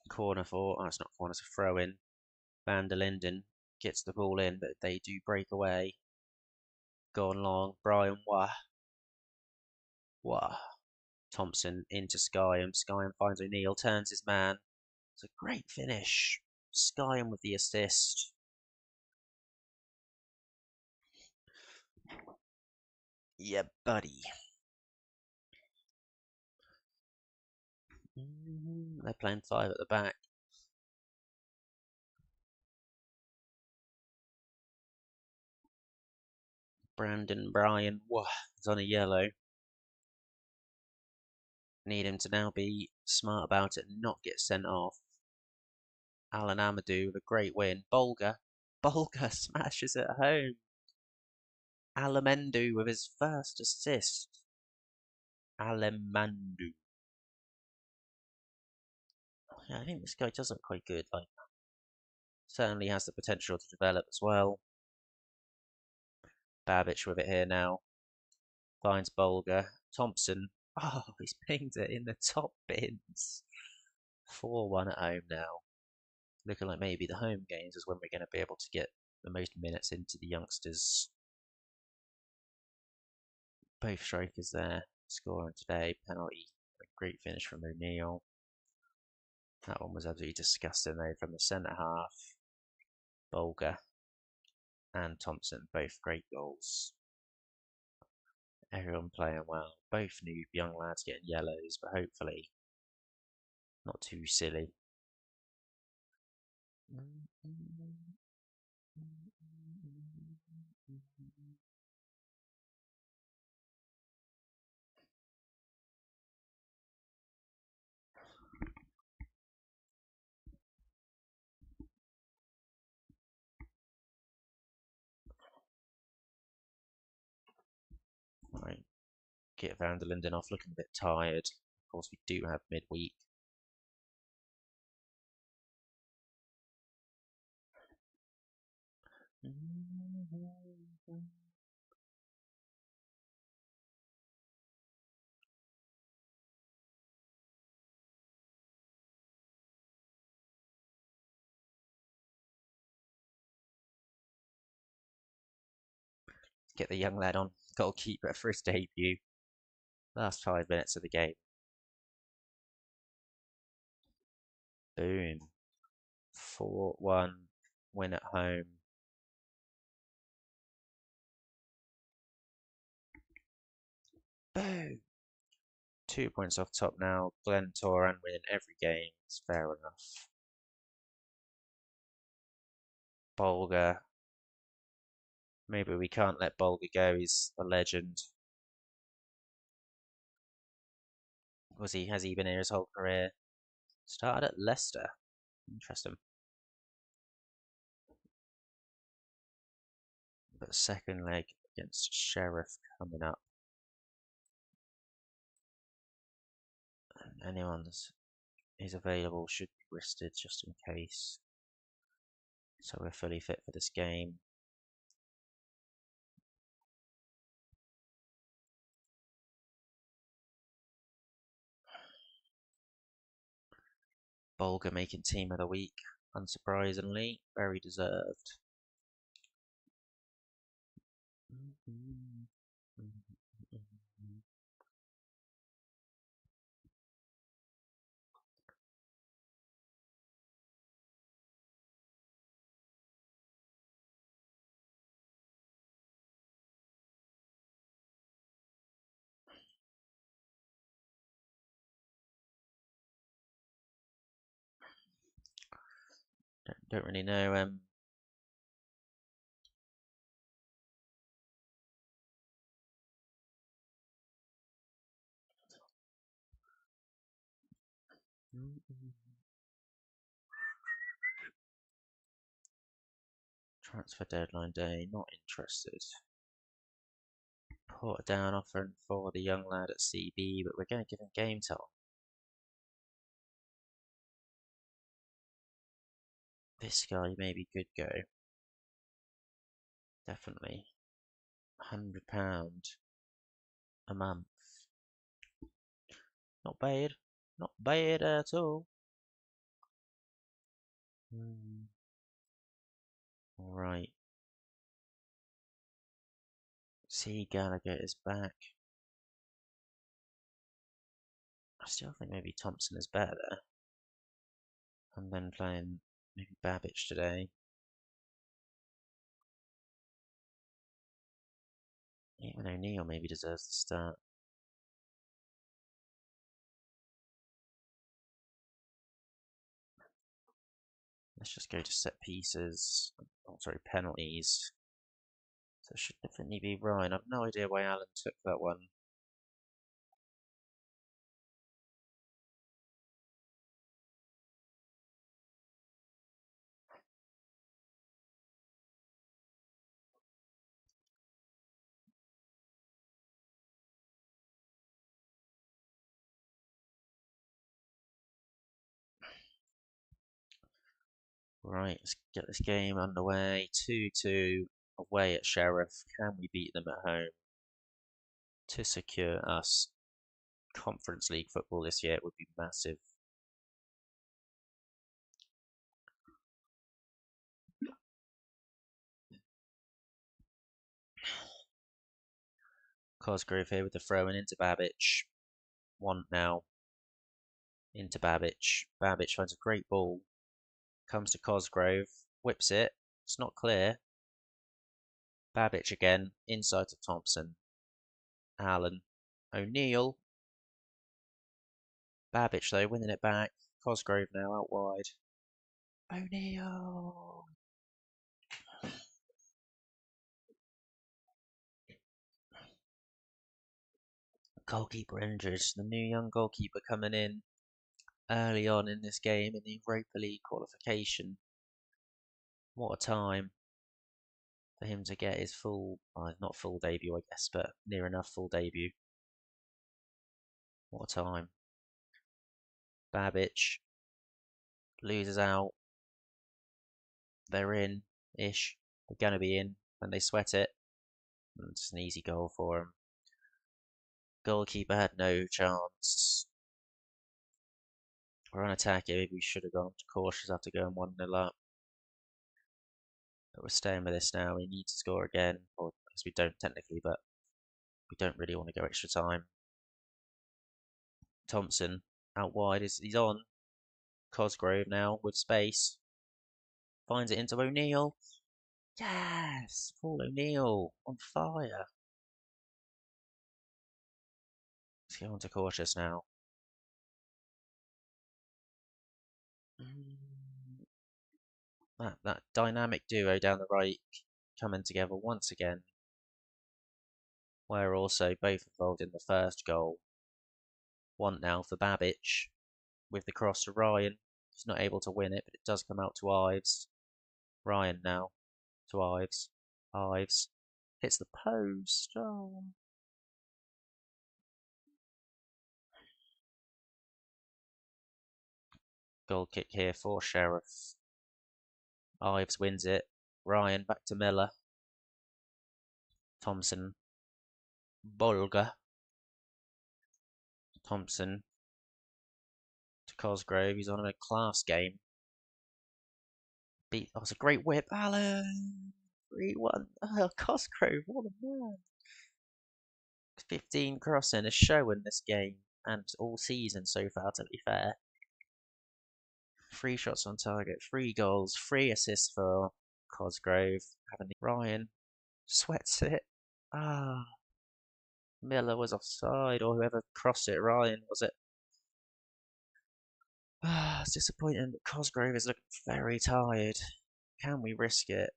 [SPEAKER 1] Corner for, oh, it's not corner, it's a throw in. Van der Linden gets the ball in, but they do break away. Gone long, Brian Wah. Wah. Thompson into Skyam. Skyam finds O'Neill, turns his man. It's a great finish. Skyam with the assist. Yeah, buddy. They're playing 5 at the back. Brandon Bryan, whoa, he's on a yellow. Need him to now be smart about it and not get sent off. Alan Amadou with a great win. Bolga smashes it home. Alamandu with his first assist. Alamandu. Yeah, I think this guy does look quite good. Like, Certainly has the potential to develop as well. Babbage with it here now. Finds Bolger. Thompson. Oh, he's pinged it in the top bins. 4-1 at home now. Looking like maybe the home games is when we're going to be able to get the most minutes into the youngsters. Both strikers there scoring today. Penalty. A great finish from O'Neill. That one was absolutely disgusting though from the centre half. Bolger and Thompson, both great goals. Everyone playing well. Both new young lads getting yellows, but hopefully not too silly. Right, get Van der Linden off looking a bit tired. Of course, we do have midweek. Get the young lad on goalkeeper for his debut. Last 5 minutes of the game. Boom. 4-1 win at home. Boom. 2 points off top now. Glenn Toran winning every game. It's fair enough. Bolger. Maybe we can't let Bolger go. He's a legend. Has he been here his whole career? Started at Leicester. Interesting. But second leg against Sheriff coming up. And anyone is available should be rested just in case. So we're fully fit for this game. Bolger making team of the week, unsurprisingly, very deserved. Don't really know. Transfer deadline day, not interested. Put down offering for the young lad at CB, but we're going to give him game time. This guy maybe could go. Definitely. £100 a month. Not bad. Not bad at all. Alright. See, Gallagher is back. I still think maybe Thompson is better there. And then playing maybe Babbage today. Even O'Neill maybe deserves to start. Let's just go to set pieces. Oh, sorry, penalties. So it should definitely be Ryan. I've no idea why Alan took that one. Right, let's get this game underway. 2-2 away at Sheriff. Can we beat them at home to secure us Conference League football this year? It would be massive. Cosgrove here with the throw in into Babic. One now into Babic. Babic finds a great ball. Comes to Cosgrove. Whips it. It's not clear. Babic again. Inside to Thompson. Allen. O'Neill. Babic though winning it back. Cosgrove now out wide. O'Neill. Goalkeeper injured. The new young goalkeeper coming in early on in this game in the Europa League qualification. What a time for him to get his full, not full debut, I guess, but near enough full debut. What a time. Babic loses out. They're in-ish. They're going to be in, and they sweat it. And it's an easy goal for him. Goalkeeper had no chance. We're on attack here. Maybe we should have gone cautious after going 1-0 up. But we're staying with this now. We need to score again. Or I guess we don't technically, but we don't really want to go extra time. Thompson out wide. He's on. Cosgrove now with space. Finds it into O'Neill. Yes! Paul O'Neill on fire. Let's go on to cautious now. That dynamic duo down the right coming together once again. We're also both involved in the first goal. One now for Babic with the cross to Ryan. He's not able to win it, but it does come out to Ives. Ryan now to Ives. Ives hits the post. Oh. Goal kick here for Sheriff. Ives wins it. Ryan back to Miller. Thompson. Bolger. Thompson to Cosgrove. He's on a class game. Oh, it's a great whip. Allen. 3-1. Oh, Cosgrove, what a man. 15 crossing, a show in this game and all season so far, to be fair. 3 shots on target, 3 goals, 3 assists for Cosgrove. Ryan sweats it. Ah, Miller was offside, or whoever crossed it. Ryan, was it? Ah, it's disappointing, but Cosgrove is looking very tired. Can we risk it?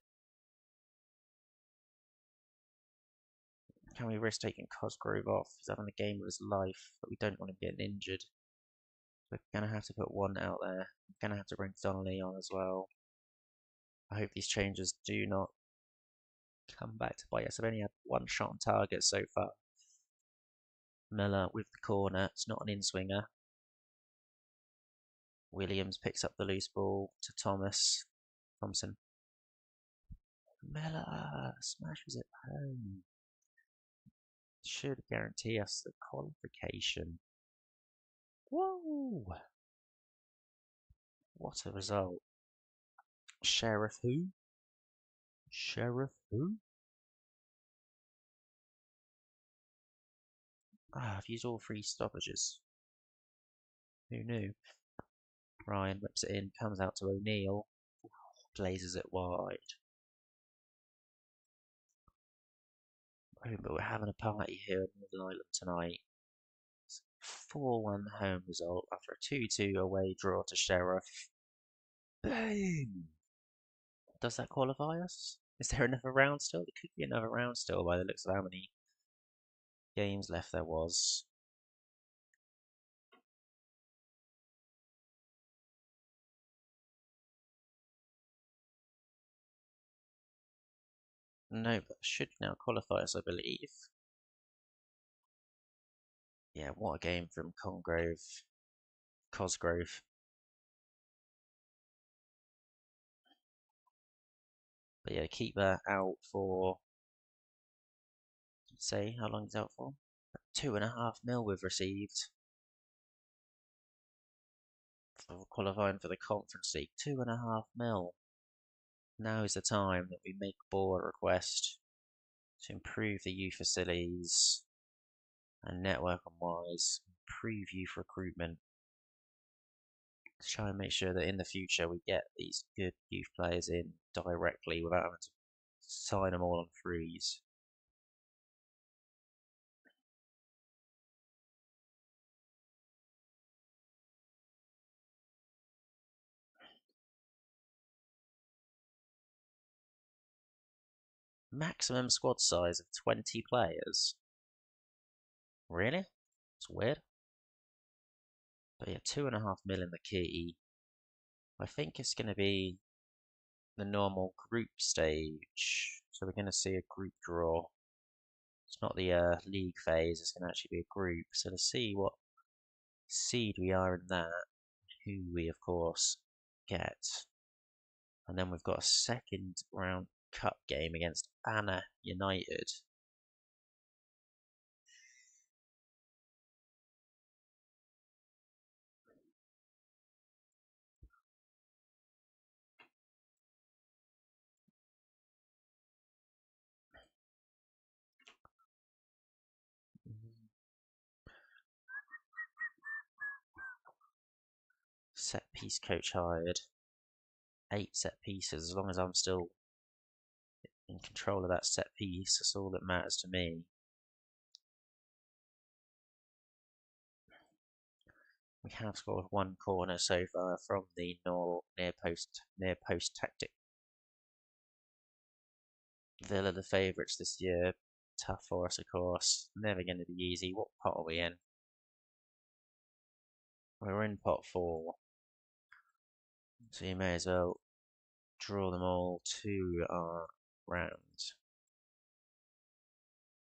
[SPEAKER 1] Can we risk taking Cosgrove off? He's having a game of his life, but we don't want him getting injured. We're going to have to put one out there. We're going to have to bring Donnelly on as well. I hope these changes do not come back to bite us. I've only had 1 shot on target so far. Miller with the corner. It's not an in-swinger. Williams picks up the loose ball to Thompson. Miller smashes it home. Should guarantee us the qualification. Whoa! What a result. Sheriff who? Sheriff who? Ah, I've used all 3 stoppages. Who knew? Ryan whips it in, comes out to O'Neill, blazes it wide. Oh, but we're having a party here in Northern Ireland tonight. 4-1 home result after a 2-2 away draw to Sheriff. Boom! Does that qualify us? Is there another round still? There could be another round still by the looks of how many games left there was. No, but should now qualify us, I believe. Yeah, what a game from Cosgrove. But yeah, keep that out for, say, how long is it out for? 2.5 mil we've received for qualifying for the Conference League. 2.5 mil. Now is the time that we make board request to improve the youth facilities and network and wise, improve youth recruitment. To try and make sure that in the future we get these good youth players in directly without having to sign them all on freeze. Maximum squad size of 20 players. Really? It's weird. But yeah, 2.5 mil in the key. I think it's going to be the normal group stage. So we're going to see a group draw. It's not the league phase, it's going to actually be a group. So to see what seed we are in that, who we of course get. And then we've got a second round cup game against Anna United. Set piece coach hired. 8 set pieces. As long as I'm still in control of that set piece, that's all that matters to me. We have scored 1 corner so far from the near post tactic. Villa the favourites this year. Tough for us, of course. Never going to be easy. What pot are we in? We're in pot 4. So you may as well draw them all to our round.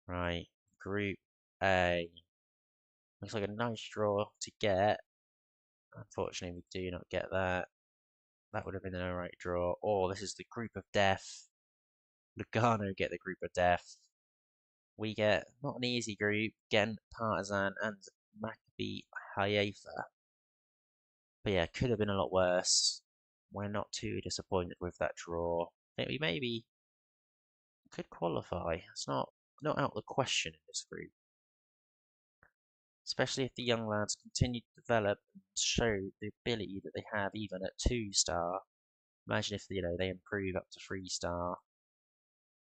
[SPEAKER 1] Right, Group A. Looks like a nice draw to get. Unfortunately, we do not get that. That would have been an alright draw. Oh, this is the Group of Death. Lugano get the Group of Death. We get not an easy group. Ghent, Partizan, and Maccabi Haifa. But yeah, could have been a lot worse. We're not too disappointed with that draw. I think we maybe could qualify. It's not out of the question in this group. Especially if the young lads continue to develop and show the ability that they have even at 2-star. Imagine if they improve up to 3-star.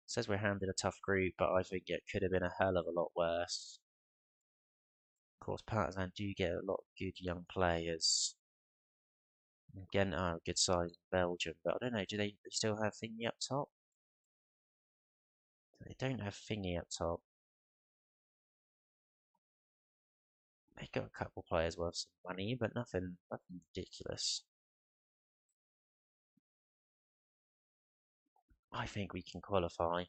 [SPEAKER 1] Says we're handed a tough group, but I think it could have been a hell of a lot worse. Of course, Partizan do get a lot of good young players. Again, are a good side in Belgium, but I don't know, do they still have Thingy up top? They don't have Thingy up top. They got a couple players worth some money, but nothing ridiculous. I think we can qualify.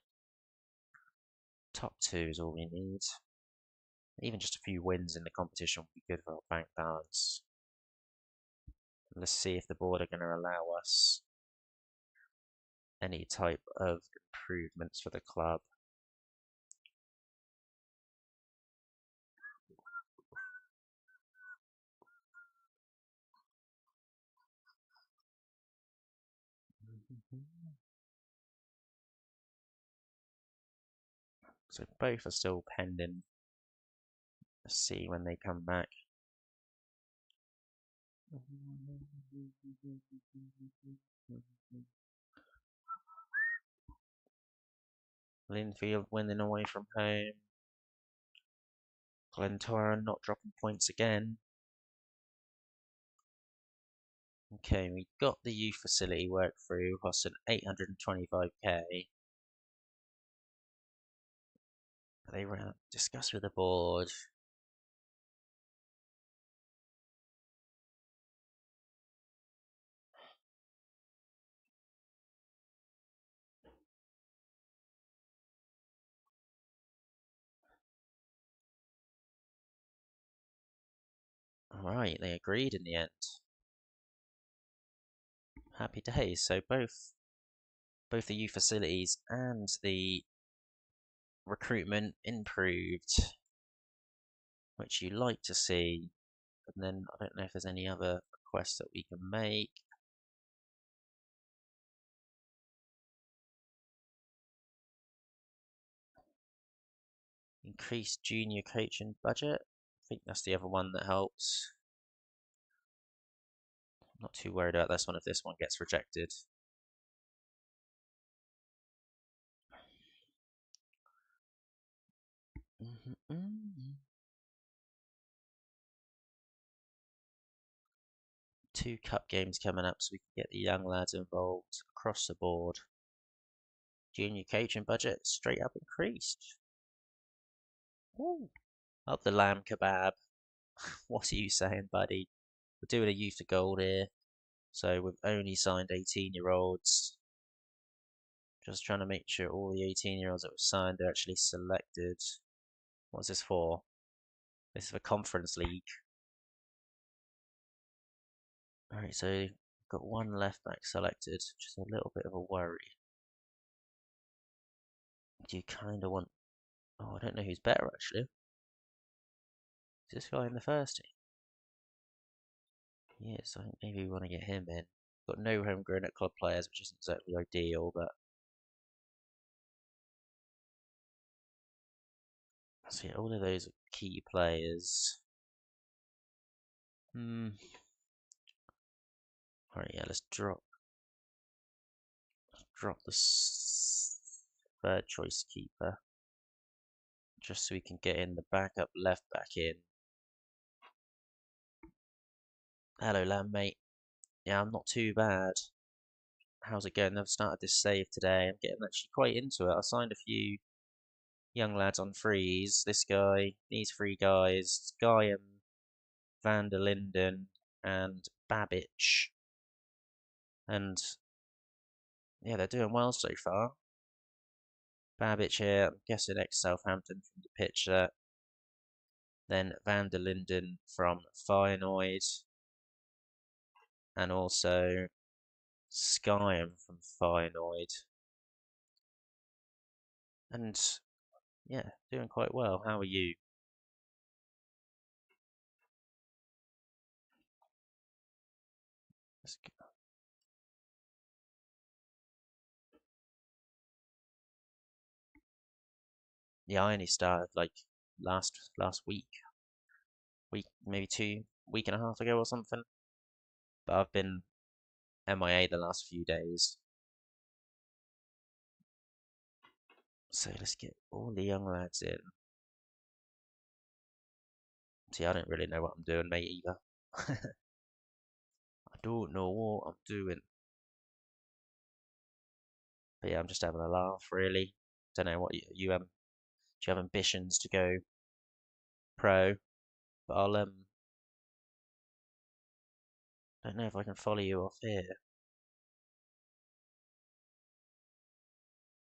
[SPEAKER 1] Top 2 is all we need. Even just a few wins in the competition would be good for our bank balance. Let's see if the board are going to allow us any type of improvements for the club. So both are still pending. Let's see when they come back. Linfield winning away from home. Glentoran not dropping points again. Okay, we got the youth facility work through, costing 825k. They discuss with the board. Alright, they agreed in the end. Happy days. So both both the youth facilities and the recruitment improved, which you like to see. And then I don't know if there's any other requests that we can make. Increased junior coaching budget. I think that's the other one that helps. I'm not too worried about this one if this one gets rejected. Two cup games coming up so we can get the young lads involved across the board. Junior coaching budget straight up increased. Ooh. Up the lamb kebab. What are you saying, buddy? We're doing a youth to gold here. So we've only signed 18-year-olds. Just trying to make sure all the 18-year-olds that were signed are actually selected. What's this for? This is for Conference League. Alright, so we've got one left back selected, which is a little bit of a worry. Do you kind of want... Oh, I don't know who's better, actually. Is this guy in the first team? Yes, I think maybe we want to get him in. Got no homegrown at club players, which isn't exactly ideal, but... So yeah, all of those are key players. Alright, yeah, let's drop the third choice keeper. Just so we can get in the backup left back in. Hello, Lamb, mate. Yeah, I'm not too bad. How's it going? I've started this save today. I'm getting actually quite into it. I signed a few young lads on frees. This guy, these three guys, Guy Van der Linden, and Babbage. And yeah, they're doing well so far. Babbage here, I'm guessing ex-Southampton from the picture. Then Van der Linden from Feyenoord. And also Skyam from Feyenoord. And yeah, doing quite well. How are you? Yeah, I only started like last week, maybe week and a half ago or something. But I've been MIA the last few days. So let's get all the young lads in. See, I don't really know what I'm doing, mate, either. I don't know what I'm doing. But yeah, I'm just having a laugh, really. Don't know what do you have ambitions to go pro? But I'll don't know if I can follow you off here.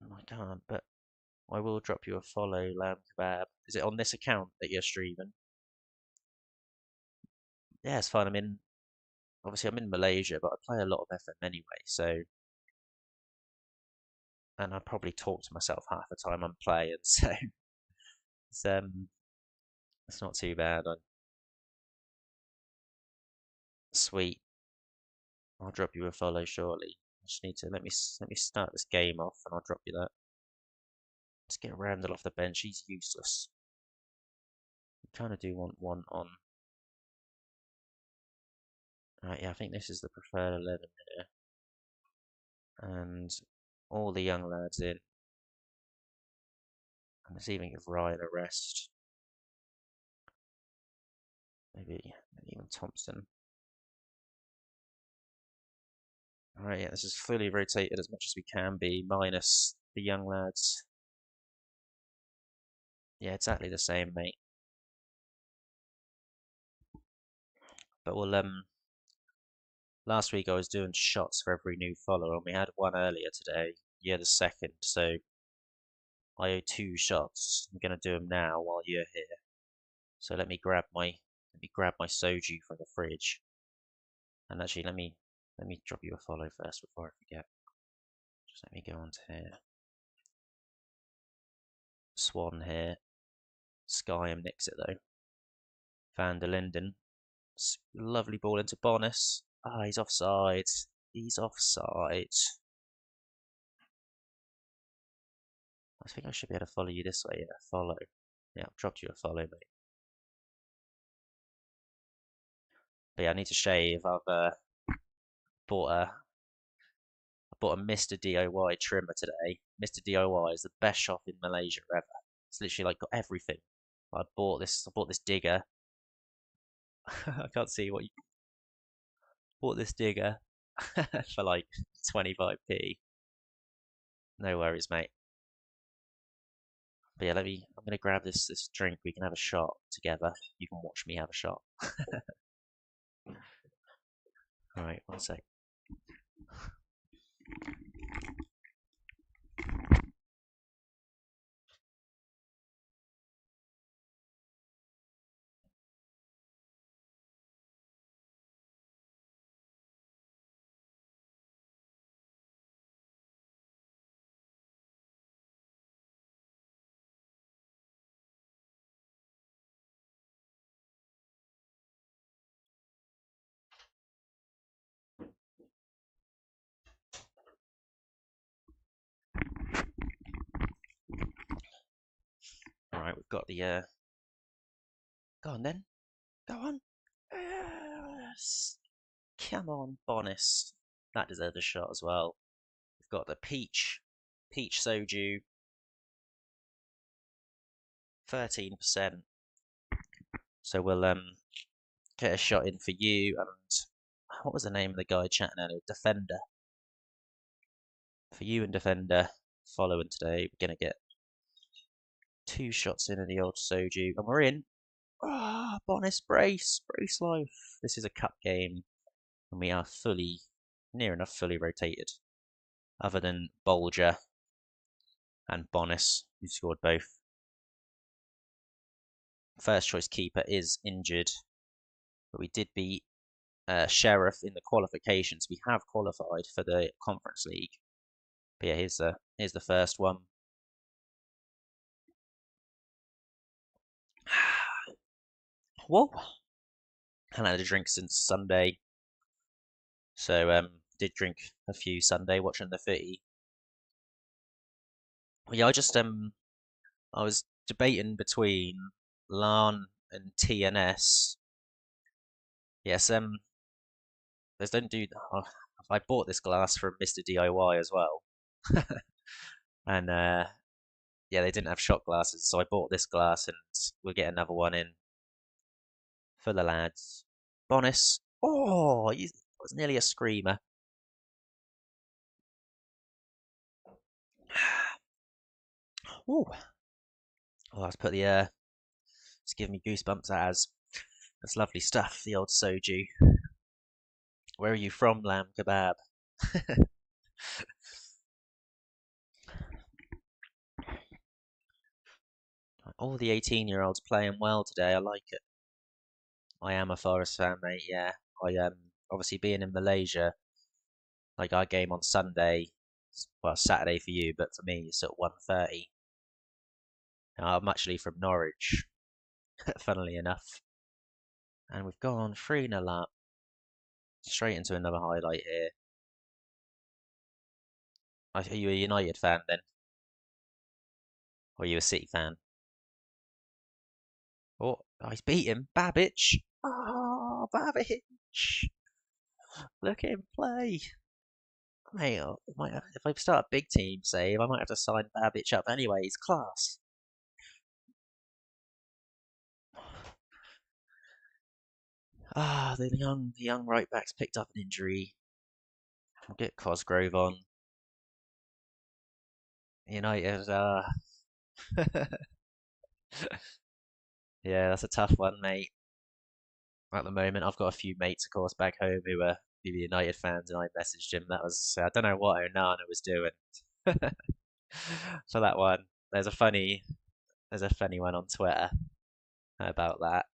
[SPEAKER 1] I can't, but I will drop you a follow, Lamb Kebab. Is it on this account that you're streaming? Yeah, it's fine. Obviously I'm in Malaysia, but I play a lot of FM anyway, so and I probably talk to myself half the time I'm playing, so it's it's not too bad. Sweet. I'll drop you a follow shortly. I just need to let me start this game off and I'll drop you that. Let's get Randall off the bench. He's useless. I kind of do want one on. Right, yeah, I think this is the preferred 11 here. And all the young lads in. And let's even give Ryan a rest. Maybe even Thompson. Alright, yeah, this is fully rotated as much as we can be, minus the young lads. Yeah, exactly the same, mate. But last week I was doing shots for every new follower, and we had one earlier today. You're the second, so I owe two shots. I'm gonna do them now while you're here. So let me grab my soju from the fridge. And actually, let me drop you a follow first before I forget. So let me go on to here. Swan here. Skyham nicks it though. Van der Linden. Lovely ball into Bonus. Ah, he's offside. He's offside. I think I should be able to follow you this way. Yeah, follow. Yeah, I've dropped you a follow, mate. But yeah, I need to shave. I've bought a Mr. DIY trimmer today. Mr. DIY is the best shop in Malaysia ever. It's literally like got everything. I bought this digger. I can't see what you bought this digger for like 25p. No worries, mate. But yeah, I'm gonna grab this drink. We can have a shot together. You can watch me have a shot. All right, one sec. All right, we've got the. Go on then. Go on. Yes. Come on, Bonus. That deserved a shot as well. We've got the peach soju, 13%. So we'll get a shot in for you and what was the name of the guy chatting earlier? Defender. For you and Defender following today, we're gonna get 2 shots in of the old soju, and we're in. Ah, Bonus brace life. This is a cup game, and we are near enough fully rotated. Other than Bolger and Bonus, who scored both. First choice keeper is injured, but we did beat Sheriff in the qualifications. We have qualified for the Conference League. But yeah, here's the first one. Whoa! Haven't had a drink since Sunday, so did drink a few Sunday watching the footy. Yeah, I was debating between Larne and TNS. Yes, there's don't do. I bought this glass from Mr. DIY as well, and yeah, they didn't have shot glasses, so I bought this glass, and we'll get another one in for the lads. Bonus. Oh, it was nearly a screamer. Ooh. Oh, let's put the it's giving me goosebumps as. That's lovely stuff, the old soju. Where are you from, lamb kebab? All the 18-year-olds playing well today. I like it. I am a Forest fan, mate. Yeah, I obviously being in Malaysia, like our game on Sunday, well Saturday for you, but for me it's at 1:30. I'm actually from Norwich, funnily enough, and we've gone 3-0 up, straight into another highlight here. Are you a United fan then, or are you a City fan? Oh, he's beat him, Babbage. Oh, Babbage! Look at him play. Mate, if I start a big team save, I might have to sign Babbage up anyway. He's class. Ah, the young right back's picked up an injury. We'll get Cosgrove on. United, yeah, that's a tough one, mate. At the moment, I've got a few mates, of course, back home who are United fans, and I messaged him. That was I don't know what Onana was doing for that one. There's a funny one on Twitter about that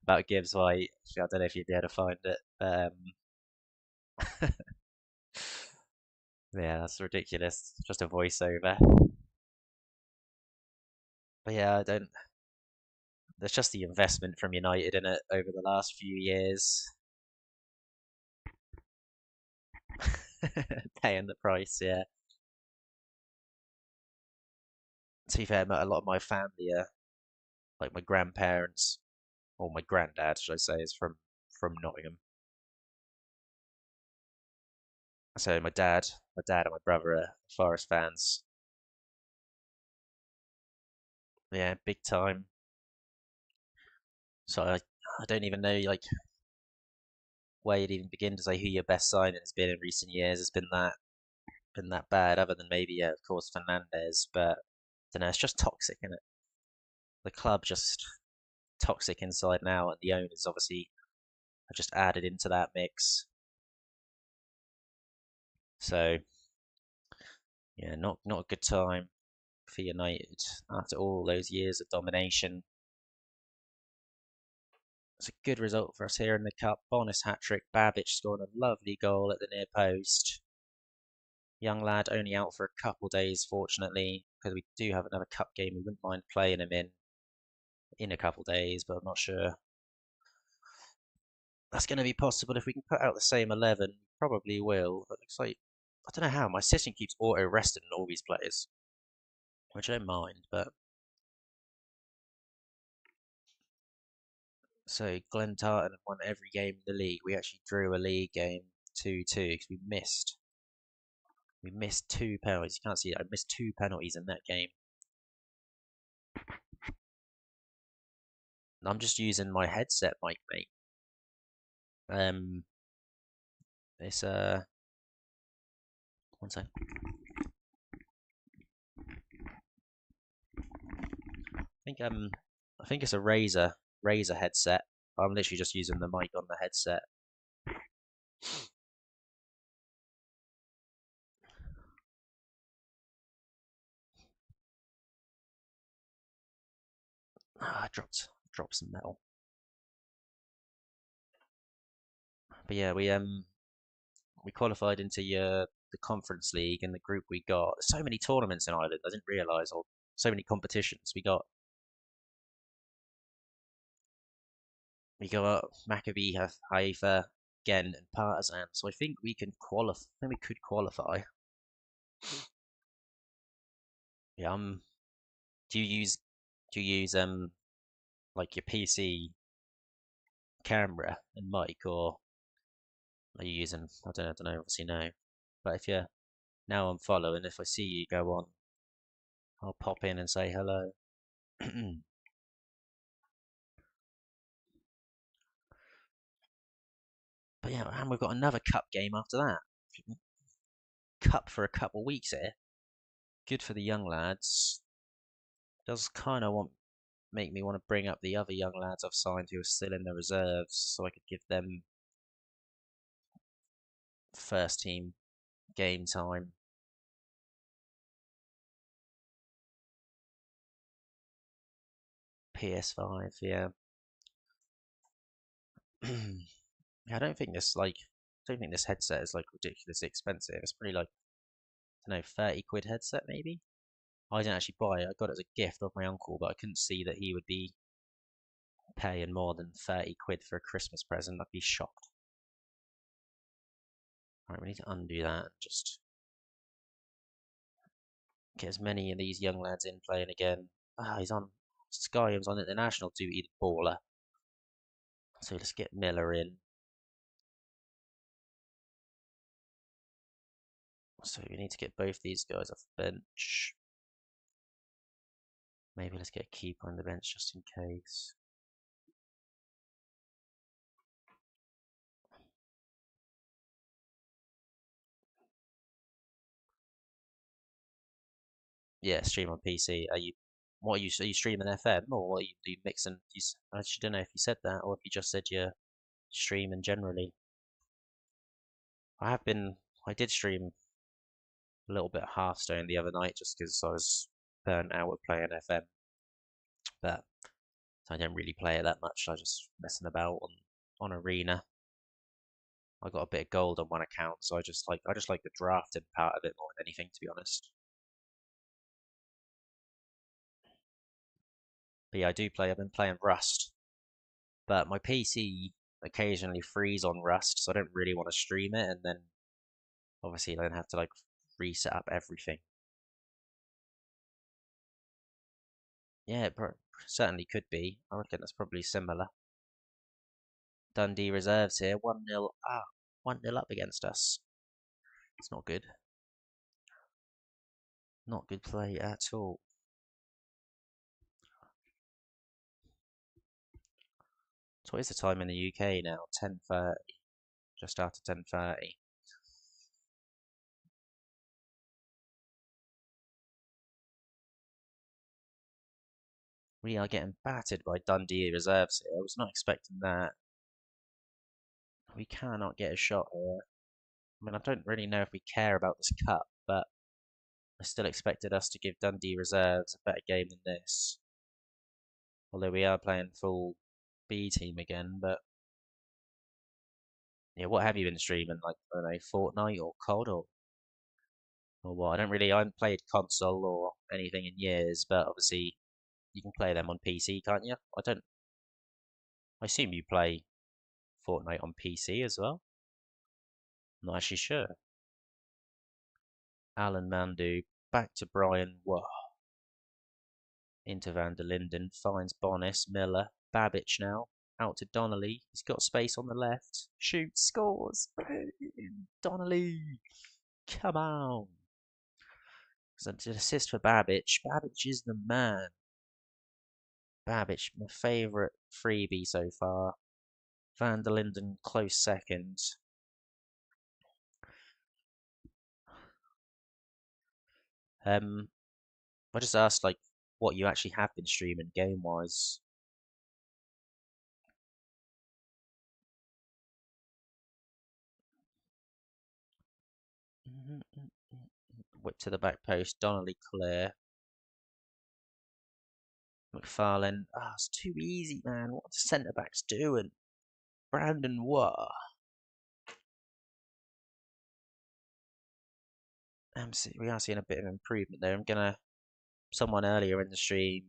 [SPEAKER 1] about Gibbs White. I don't know if you'd be able to find it. Yeah, that's ridiculous. Just a voiceover. But yeah, I don't. There's just the investment from United in it over the last few years, paying the price. Yeah. To be fair, a lot of my family are like my grandparents, or my granddad, should I say, is from Nottingham. So my dad and my brother are Forest fans. Yeah, big time. So I don't even know like where you'd even begin to say who your best signing has been in recent years. It's been that bad, other than maybe yeah, of course Fernandez, but I don't know. It's just toxic, isn't it? The club just toxic inside and out, and the owners obviously have just added into that mix. So yeah, not a good time for United after all those years of domination. It's a good result for us here in the cup. Bonus hat trick. Babic scoring a lovely goal at the near post. Young lad only out for a couple days, fortunately, because we do have another cup game. We wouldn't mind playing him in a couple days, but I'm not sure that's going to be possible. If we can put out the same 11, we probably will. But it looks like I don't know how my system keeps auto resting all these players, which I don't mind. But so Glenn Tartan have won every game in the league. We actually drew a league game 2-2 because we missed two penalties. You can't see it. I missed two penalties in that game. And I'm just using my headset mic, mate. Um, it's one sec. I think it's a Razer headset. I'm literally just using the mic on the headset. I dropped some metal. But yeah, we qualified into the Conference League and the group we got. So many tournaments in Ireland. I didn't realise, or so many competitions. We got Maccabi Haifa, Ghent, and Partizan. So I think we can qualify. I think we could qualify. Yeah. Do you use do you use like your PC camera and mic, or are you using? I don't know. Obviously, no. But if you're now I'm following. If I see you go on, I'll pop in and say hello. But yeah, and we've got another cup game after that. Cup for a couple weeks here. Good for the young lads. Does kind of make me want to bring up the other young lads I've signed who are still in the reserves, so I could give them first team game time. PS5, yeah. Yeah, I don't think this headset is like ridiculously expensive. It's pretty like, I don't know, 30 quid headset maybe. I didn't actually buy it. I got it as a gift of my uncle, but I couldn't see that he would be paying more than 30 quid for a Christmas present. I'd be shocked. Right, we need to undo that and just get as many of these young lads in playing again. He's on Skyham's on international duty, the baller. So let's get Miller in. So we need to get both these guys off the bench. Maybe let's get a keeper on the bench just in case. Yeah, stream on PC. Are you streaming FM, or are you mixing? I actually don't know if you said that or if you just said you're streaming generally. I have been. I did stream a little bit of Hearthstone the other night just because I was burnt out with playing FM, but I don't really play it that much. I just messing about on Arena. I got a bit of gold on one account, so I just like the drafting part of it more than anything, to be honest. But yeah, I've been playing Rust, but my PC occasionally freeze on Rust, so I don't really want to stream it, and then obviously I then have to like reset up everything. Yeah, it certainly could be. I reckon that's probably similar. Dundee reserves here, 1-0 up, 1-0 up against us. It's not good. Not good play at all. So what is the time in the UK now? 10:30. Just after 10:30. We are getting battered by Dundee reserves here. I was not expecting that. We cannot get a shot here. I mean, I don't really know if we care about this cup, but I still expected us to give Dundee reserves a better game than this. Although we are playing full B team again, but yeah, what have you been streaming? Like, I don't know, Fortnite or COD or what? I haven't played console or anything in years, but obviously you can play them on PC, can't you? I assume you play Fortnite on PC as well. I'm not actually sure. Alan Mandu, back to Brian. Whoa. Into Van der Linden, finds Bonis, Miller, Babbage now. Out to Donnelly. He's got space on the left. Shoots, scores. Donnelly. Come on. It's an assist for Babbage. Babbage is the man. Babbage, my favourite freebie so far. Van der Linden, close second. I just asked like what you actually have been streaming game wise. Whip to the back post. Donnelly clear. McFarlane. Ah, it's too easy, man. What are the centre backs doing? Brandon what? We are seeing a bit of improvement there. Someone earlier in the stream,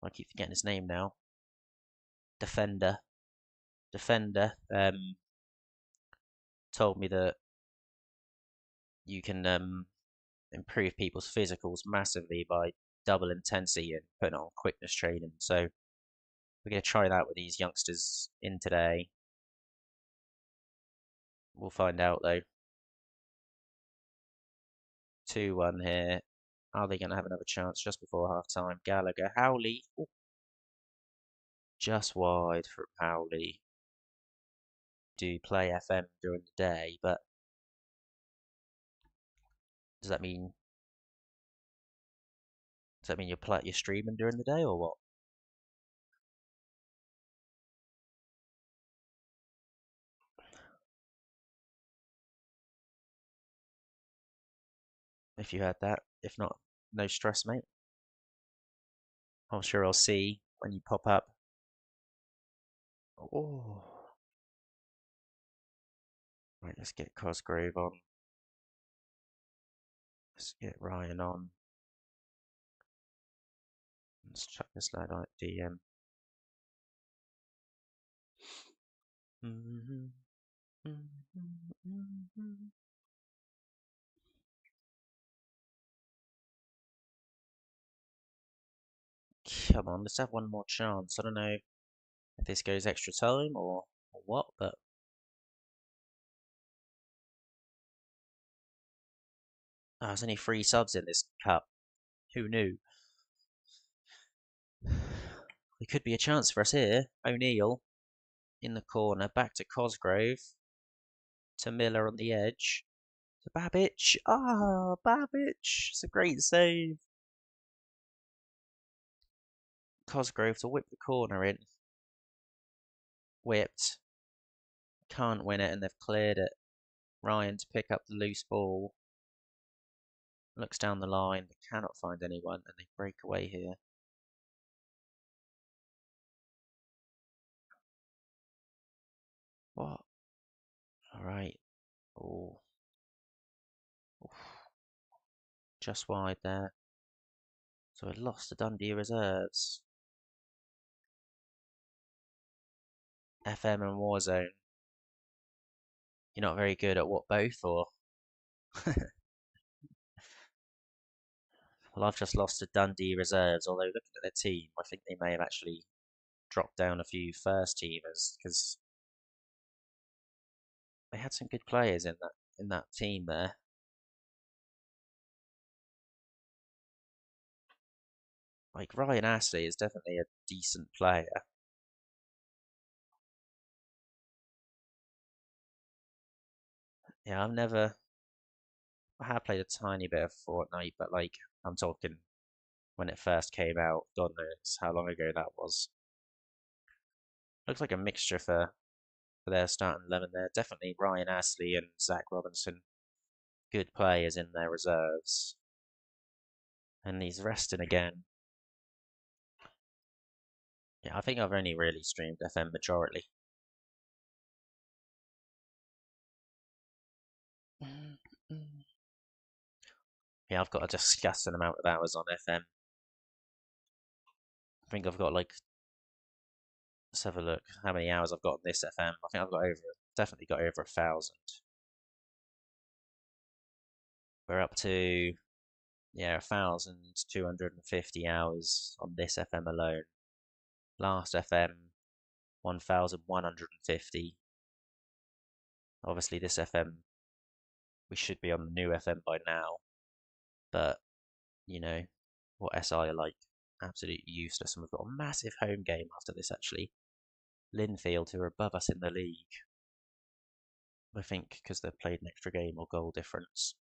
[SPEAKER 1] I keep forgetting his name now. Defender. Defender. Told me that you can improve people's physicals massively by double intensity and putting on quickness training. So we're going to try that with these youngsters in today. We'll find out though. 2-1 here. Are they going to have another chance just before half time? Gallagher, Howley. Ooh, just wide for Howley. Do play FM during the day, but does that mean you're streaming during the day or what? If you had that, if not, no stress, mate. I'm sure I'll see when you pop up. Oh, right, let's get Cosgrove on. Let's get Ryan on. Let's chuck this lad on DM. Come on, let's have one more chance. I don't know if this goes extra time or what, but there's only 3 subs in this cup. Who knew? There could be a chance for us here. O'Neill in the corner, back to Cosgrove, to Miller on the edge, to Babbage. Ah, Babbage! It's a great save. Cosgrove to whip the corner in. Whipped. Can't win it, and they've cleared it. Ryan to pick up the loose ball. Looks down the line, but cannot find anyone, and they break away here. What? All right. Oh, just wide there. So we lost to Dundee reserves. FM and Warzone. You're not very good at what, both, or? Well, I've just lost to Dundee reserves, although looking at their team, I think they may have actually dropped down a few first teamers because they had some good players in that team there. Like Ryan Astley is definitely a decent player. Yeah, I have played a tiny bit of Fortnite, but like I'm talking when it first came out, God knows how long ago that was. Looks like a mixture for their starting 11 there. Definitely Ryan Astley and Zach Robinson, good players in their reserves. And he's resting again. Yeah, I think I've only really streamed FM majority. Yeah, I've got a disgusting amount of hours on FM. I think I've got like, let's have a look how many hours I've got on this FM. I think I've got definitely got over 1,000. We're up to, yeah, 1,250 hours on this FM alone. Last FM, 1,150. Obviously, this FM, we should be on the new FM by now, but you know what SI are like, absolutely useless. And we've got a massive home game after this, actually. Linfield, who are above us in the league, I think, because they've played an extra game or goal difference.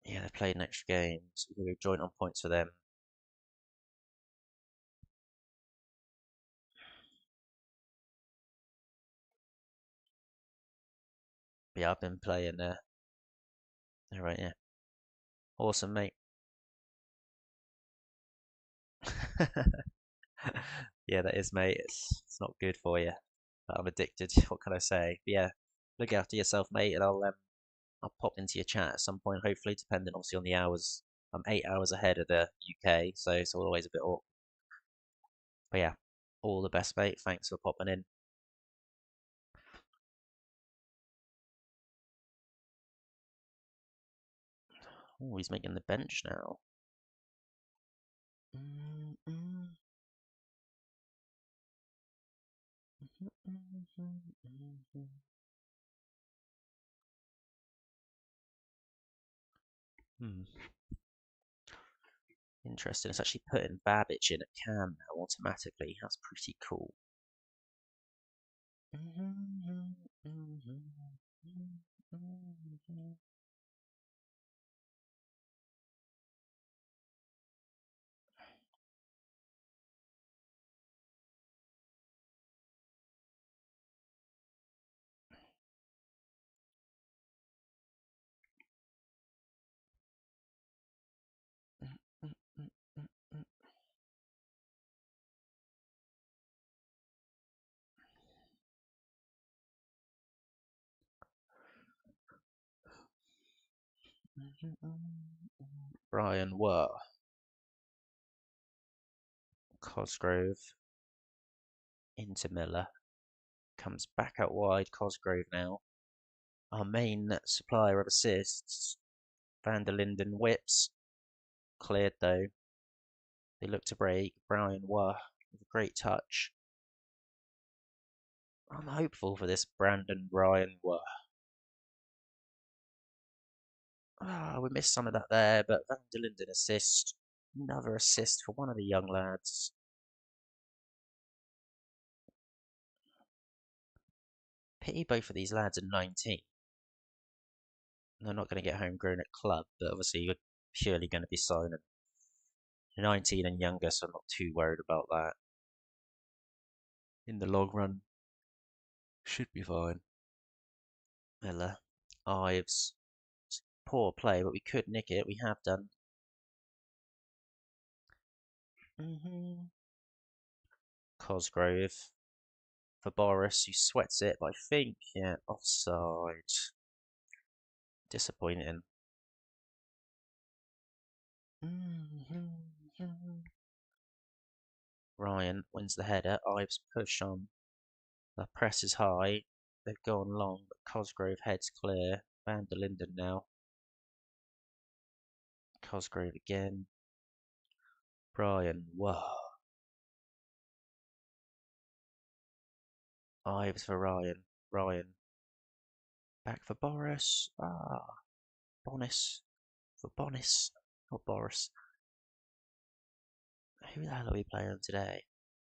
[SPEAKER 1] Yeah, they've played an extra game, so we're joint on points for them. But yeah, I've been playing. Right, yeah, awesome, mate. Yeah, that is, mate. It's not good for you, but I'm addicted. What can I say? But yeah, look after yourself, mate, and I'll pop into your chat at some point, hopefully, depending obviously on the hours. I'm 8 hours ahead of the UK, so it's always a bit awkward. But yeah, all the best, mate. Thanks for popping in. Oh, he's making the bench now. Hmm. Interesting. It's actually putting Babbage in at cam now automatically. That's pretty cool. Brian Were. Cosgrove into Miller. Comes back out wide. Cosgrove now. Our main supplier of assists. Van der Linden whips. Cleared though. They look to break. Brian Were with a great touch. I'm hopeful for this Brandon Brian Were. Ah, we missed some of that there, but Van der Linden assist. Another assist for one of the young lads. Pity both of these lads are 19. They're not going to get homegrown at club, but obviously you're purely going to be signing 19 and younger, so I'm not too worried about that. In the long run, should be fine. Miller, Ives, poor play, but we could nick it. We have done. Cosgrove for Boris, who sweats it, but I think, yeah, offside. Disappointing. Ryan wins the header. Ives push on. The press is high. They've gone long, but Cosgrove heads clear. Van der Linden now. Cosgrove again. Brian, whoa. Ives for Ryan. Ryan. Back for Boris. Bonis. For Bonis. Not Boris. Who the hell are we playing today?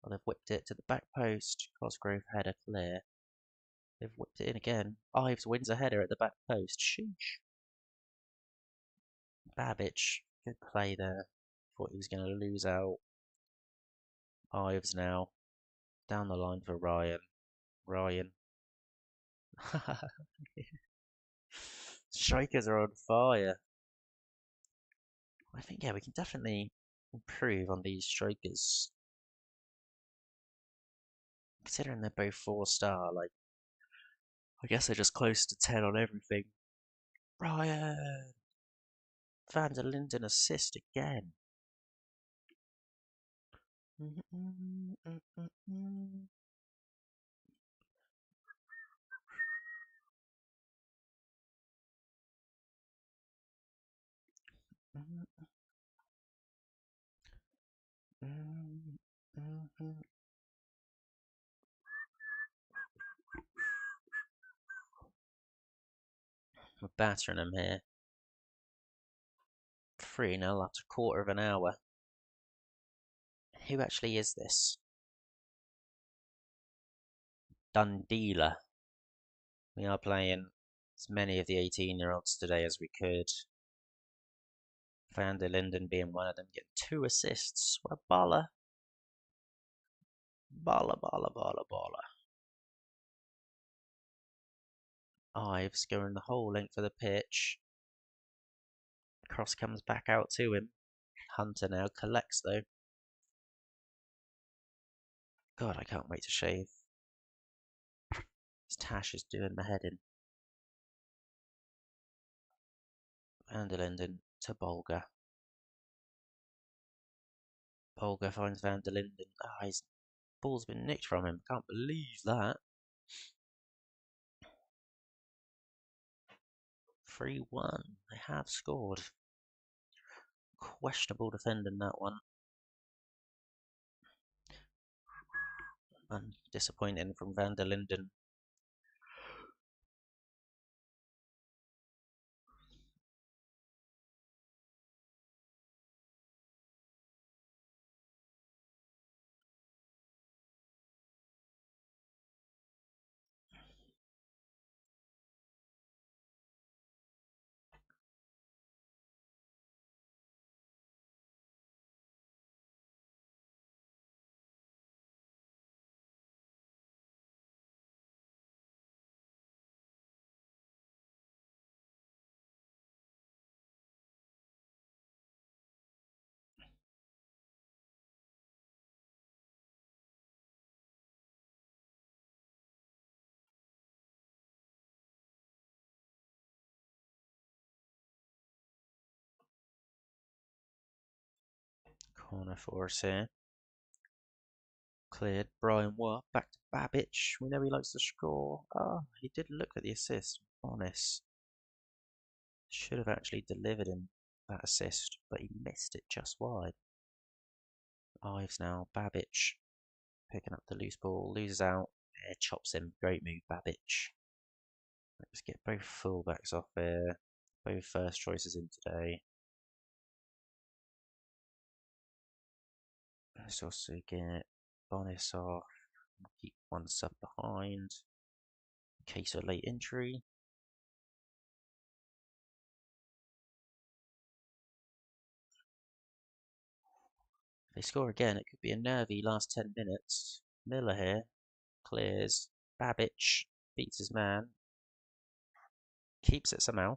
[SPEAKER 1] Well, they've whipped it to the back post. Cosgrove header clear. They've whipped it in again. Ives wins a header at the back post. Sheesh. Babic. Good play there. Thought he was going to lose out. Ives now. Down the line for Ryan. Ryan. Strikers are on fire. I think, yeah, we can definitely improve on these strikers. Considering they're both 4-star, like, I guess they're just close to 10 on everything. Ryan! Van der Linden assist again. We're battering them here. 3-0 after a quarter of an hour. Who actually is this? Dundela. We are playing as many of the 18-year-olds today as we could. Van der Linden being one of them, getting 2 assists. What a baller. Baller, baller, baller, baller. Ives going the whole length of the pitch. Cross comes back out to him. Hunter now collects though. God, I can't wait to shave. Tash is doing the heading. Van der Linden to Bolger. Bolger finds Van der Linden. His ball's been nicked from him. Can't believe that. 3-1. They have scored. Questionable defending that one. And disappointing from Van der Linden. Corner for us here. Cleared. Brian Watt back to Babic. We know he likes to score. He did look at the assist. Honest. Should have actually delivered him that assist, but he missed it just wide. Ives now. Babic picking up the loose ball. Loses out. Yeah, chops him. Great move, Babic. Let's get both fullbacks off here. Both first choices in today. Let's also get Bonis off. Keep one sub behind in case of late injury. If they score again, it could be a nervy last 10 minutes. Miller here clears. Babic beats his man. Keeps it somehow.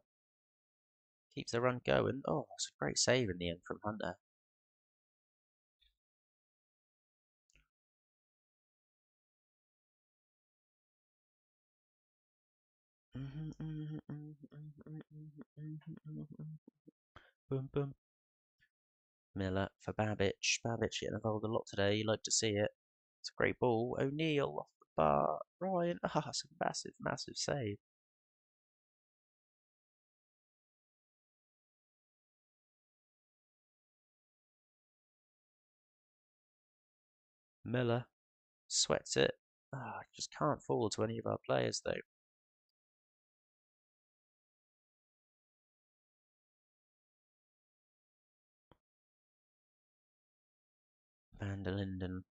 [SPEAKER 1] Keeps the run going. Oh, it's a great save in the end from Hunter. Boom, boom. Miller for Babbage. Babbage getting involved a lot today. You like to see it. It's a great ball. O'Neill off the bar. Ryan. Ah, it's a massive, massive save. Miller sweats it. Ah, just can't fall to any of our players though. Van der Linden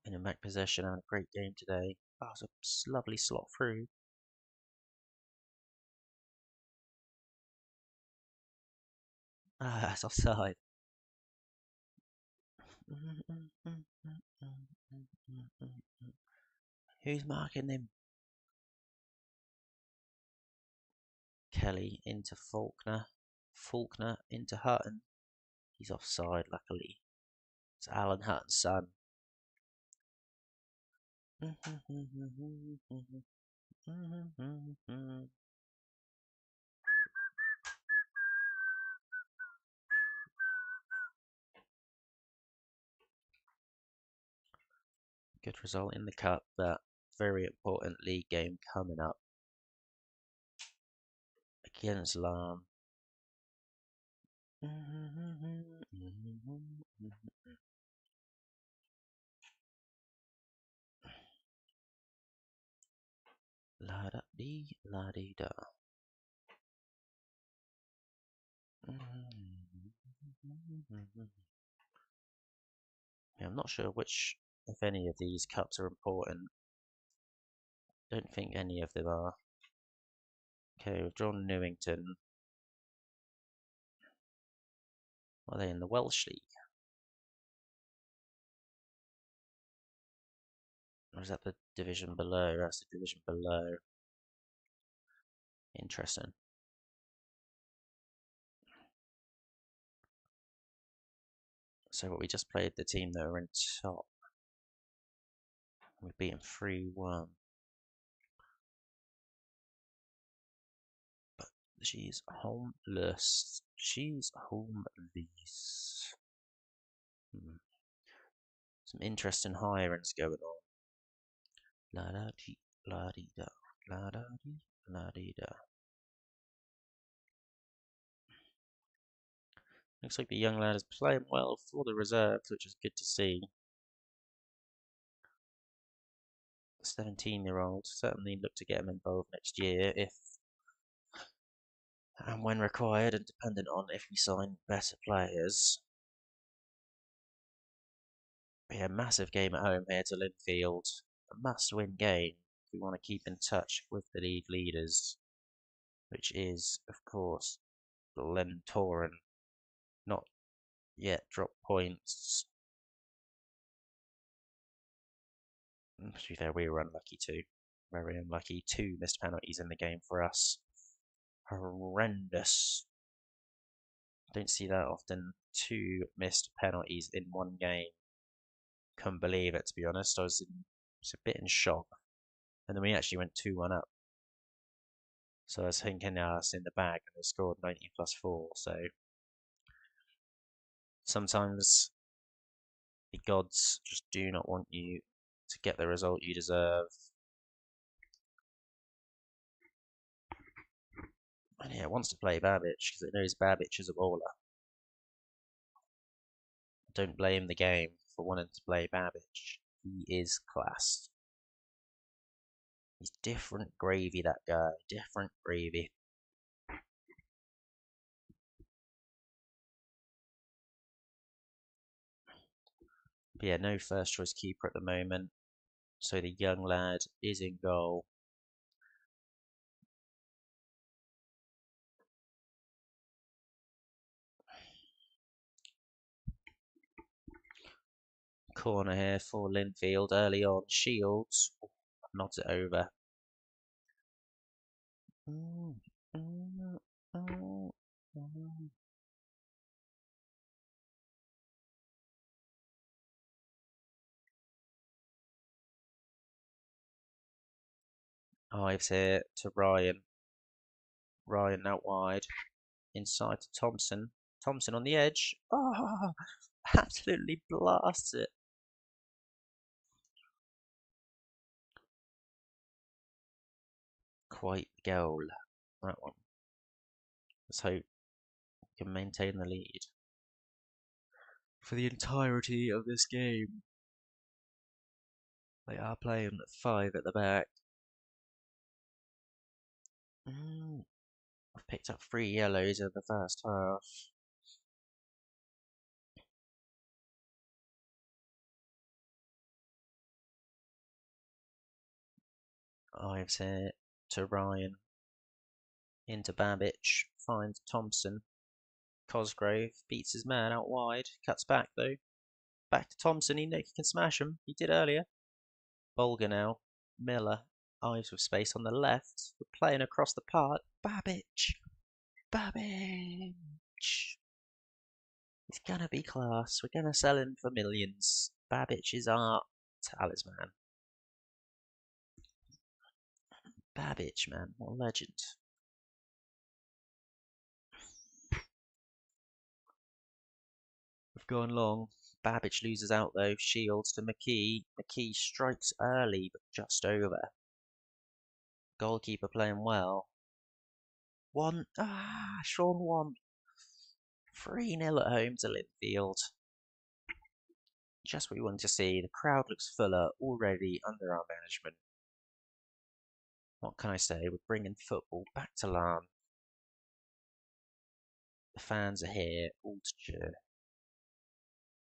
[SPEAKER 1] in a back possession, had a great game today. Oh, it's a lovely slot through. Ah, it's offside. Who's marking him? Kelly into Faulkner. Faulkner into Hutton. He's offside, luckily. It's Alan Hutton's son. Good result in the cup, but very important league game coming up against Larne. La da dee, la dee da. Yeah, I'm not sure which, if any of these cups are important. Don't think any of them are. Okay, we've drawn Newington. Are they in the Welsh League? Or is that the division below? That's the division below. Interesting. So what we just played the team that are in top. We beat them 3-1. But she's homeless. She's homeless. Some interesting hirings going on. La da dee, la dee da, la da dee, la dee da. Looks like the young lad is playing well for the reserves, which is good to see. 17-year-old, certainly look to get him involved next year if and when required, and dependent on if we sign better players. Yeah, massive game at home here to Linfield. A must-win game if we want to keep in touch with the league leaders, which is, of course, Glentoran. Not yet dropped points. To be fair, we were unlucky too. Very unlucky. 2 missed penalties in the game for us. Horrendous. Don't see that often. 2 missed penalties in one game. Couldn't believe it, to be honest. I was a bit in shock. And then we actually went 2-1 up. So I was thinking, it's in the bag, and they scored 90 plus 4. So sometimes the gods just do not want you to get the result you deserve. And yeah, it wants to play Babbage because it knows Babbage is a baller. Don't blame the game for wanting to play Babbage. He is class. He's different gravy, that guy. Different gravy. But yeah, no first choice keeper at the moment. So the young lad is in goal. Corner here for Linfield early on. Shields nods it over. Ives here to Ryan. Ryan out wide. Inside to Thompson. Thompson on the edge. Oh, absolutely blasts it. Quite the goal, that one. Let's hope we can maintain the lead for the entirety of this game. They are playing 5 at the back. I've picked up 3 yellows in the first half. Ives here to Ryan. Into Babbage. Finds Thompson. Cosgrove beats his man out wide. Cuts back though. Back to Thompson. He can smash him. He did earlier. Bolger now. Miller. Ives with space on the left. We're playing across the park. Babbage. Babbage. He's gonna be class. We're gonna sell him for millions. Babbage is our talisman. Babbage, man. What a legend. We've gone long. Babbage loses out though. Shields to McKee. McKee strikes early, but just over. Goalkeeper playing well. Sean won. 3-0 at home to Linfield. Just what we wanted to see. The crowd looks fuller already under our management. What can I say? We're bringing football back to Larne. The fans are here, all to cheer.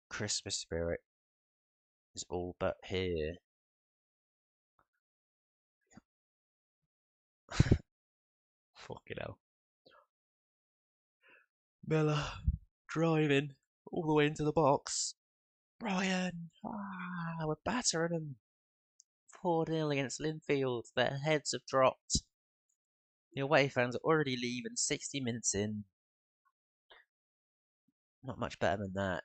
[SPEAKER 1] Christmas spirit is all but here. Fucking hell. Miller driving all the way into the box. Brian! We're battering them. 4-0 against Linfield. Their heads have dropped. The away fans are already leaving 60 minutes in. Not much better than that.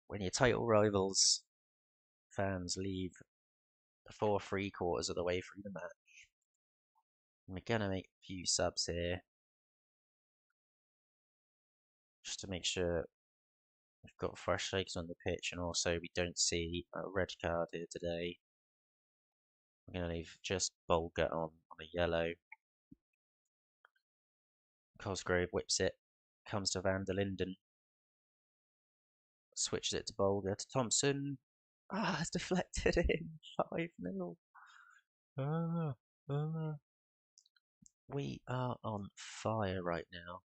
[SPEAKER 1] When your title rivals fans leave before 3/4 of the way through the match. And we're going to make a few subs here. Just to make sure we've got fresh legs on the pitch and also we don't see a red card here today. I'm going to leave just Bolger on a yellow. Cosgrove whips it, comes to Van der Linden. Switches it to Bolger, to Thompson. It's deflected in. 5-0. We are on fire right now.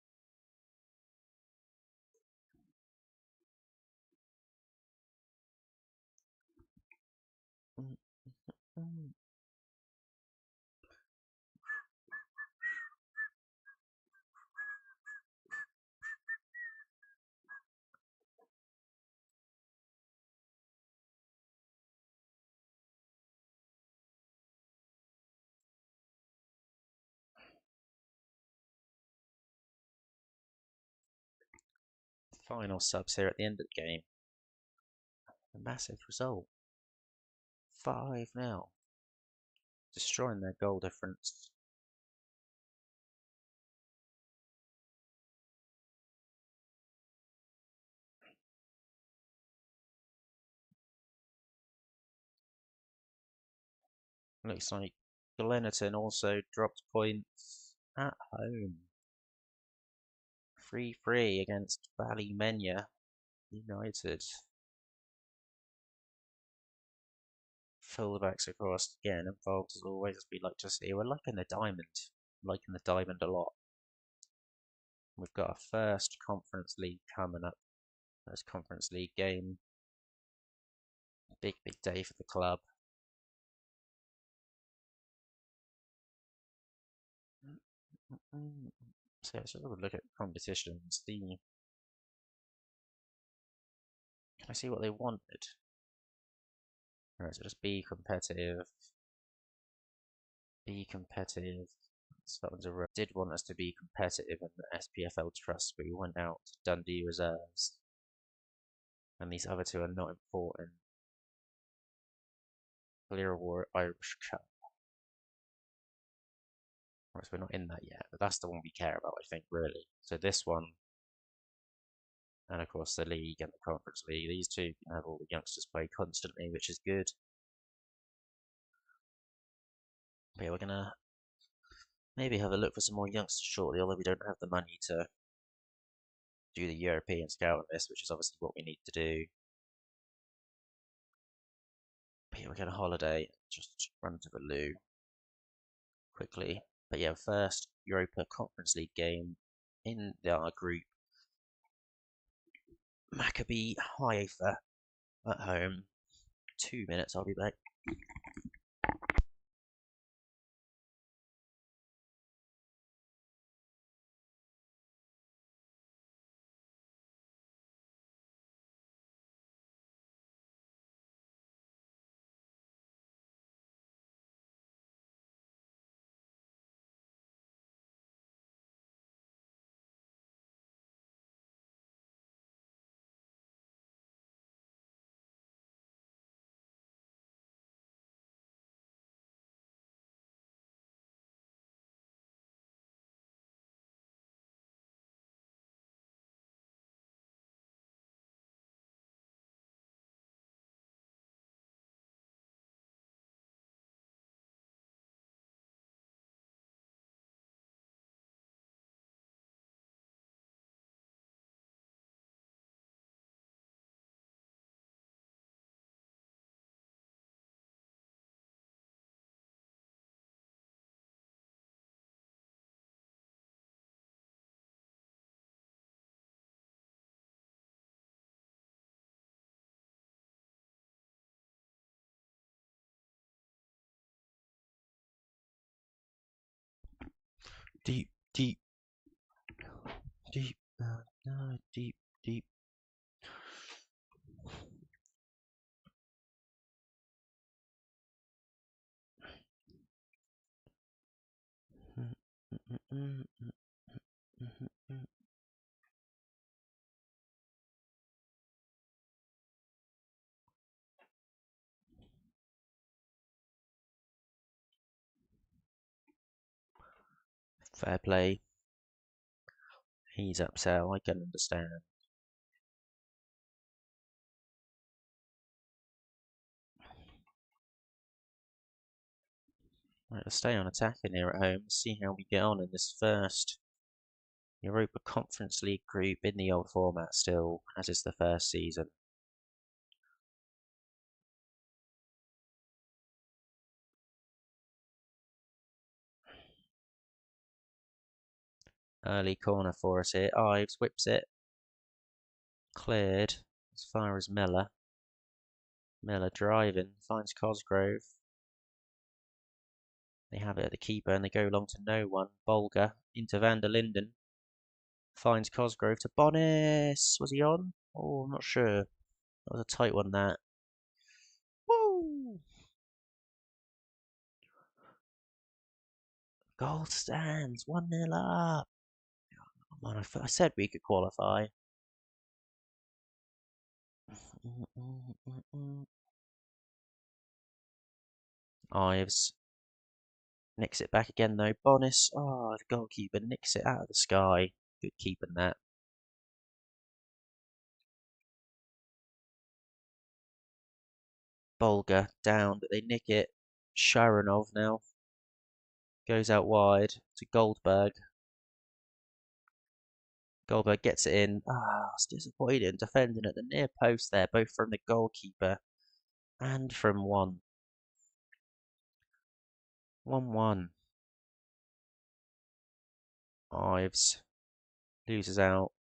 [SPEAKER 1] Final subs here at the end of the game. A massive result. 5-0. Destroying their goal difference. Looks like Glennerton also dropped points at home. 3-3 against Ballymenia United. Fullbacks, of course, again involved as always, as we like to see. We're liking the diamond. Liking the diamond a lot. We've got our first Conference League coming up. First Conference League game. Big day for the club. So let's have a look at competitions. Can I see what they wanted? Alright, so just be competitive. Be competitive. So that one's a did want us to be competitive in the SPFL Trust, but we went out to Dundee Reserves. And these other two are not important. Clear War Irish Cup. Whereas we're not in that yet, but that's the one we care about, I think, really. So this one, and of course the league and the Conference League, these two can have all the youngsters play constantly, which is good. But yeah, we're gonna maybe have a look for some more youngsters shortly, although we don't have the money to do the European scouting list, which is obviously what we need to do. But yeah, we're going to holiday, just run to the loo quickly. But yeah, first Europa Conference League game in our group. Maccabi Haifa at home. 2 minutes, I'll be back. Deep, deep, deep, deep, deep. Fair play. He's upset, I can understand. Right, let's stay on attacking here at home. See how we get on in this first Europa Conference League group in the old format still, as is the first season. Early corner for us here. Ives whips it. Cleared as far as Miller. Miller driving, finds Cosgrove. They have it at the keeper and they go long to no one. Bolger into Van der Linden. Finds Cosgrove to Bonis. Was he on? Oh, I'm not sure. That was a tight one, that. Woo! Goal stands. 1-0 up. Oh, man, I said we could qualify. Ives nicks it back again though. Bonis. Oh, the goalkeeper nicks it out of the sky. Good keeping that. Bolger down, but they nick it. Sharonov now goes out wide to Goldberg. Goldberg gets it in. Ah, it's disappointing defending at the near post there, both from the goalkeeper and from one. 1-1. Ives loses out.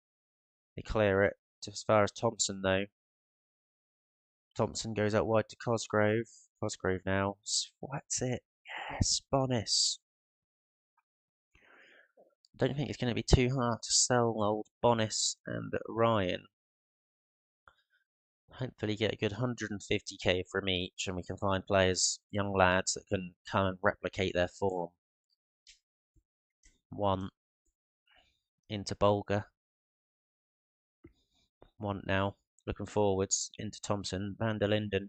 [SPEAKER 1] They clear it to as far as Thompson though. Thompson goes out wide to Cosgrove. Cosgrove now swats it. Yes, Bonis. Don't think it's going to be too hard to sell old Bonis and Ryan. Hopefully get a good 150k from each and we can find players, young lads, that can come and replicate their form. One into Bolger. One now, looking forwards into Thompson. Van der Linden.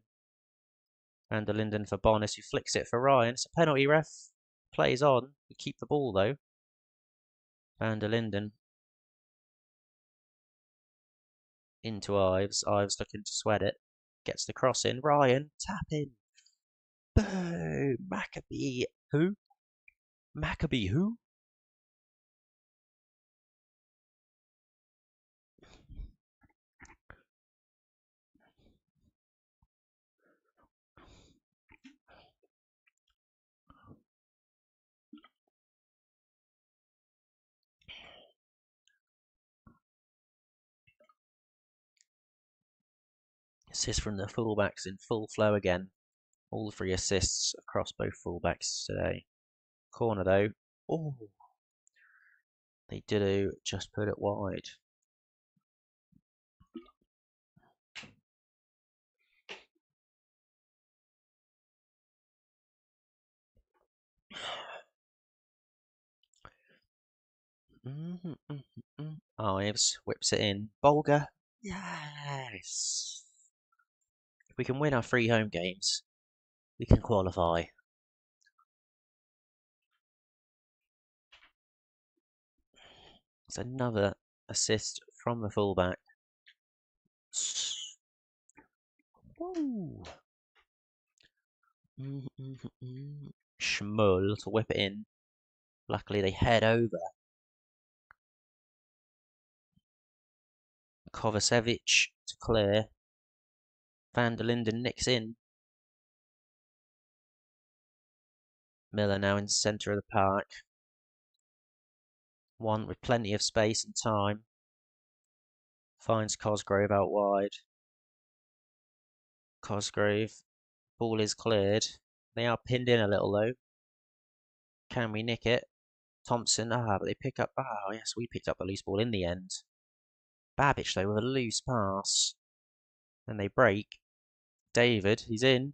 [SPEAKER 1] Van der Linden for Bonis, who flicks it for Ryan. It's a penalty, ref. Plays on. We keep the ball though. Van der Linden into Ives. Ives looking to sweat it. Gets the cross in. Ryan, tap in. Boom! Maccabee. Who? Maccabee who? Assist from the fullbacks in full flow again. All 3 assists across both fullbacks today. Corner though. Oh, they did just put it wide. Ives whips it in. Bolger. Yes. If we can win our 3 home games, we can qualify. It's another assist from the fullback. Woo. Schmull to whip it in. Luckily, they head over. Kovacevic to clear. Van der Linden nicks in. Miller now in centre of the park. One with plenty of space and time. Finds Cosgrove out wide. Cosgrove. Ball is cleared. They are pinned in a little though. Can we nick it? Thompson. But they pick up. Yes, we picked up the loose ball in the end. Babic though with a loose pass. And they break. David, he's in.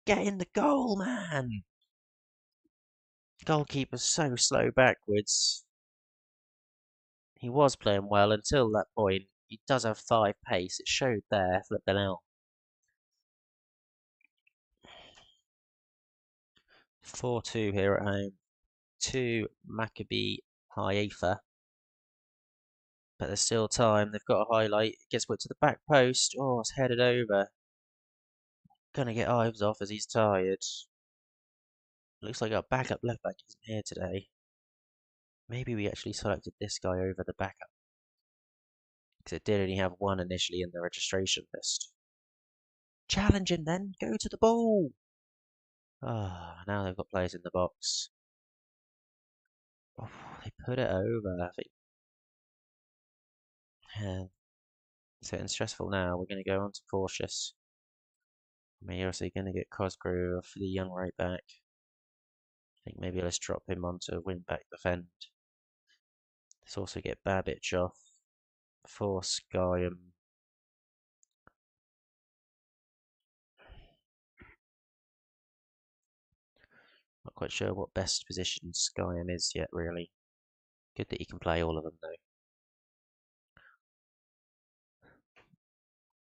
[SPEAKER 1] Get in the goal, man! Goalkeeper's so slow backwards. He was playing well until that point. He does have 5 pace. It showed there, flipping out. 4-2 here at home. 2 Maccabee Haifa. But there's still time. They've got a highlight. It gets put to the back post. Oh, it's headed over. Gonna get Ives off as he's tired. Looks like our backup left back isn't here today. Maybe we actually selected this guy over the backup. Because it did only have 1 initially in the registration list. Challenge him then. Go to the ball. Now they've got players in the box. Oh, they put it over, I think. Yeah. It's getting stressful now. We're going to go on to cautious. We're also going to get Cosgrove for the young right back. I think maybe let's drop him onto win back defend. Let's also get Babic off. Force Skyam. Not quite sure what best position Skyam is yet, really. Good that he can play all of them, though.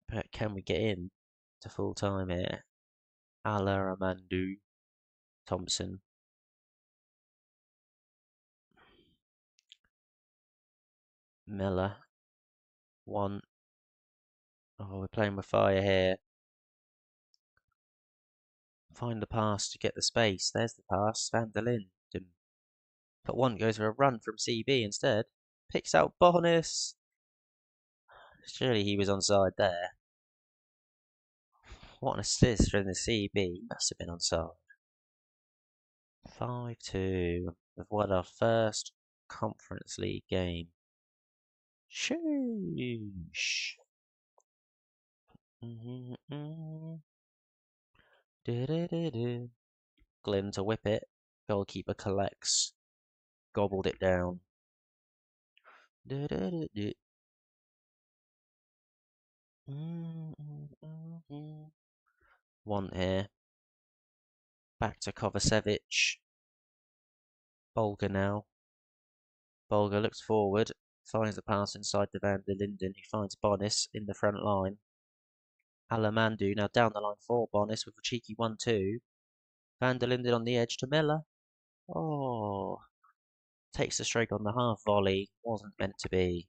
[SPEAKER 1] But can we get in to full time here? Alaramandu Thompson. Miller. 1. Oh, we're playing with fire here. Find the pass to get the space. There's the pass. Van der Linden. But 1 goes for a run from CB instead. Picks out Bonis. Surely he was onside there. What an assist from the CB. Must have been onside. 5-2. We've won our first Conference League game. Sheesh. Glenn to whip it. Goalkeeper collects. Gobbled it down. One here. Back to Kovacevic. Bolger now. Bolger looks forward. Finds the pass inside to Van der Linden. He finds Bonis in the front line. Alamandu now down the line for Bonis with a cheeky 1-2. Van der Linden on the edge to Miller. Oh, takes the stroke on the half volley. Wasn't meant to be.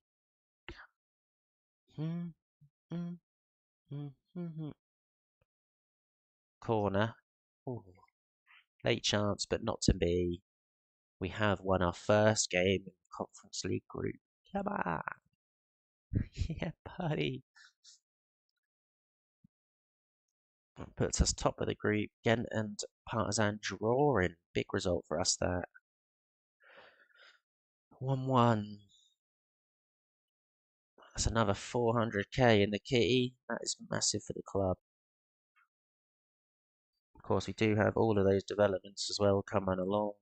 [SPEAKER 1] Corner. Ooh. Late chance, but not to be. We have won our first game in the Conference League group. Come on. Yeah, buddy. That puts us top of the group. Ghent and Partizan drawing. Big result for us there. 1-1. That's another 400k in the kitty. That is massive for the club. Of course, we do have all of those developments as well coming along.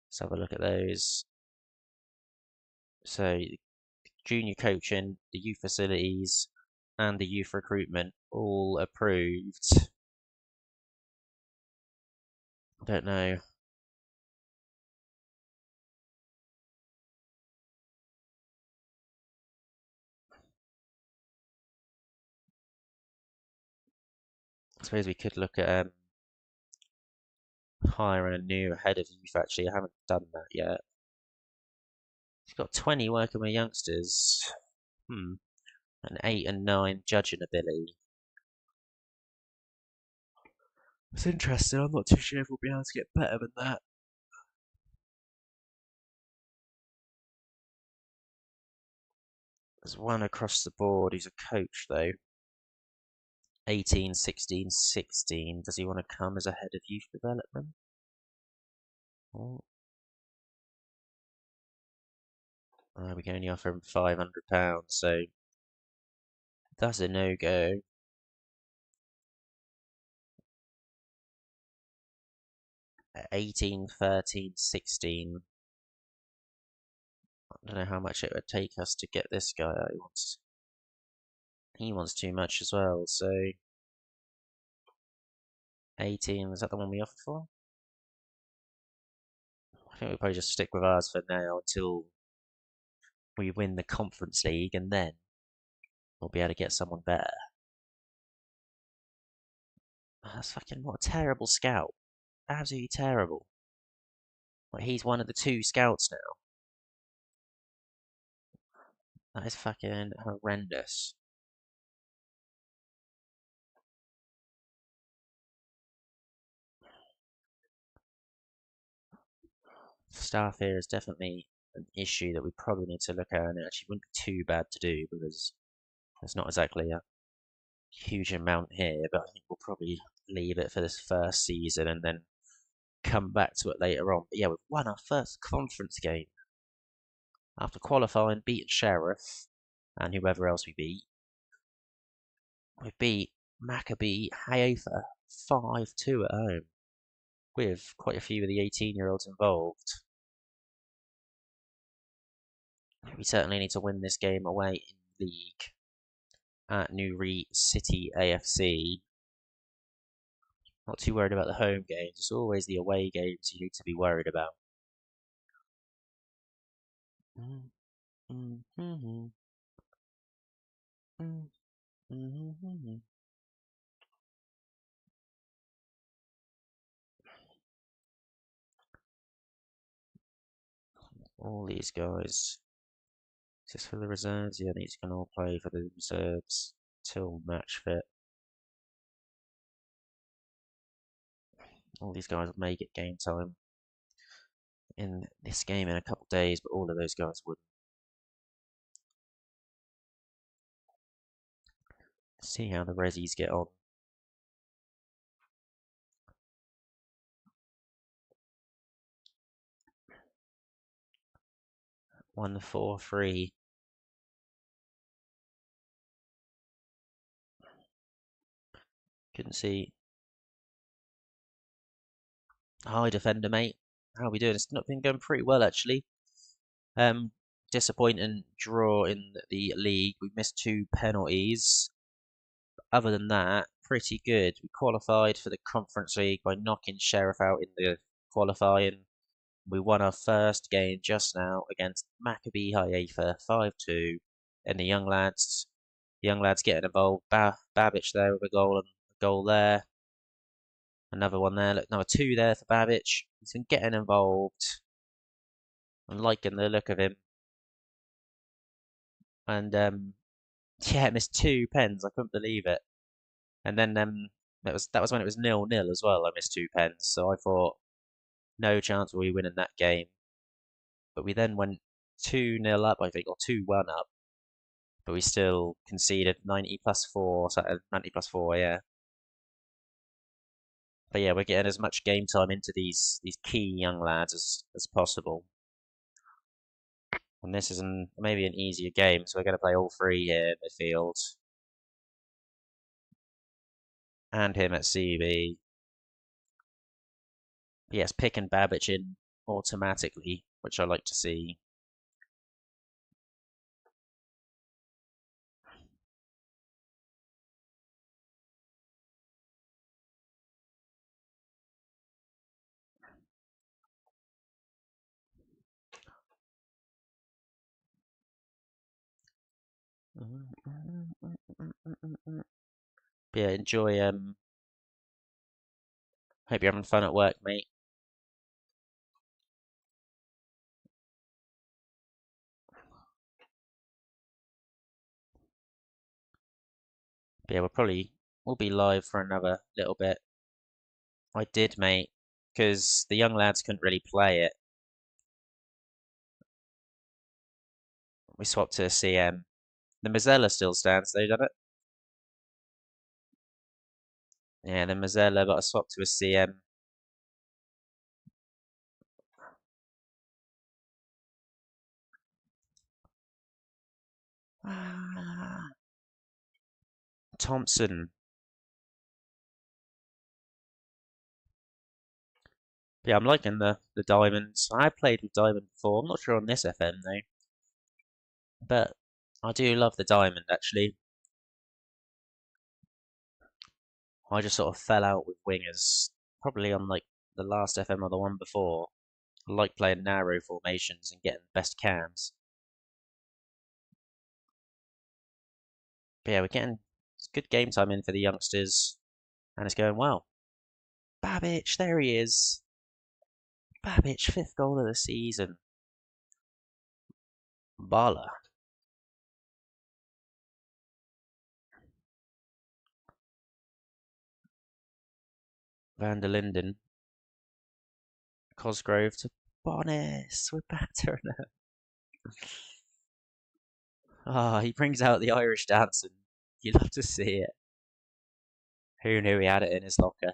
[SPEAKER 1] Let's have a look at those. So, junior coaching, the youth facilities, and the youth recruitment all approved. I don't know. I suppose we could look at hiring a new head of youth. Actually, I haven't done that yet. He's got 20 working with youngsters. And 8 and 9 judging ability. It's interesting. I'm not too sure if we'll be able to get better than that. There's one across the board who's a coach, though. 18, 16, 16. Does he want to come as a head of youth development? Oh. We can only offer him £500, so that's a no-go. 18, 13, 16. I don't know how much it would take us to get this guy out. He wants too much as well, so 18, is that the one we offer for? I think we'll probably just stick with ours for now until we win the Conference League, and then we'll be able to get someone better. That's fucking, what a terrible scout. Absolutely terrible. Like, he's one of the 2 scouts now. That is fucking horrendous. Staff here is definitely an issue that we probably need to look at, and it actually wouldn't be too bad to do because there's not exactly a huge amount here, but I think we'll probably leave it for this first season and then come back to it later on. But yeah, we've won our first conference game after qualifying, beating Sheriff and whoever else we beat. We beat Maccabi Haifa 5-2 at home, with quite a few of the 18-year-olds involved. We certainly need to win this game away in the league at Newry City AFC. Not too worried about the home games. It's always the away games you need to be worried about. All these guys. Just for the reserves? Yeah, these can all play for the reserves till match fit. All these guys may get game time in this game in a couple of days, but all of those guys wouldn't. See how the Rezzies get on. Won 4-3. Couldn't see. Hi, defender, mate. How are we doing? It's not been going pretty well, actually. Disappointing draw in the league. We missed 2 penalties. Other than that, pretty good. We qualified for the Conference League by knocking Sheriff out in the qualifying. We won our first game just now against Maccabi Haifa 5-2. And the young lads getting involved. Babic there with a goal and a goal there. Another one there. Look, another two there for Babic. He's been getting involved. I'm liking the look of him. And yeah, missed two pens. I couldn't believe it. And then that was when it was 0-0 as well. I missed two pens, so I thought no chance of we winning that game. But we then went 2-0 up, I think, or 2-1 up. But we still conceded 90 plus 4, 90 plus 4, yeah. But yeah, we're getting as much game time into these key young lads as possible. And this is maybe an easier game, so we're going to play all three here in midfield. And him at CB. But yes, picking Babic in automatically, which I like to see. But yeah, enjoy. Hope you're having fun at work, mate. But yeah, we'll be live for another little bit. I did, mate, because the young lads couldn't really play it. We swapped to a CM. The Mozilla still stands though, doesn't it? Yeah, the Mozilla, but I swapped to a CM. Thompson. Yeah, I'm liking the diamonds. I played with diamond before. I'm not sure on this FM though, but I do love the diamond actually. I just sort of fell out with wingers, probably on like the last FM or the one before. I like playing narrow formations and getting the best cams. But yeah, we're getting good game time in for the youngsters, and it's going well. Babic, there he is. Babic, fifth goal of the season. Bala. Van der Linden. Cosgrove to Bonis. We're battering him. Ah, he brings out the Irish dancing. You love to see it. Who knew he had it in his locker?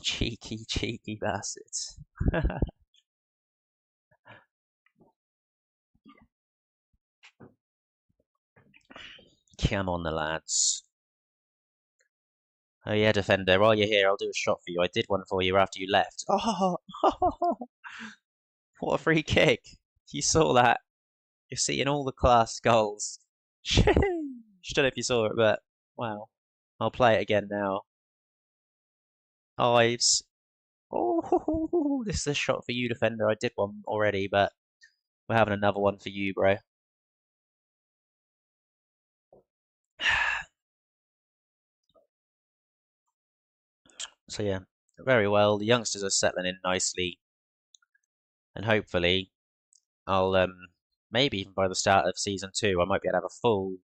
[SPEAKER 1] Cheeky, cheeky bastards. Come on, the lads. Oh yeah, defender. While you're here, I'll do a shot for you. I did one for you after you left. Oh, what a free kick! You saw that? You're seeing all the class goals. Sheesh. Don't know if you saw it, but wow. I'll play it again now. Ives. Oh, this is a shot for you, defender. I did one already, but we're having another one for you, bro. So yeah, very well. The youngsters are settling in nicely, and hopefully, I'll maybe even by the start of season 2, I might be able to have a full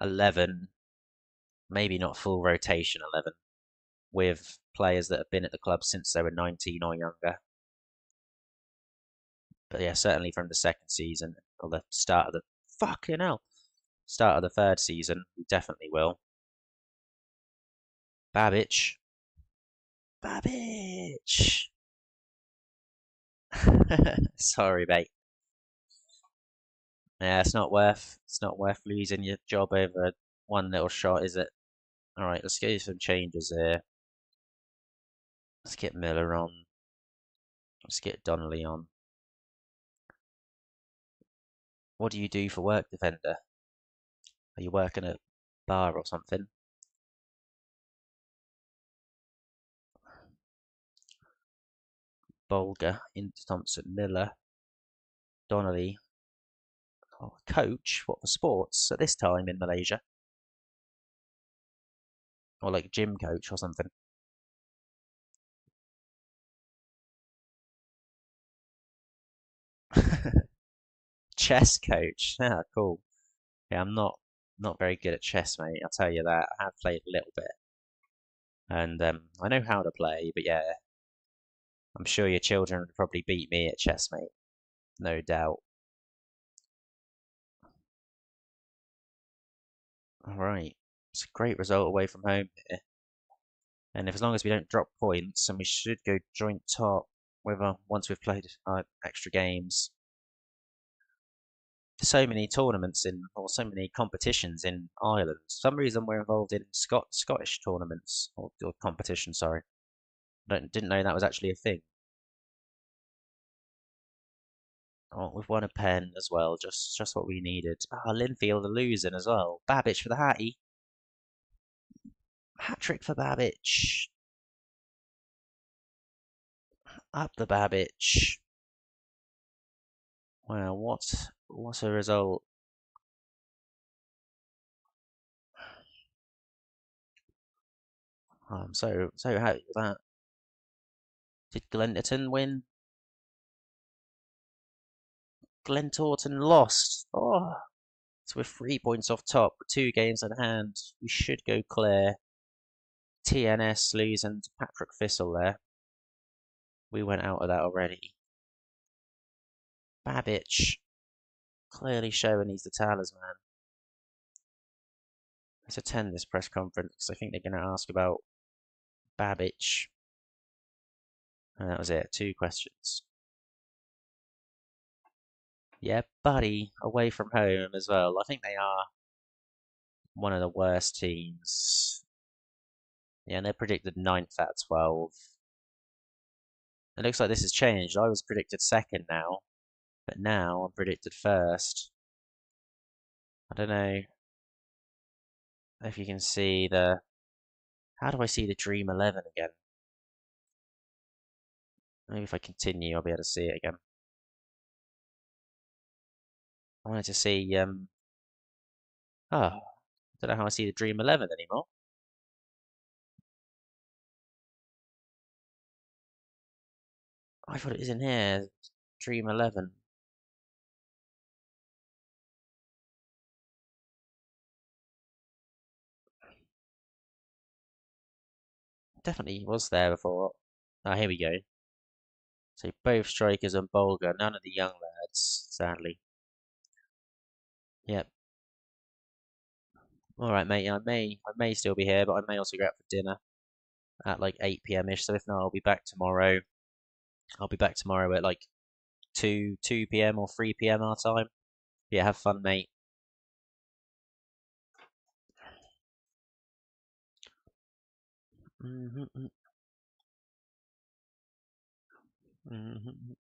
[SPEAKER 1] 11, maybe not full rotation 11, with players that have been at the club since they were 19 or younger. But yeah, certainly from the second season or the start of the fucking hell, start of the third season, we definitely will. Babic. Babic. Sorry, mate. Yeah, it's not worth losing your job over one little shot, is it? All right, let's get some changes here. Let's get Miller on. Let's get Donnelly on. What do you do for work, defender? Are you working at a bar or something? Bolger, into Thompson, Miller, Donnelly. Oh, coach? What for sports at this time in Malaysia? Or like gym coach or something? chess coach. Yeah, cool. Yeah, I'm not very good at chess, mate. I'll tell you that. I have played a little bit, and I know how to play. But yeah, I'm sure your children would probably beat me at chess, mate. No doubt. All right, it's a great result away from home here, and if as long as we don't drop points, and we should go joint top with once we've played our extra games. So many tournaments in, or so many competitions in Ireland. For some reason, we're involved in Scottish tournaments or competition. Sorry, didn't know that was actually a thing. Oh, we've won a pen as well, just what we needed. Ah, Linfield are losing as well. Babbage for the Hattie. Hat trick for Babbage. Up the Babbage. Wow, what a result. Oh, I'm so happy with that. Did Glenterton win? Glentorton lost. Oh, so we're 3 points off top with 2 games in hand. We should go clear. TNS losing to Patrick Thistle there. We went out of that already. Babbage clearly showing he's the talisman. Let's attend this press conference because I think they're going to ask about Babbage. And that was it, 2 questions. Yeah, buddy, away from home as well. I think they are one of the worst teams. Yeah, they're predicted 9th out of 12. It looks like this has changed. I was predicted 2nd now, but now I'm predicted 1st. I don't know if you can see the... How do I see the Dream 11 again? Maybe if I continue, I'll be able to see it again. I wanted to see, oh, I don't know how I see the Dream 11 anymore. I thought it was in here, Dream 11. Definitely was there before. Oh, here we go. So both strikers and Bolger, none of the young lads, sadly. Yep. All right, mate. I may still be here, but I may also go out for dinner at like 8 p.m. ish. So if not, I'll be back tomorrow. I'll be back tomorrow at like 2 p.m. or 3 p.m. our time. Yeah, have fun, mate. Mm-hmm, mm-hmm.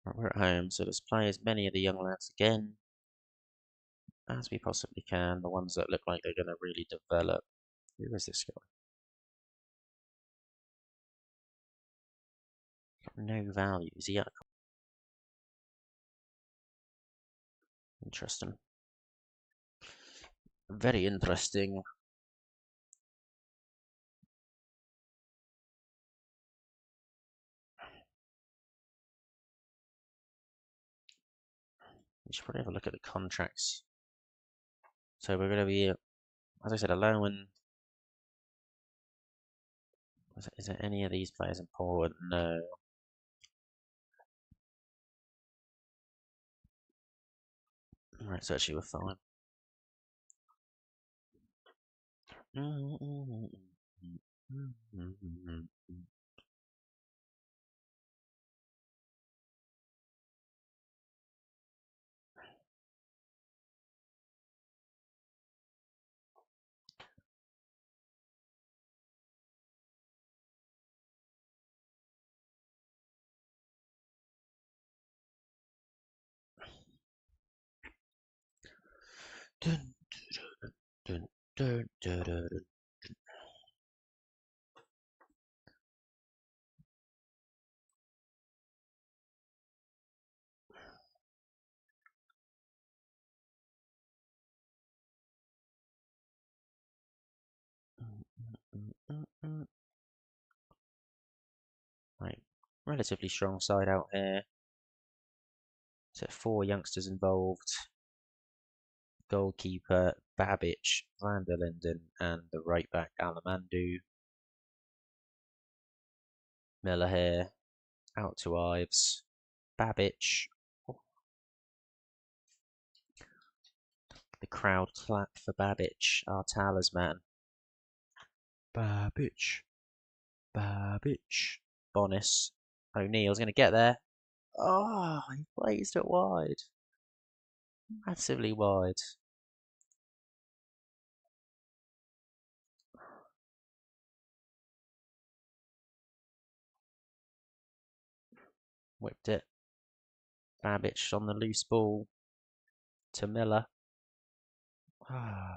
[SPEAKER 1] Right, we're at home, so let's play as many of the young lads again as we possibly can. The ones that look like they're going to really develop. Who is this guy? No value. Is he at? Interesting. Very interesting. We should probably have a look at the contracts. So we're going to be, as I said, allowing. Is there any of these players important? No. Right, so actually we're fine. Dun, dun, dun, dun, dun, dun. Right, relatively strong side out here. So 4 youngsters involved. Goalkeeper Babic, Van der Linden, and the right back Alamandu. Miller here, out to Ives. Babic. Oh, the crowd clap for Babic, our talisman. Babic. Babic. Bonis. O'Neill's going to get there. Oh, he placed it wide. Massively wide. Whipped it. Babic on the loose ball to Miller. Ah,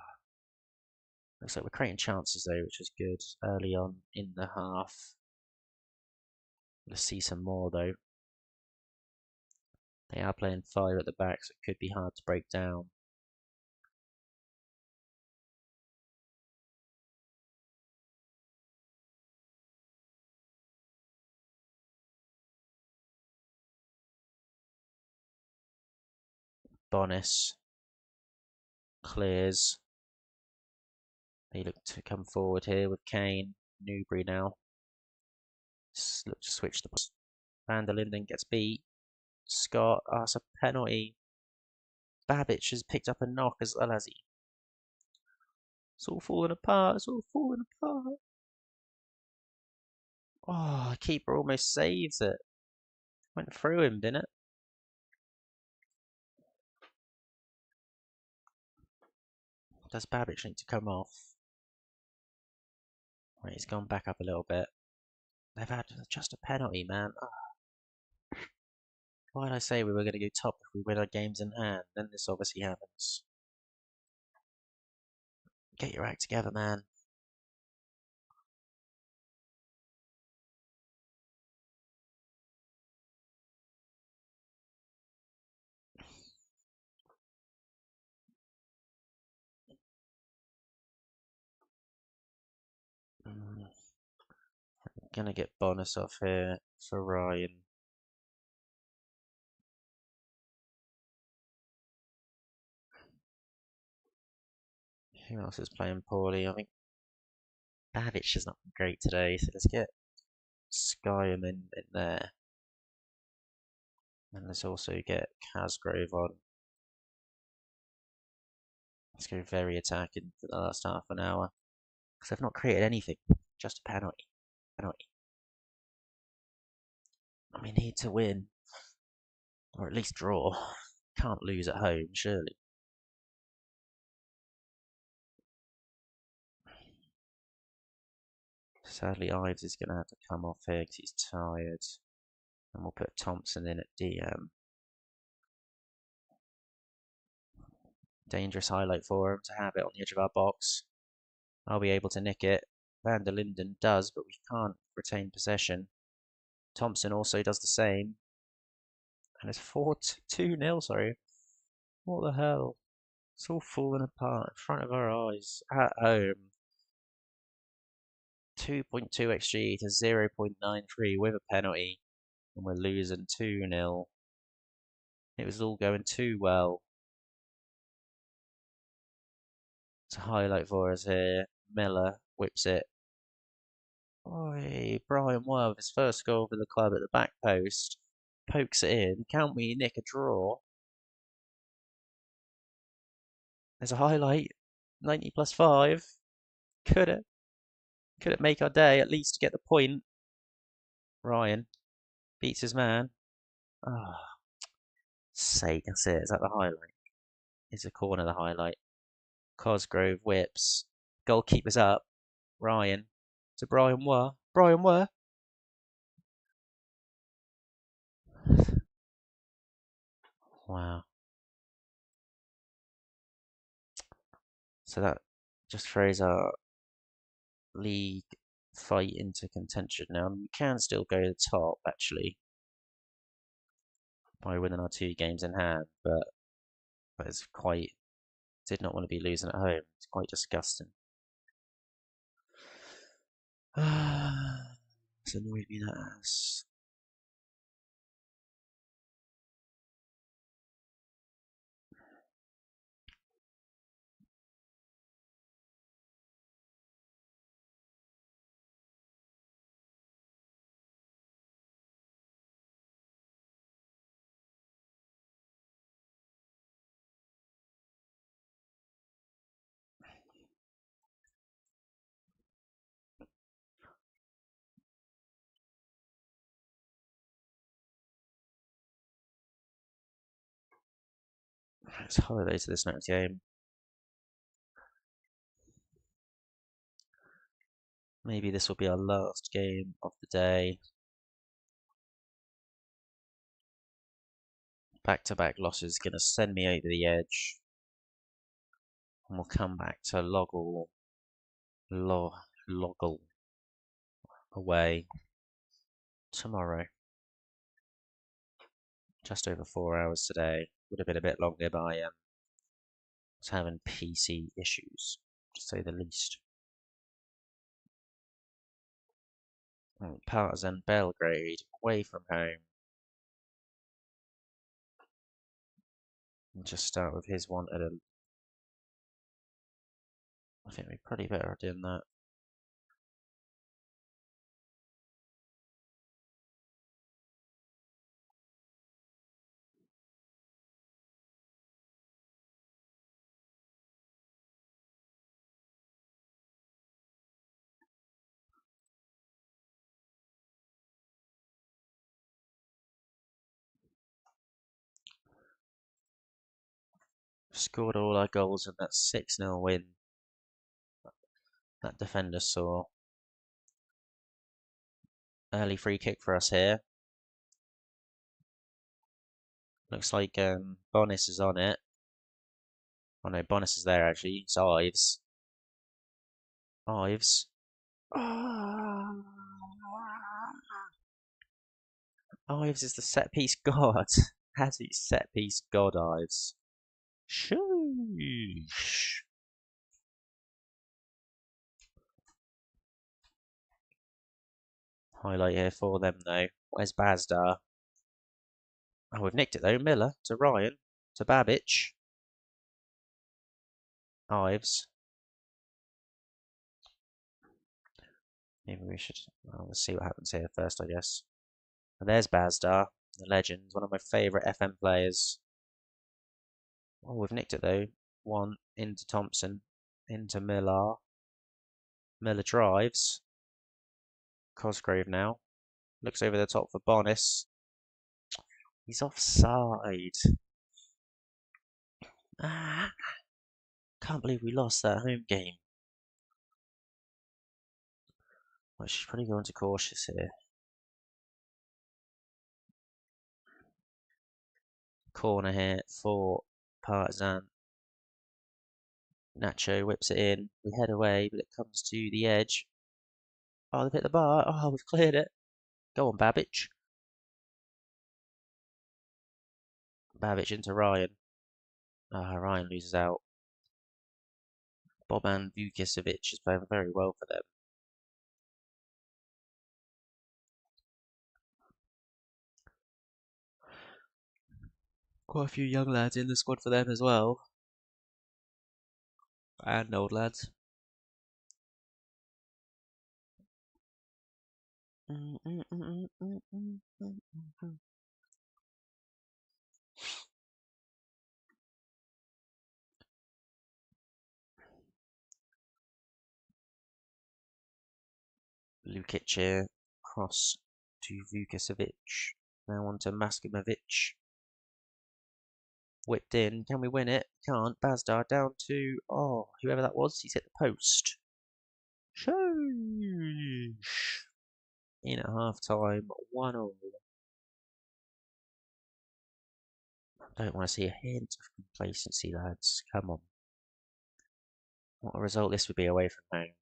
[SPEAKER 1] looks like we're creating chances though, which is good early on in the half. Let's see some more though. They are playing 5 at the back, so it could be hard to break down. Bonis clears. They look to come forward here with Kane. Newbury now. Look to switch the. Van der Linden gets beat. Scott, it's a penalty. Babic has picked up a knock as well as he. It's all falling apart. It's all falling apart. Oh, the keeper almost saves it. Went through him, didn't it? Does Babic need to come off? Right, he's gone back up a little bit. They've had just a penalty, man. Oh, why did I say we were going to go top if we win our games in hand? Then this obviously happens. Get your act together, man. Gonna get bonus off here for Ryan. Who else is playing poorly? I think Babic is not great today, so let's get Skyrim in there. And let's also get Casgrove on. Let's go very attacking for the last half an hour. Because they've not created anything. Just a penalty. Penalty. We need to win. Or at least draw. Can't lose at home, surely. Sadly, Ives is going to have to come off here because he's tired. And we'll put Thompson in at DM. Dangerous highlight for him to have it on the edge of our box. I'll be able to nick it. Van der Linden does, but we can't retain possession. Thompson also does the same. And it's 4-2-0, sorry. What the hell? It's all falling apart in front of our eyes at home. 2.2 XG to 0.93 with a penalty. And we're losing 2-0. It was all going too well. It's a highlight for us here. Miller whips it. Oi, Brian Wire with his first goal for the club at the back post. Pokes it in. Can we nick a draw? There's a highlight. 90 plus 5. Could it? Could it make our day at least to get the point? Ryan beats his man. Oh, sake. That's it. Is that the highlight? Is the corner the highlight? Cosgrove whips. Goalkeeper's up. Ryan to Brian Were. Brian Were. Wow. So that just throws our league fight into contention now. We can still go to the top, actually, by winning our 2 games in hand, but it's did not want to be losing at home. It's quite disgusting. It's annoyed me, that ass. It's holiday to this next game. Maybe this will be our last game of the day. Back-to-back losses going to send me over the edge. And we'll come back to Loggle away tomorrow. Just over 4 hours today. Would have been a bit longer, but I was having PC issues, to say the least. Partizan Belgrade, away from home. We'll just start with his one at a... I think we're pretty better at doing that. Scored all our goals in that 6-0 win that defender saw. Early free kick for us here. Looks like Bonis is on it. Oh no, Bonis is there actually. It's Ives. Ives. Ives is the set piece god. Has he set piece god, Ives? Shoosh. Highlight here for them though. Where's Bazdar? Oh, we've nicked it though. Miller to Ryan to Babic. Ives. Maybe we should. Well, let's see what happens here first, I guess. And there's Bazdar, the legend, one of my favourite FM players. Oh, we've nicked it though. One into Thompson, into Miller. Miller drives. Cosgrave now. Looks over the top for Bonis. He's offside. Ah, can't believe we lost that home game. I should probably go into cautious here. Corner here for Partizan. Nacho whips it in. We head away, but it comes to the edge. Oh, they've hit the bar. Oh, we've cleared it. Go on, Babic. Babic into Ryan. Ryan loses out. Boban Vukicevic is playing very well for them. Quite a few young lads in the squad for them as well. And old lads. Lukic here. Cross to Vukicevic. Now on to Maskimovic. Whipped in. Can we win it? Can't. Bazdar down to... Oh, whoever that was. He's hit the post. Sheesh. In at half time. 1-0. Don't want to see a hint of complacency, lads. Come on. What a result this would be away from home.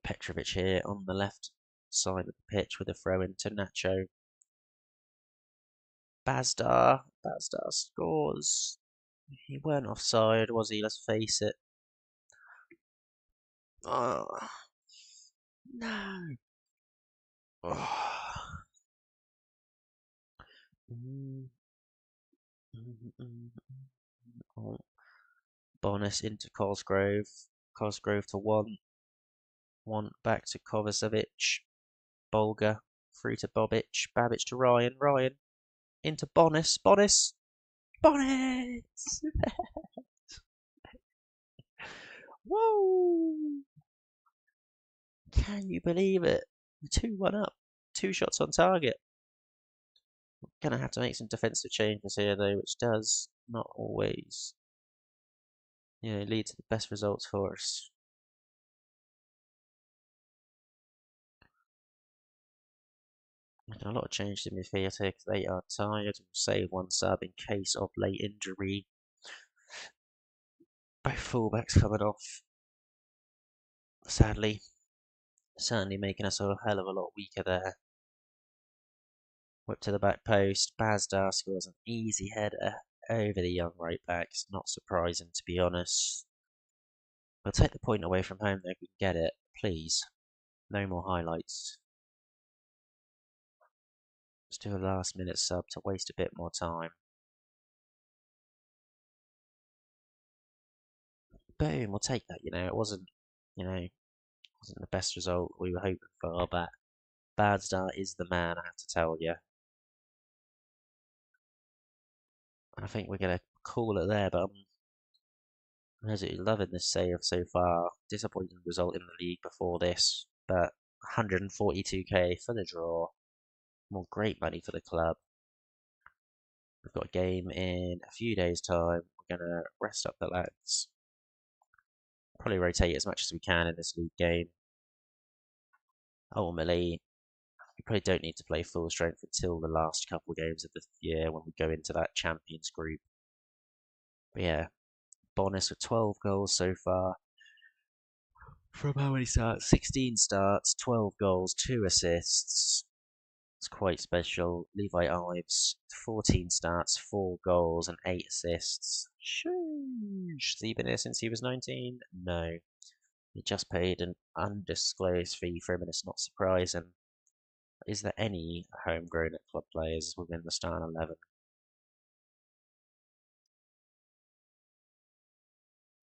[SPEAKER 1] Petrovic here on the left side of the pitch with a throw into Nacho. Bazdar scores. He weren't offside, was he? Let's face it. Oh, no. Oh. Oh. Bonus into Cosgrove. Cosgrove to one back to Kovacevic. Bolga through to Bobic. Babic to Ryan. Ryan into Bonus. Bonus. Bonus! Whoa! Can you believe it? 2-1 up. 2 shots on target. Gonna have to make some defensive changes here though, which does not always, lead to the best results for us. Making a lot of changes in midfield here because they are tired. We'll save one sub in case of late injury. Both fullbacks coming off. Sadly, certainly making us a hell of a lot weaker there. Whip to the back post. Bazdar scores an easy header over the young right back. It's not surprising, to be honest. We'll take the point away from home though if we can get it. Please. No more highlights. Let's do a last minute sub to waste a bit more time. Boom, we'll take that, it wasn't the best result we were hoping for, but Badstar is the man, I have to tell you. I think we're going to call it there, but I'm absolutely loving this save so far. Disappointing result in the league before this, but 142k for the draw. More great money for the club. We've got a game in a few days' time. We're going to rest up the lads. Probably rotate as much as we can in this league game. Ultimately, we probably don't need to play full strength until the last couple of games of the year when we go into that Champions group. But yeah, Bonus with 12 goals so far. From how many starts? 16 starts, 12 goals, 2 assists. It's quite special. Levi Ives, 14 starts, 4 goals, and 8 assists. Sheesh. Has he been here since he was 19? No. He just paid an undisclosed fee for him, and it's not surprising. Is there any homegrown at club players within the starting 11?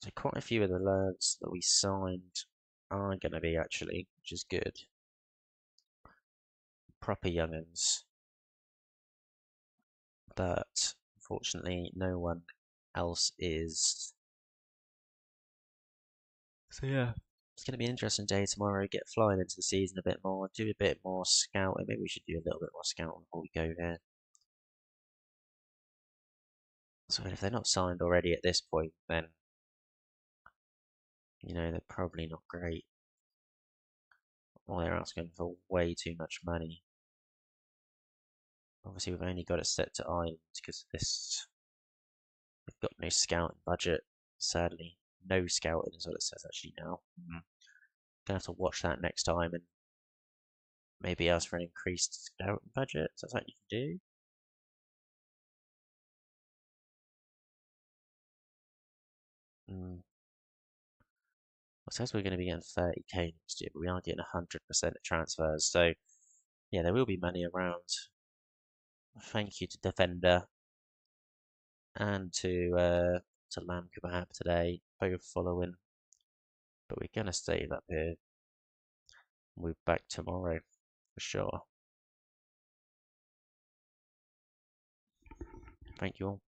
[SPEAKER 1] So quite a few of the lads that we signed are going to be actually, which is good. Proper young'uns. But unfortunately no one else is. So yeah, it's going to be an interesting day tomorrow. Get flying into the season a bit more, do a bit more scouting. Maybe we should do a little bit more scouting before we go here. So if they're not signed already at this point, then they're probably not great. Or they're asking for way too much money. Obviously, we've only got it set to Ireland because this. We've got no scouting budget, sadly. No scouting is what it says actually now. Gonna have to watch that next time and maybe ask for an increased scouting budget. So that's what you can do. It says we're going to be getting 30k next year, but we are getting 100% of transfers. So yeah, there will be money around. Thank you to Defender and to Lamb Kebab today, both following. But we're going to stay up here. We'll be back tomorrow for sure. Thank you all.